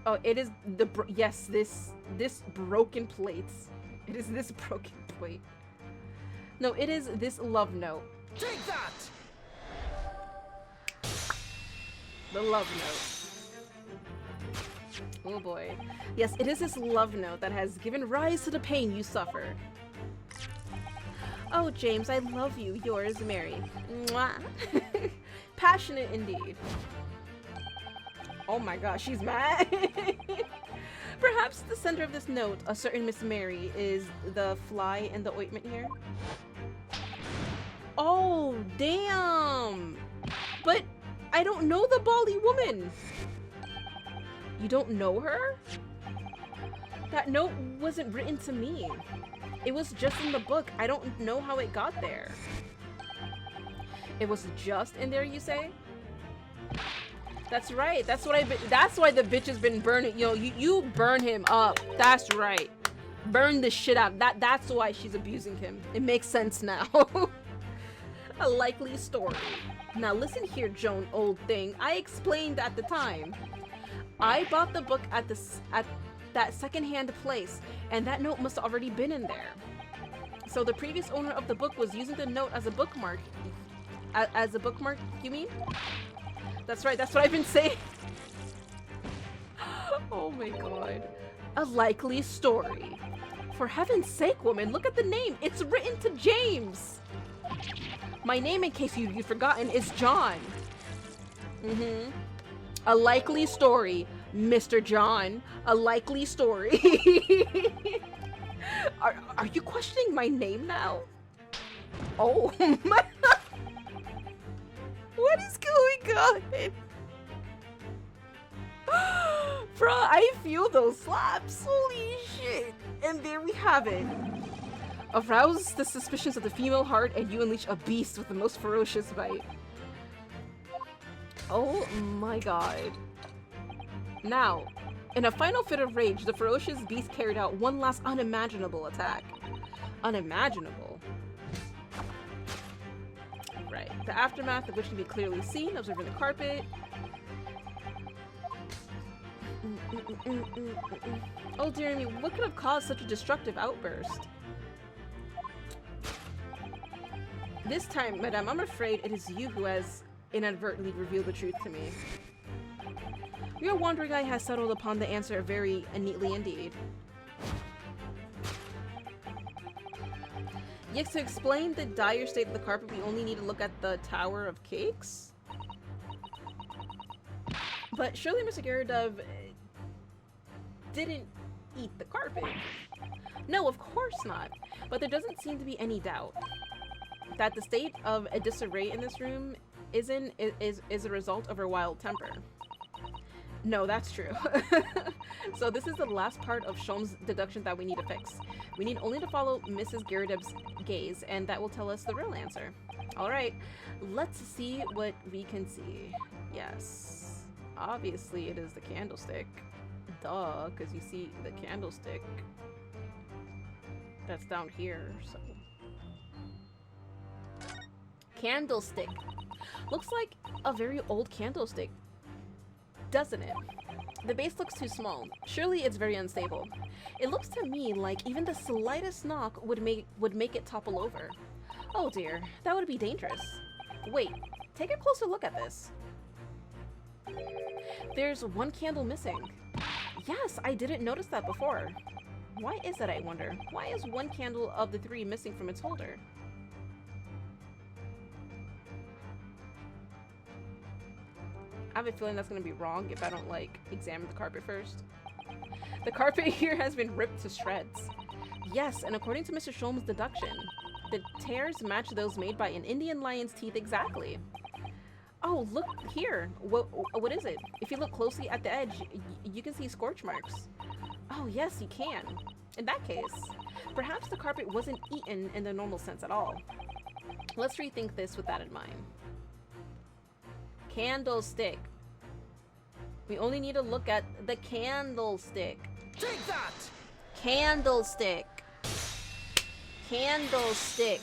Oh, it is the yes, this broken plates. It is this broken plate. No, it is this love note. Take that! The love note. Oh boy. Yes, it is this love note that has given rise to the pain you suffer. Oh, James, I love you. Yours, Mary. Mwah. Passionate indeed. Oh my gosh, she's mad. Perhaps the center of this note, a certain Miss Mary, is the fly in the ointment here. Oh, damn. But I don't know the Bali woman. You don't know her? That note wasn't written to me. It was just in the book. I don't know how it got there. It was just in there, you say? That's right. That's what that's why the bitch has been burning. You know, you burn him up. That's right. Burn the shit out. That's why she's abusing him. It makes sense now. A likely story. Now listen here, Joan, old thing. I explained at the time. I bought the book at that secondhand place, and that note must have already been in there. So the previous owner of the book was using the note as a bookmark. As a bookmark, you mean? That's right, that's what I've been saying. Oh my god. A likely story. For heaven's sake, woman, look at the name. It's written to James. My name, in case you've forgotten, is John. A likely story, Mr. John. A likely story. Are you questioning my name now? Oh my... What is going on? Bruh, I feel those slaps. Holy shit. And there we have it. Arouse the suspicions of the female heart and you unleash a beast with the most ferocious bite. Oh my god. Now, in a final fit of rage, the ferocious beast carried out one last unimaginable attack. Unimaginable. Right. The aftermath of which can be clearly seen, observing the carpet. Oh dear me, what could have caused such a destructive outburst? This time, madame, I'm afraid it is you who has inadvertently revealed the truth to me. Your wandering eye has settled upon the answer very neatly indeed. Yes, to explain the dire state of the carpet, we only need to look at the Tower of Cakes. But surely Mr. Gyarados didn't eat the carpet. No, of course not. But there doesn't seem to be any doubt that the state of a disarray in this room is a result of her wild temper. No, that's true. So this is the last part of Shom's deduction that we need to fix. We need only to follow Mrs. Gyarados' gaze, and that will tell us the real answer. Alright, let's see what we can see. Yes, obviously it is the candlestick. Duh, because you see the candlestick that's down here, so... Candlestick. Looks like a very old candlestick. Doesn't it? The base looks too small. Surely it's very unstable. It looks to me like even the slightest knock would make it topple over. Oh dear, that would be dangerous. Wait, take a closer look at this. There's one candle missing. Yes, I didn't notice that before. Why is that, I wonder? Why is one candle of the 3 missing from its holder? I have a feeling that's going to be wrong if I don't, like, examine the carpet first. The carpet here has been ripped to shreds. Yes, and according to Mr. Sholm's deduction, the tears match those made by an Indian lion's teeth exactly. Oh, look here. What is it? If you look closely at the edge, you can see scorch marks. Oh, yes, you can. In that case, perhaps the carpet wasn't eaten in the normal sense at all. Let's rethink this with that in mind. Candlestick. We only need to look at the candlestick. Take that! Candlestick. Candlestick.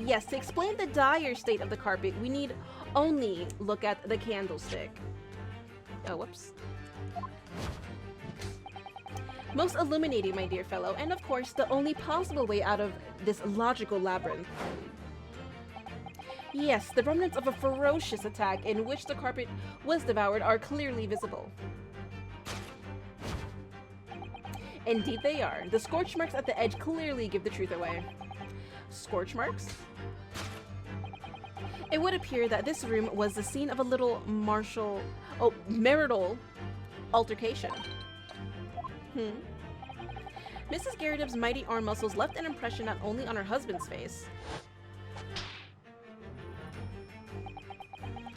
Yes, to explain the dire state of the carpet, we need only look at the candlestick. Oh, whoops. Most illuminating, my dear fellow, and of course, the only possible way out of this logical labyrinth. Yes, the remnants of a ferocious attack in which the carpet was devoured are clearly visible. Indeed they are. The scorch marks at the edge clearly give the truth away. Scorch marks? It would appear that this room was the scene of a little marital altercation. Mrs. Garrideb's mighty arm muscles left an impression not only on her husband's face,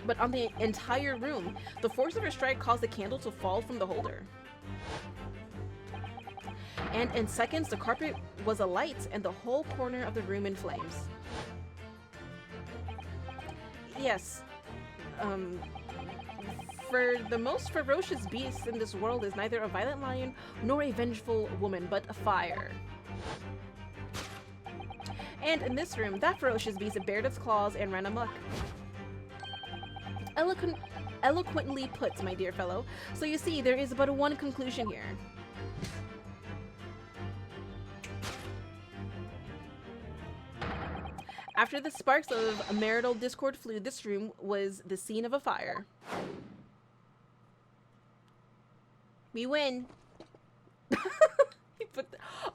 but on the entire room. The force of her strike caused the candle to fall from the holder. And in seconds, the carpet was alight and the whole corner of the room in flames. Yes. For the most ferocious beast in this world is neither a violent lion nor a vengeful woman, but a fire. And in this room, that ferocious beast bared its claws and ran amok. Eloquently put, my dear fellow. So you see, there is but one conclusion here. After the sparks of marital discord flew, this room was the scene of a fire. We win.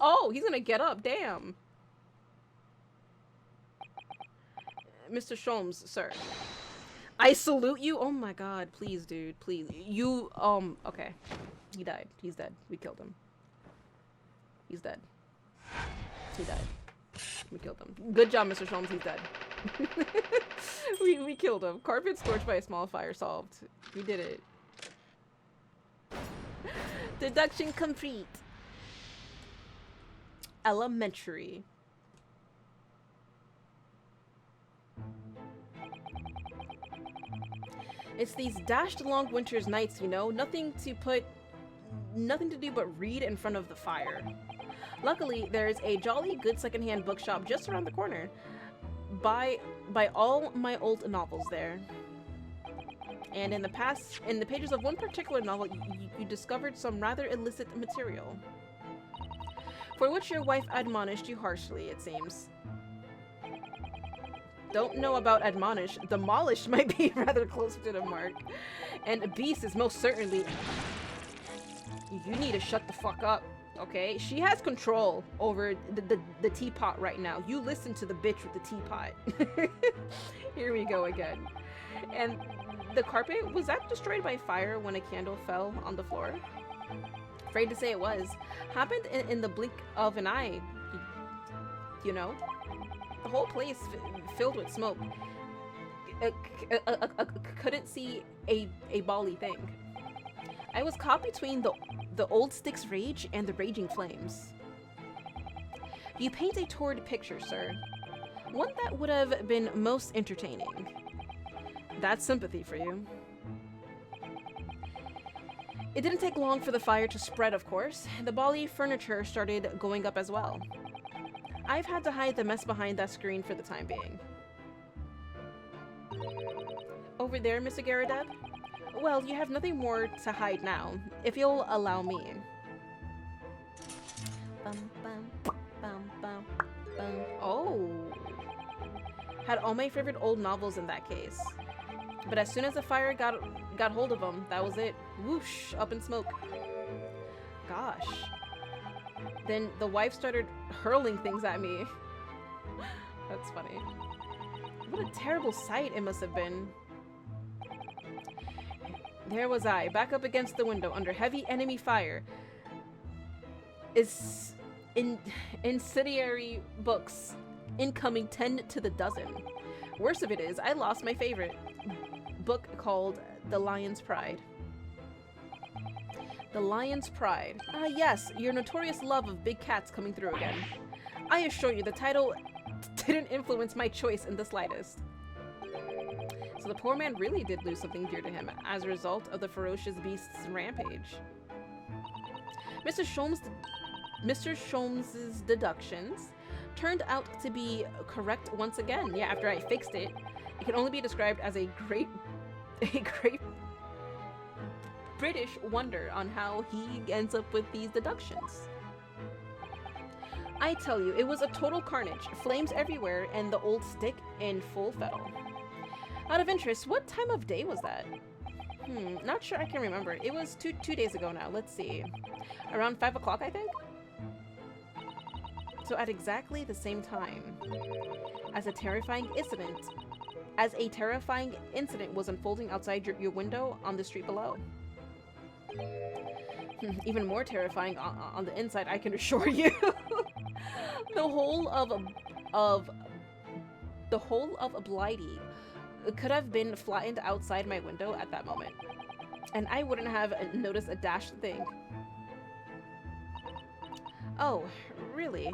Oh, he's gonna get up, damn. Mr. Sholmes, sir. I salute you. Oh my god, please, dude, please. You, okay. He died. He's dead. We killed him. He's dead. He died. We killed him. Good job, Mr. Sholmes. He's dead. we killed him. Carpet scorched by a small fire solved. We did it. Deduction complete. Elementary. It's these dashed long winter's nights, you know, nothing to do but read in front of the fire. Luckily, there's a jolly good secondhand bookshop just around the corner. Buy all my old novels there. And in the pages of one particular novel, you discovered some rather illicit material, for which your wife admonished you harshly, it seems. Don't know about admonish. Demolished might be rather closer to the mark. And Beast is most certainly... You need to shut the fuck up, okay? She has control over the teapot right now. You listen to the bitch with the teapot. Here we go again. And the carpet, was that destroyed by fire when a candle fell on the floor? Afraid to say it was. Happened in the blink of an eye, you know? The whole place filled with smoke. Couldn't see a bally thing. I was caught between the old stick's rage and the raging flames. You paint a torrid picture, sir. One that would have been most entertaining. That's sympathy for you. It didn't take long for the fire to spread, of course. The bally furniture started going up as well. I've had to hide the mess behind that screen for the time being. Over there, Mr. Garadeb? Well, you have nothing more to hide now, if you'll allow me. Bum, bum, bum, bum, bum. Oh. Had all my favorite old novels in that case. But as soon as the fire got hold of them, that was it. Whoosh, up in smoke. Gosh. Then the wife started hurling things at me. That's funny. What a terrible sight it must have been. There was I, back up against the window under heavy enemy fire. Incendiary books incoming 10 to the dozen. Worst of it is, I lost my favorite book called The Lion's Pride. The Lion's Pride. Ah, yes, your notorious love of big cats coming through again. I assure you, the title didn't influence my choice in the slightest. So the poor man really did lose something dear to him as a result of the ferocious beast's rampage. Mr. Sholmes's deductions turned out to be correct once again. Yeah, after I fixed it, it can only be described as a great British wonder on how he ends up with these deductions. I tell you, it was a total carnage, flames everywhere, and the old stick in full fettle. Out of interest, what time of day was that? Not sure I can remember. It was two days ago now. Let's see. Around 5 o'clock, I think? So at exactly the same time as a terrifying incident was unfolding outside your window on the street below. Even more terrifying on the inside, I can assure you. The whole of a Blighty could have been flattened outside my window at that moment, and I wouldn't have noticed a dashed thing. Oh, really?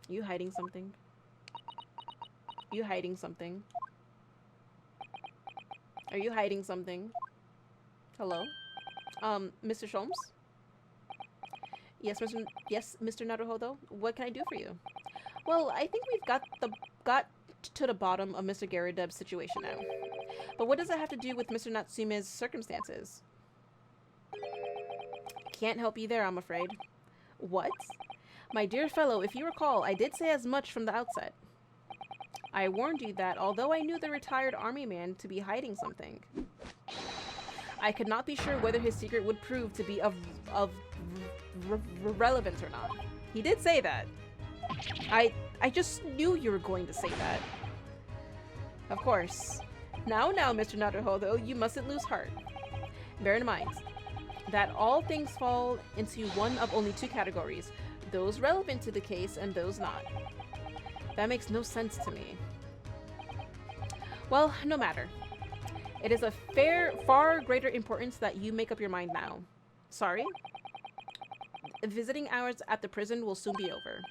You hiding something? You hiding something? Are you hiding something? Hello? Mr. Sholmes? Yes, Mr. Naruhodo? What can I do for you? Well, I think we've got to the bottom of Mr. Garadeb's situation now. But what does it have to do with Mr. Natsume's circumstances? Can't help you there, I'm afraid. What? My dear fellow, if you recall, I did say as much from the outset. I warned you that, although I knew the retired army man to be hiding something, I could not be sure whether his secret would prove to be of relevance or not. He did say that. I just knew you were going to say that. Of course. Now, Mr. Naruhodo, you mustn't lose heart. Bear in mind that all things fall into one of only two categories, those relevant to the case and those not. That makes no sense to me. Well, no matter. It is of far greater importance that you make up your mind now. Sorry? Visiting hours at the prison will soon be over.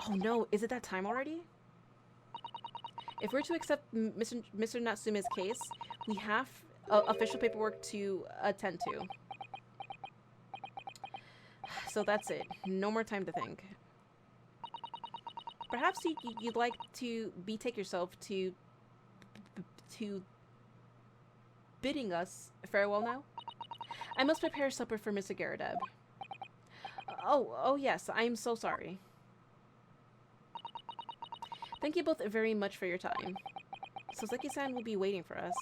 Oh no, is it that time already? If we're to accept Mr. Natsume's case, we have official paperwork to attend to. So that's it. No more time to think. Perhaps you'd like to betake yourself to bidding us farewell now? I must prepare supper for Mr. Garadeb. Oh yes, I'm so sorry. Thank you both very much for your time. Soseki-san will be waiting for us.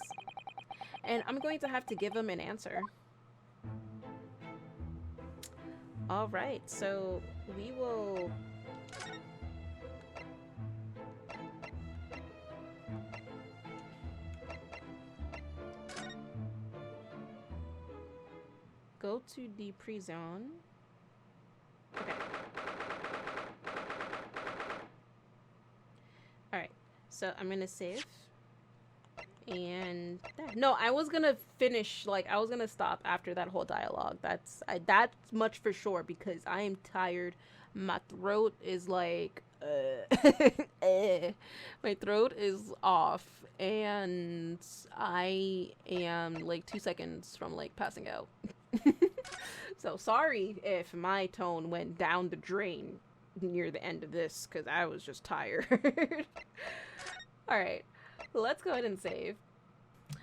And I'm going to have to give him an answer. Alright, so we will... go to the prison. Okay. Alright, so I'm gonna save. And no, I was gonna finish, like, I was gonna stop after that whole dialogue. That's much for sure, because I am tired. My throat is like, my throat is off, and I am like 2 seconds from like passing out. So sorry if my tone went down the drain near the end of this, because I was just tired. All right, let's go ahead and save.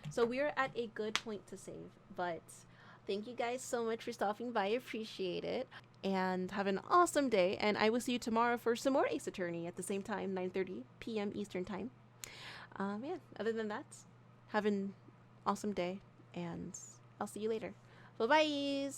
So we're at a good point to save, but thank you guys so much for stopping by. I appreciate it. And have an awesome day. And I will see you tomorrow for some more Ace Attorney at the same time, 9:30 p.m. Eastern Time. Yeah, other than that, have an awesome day. And I'll see you later. Bye-bye.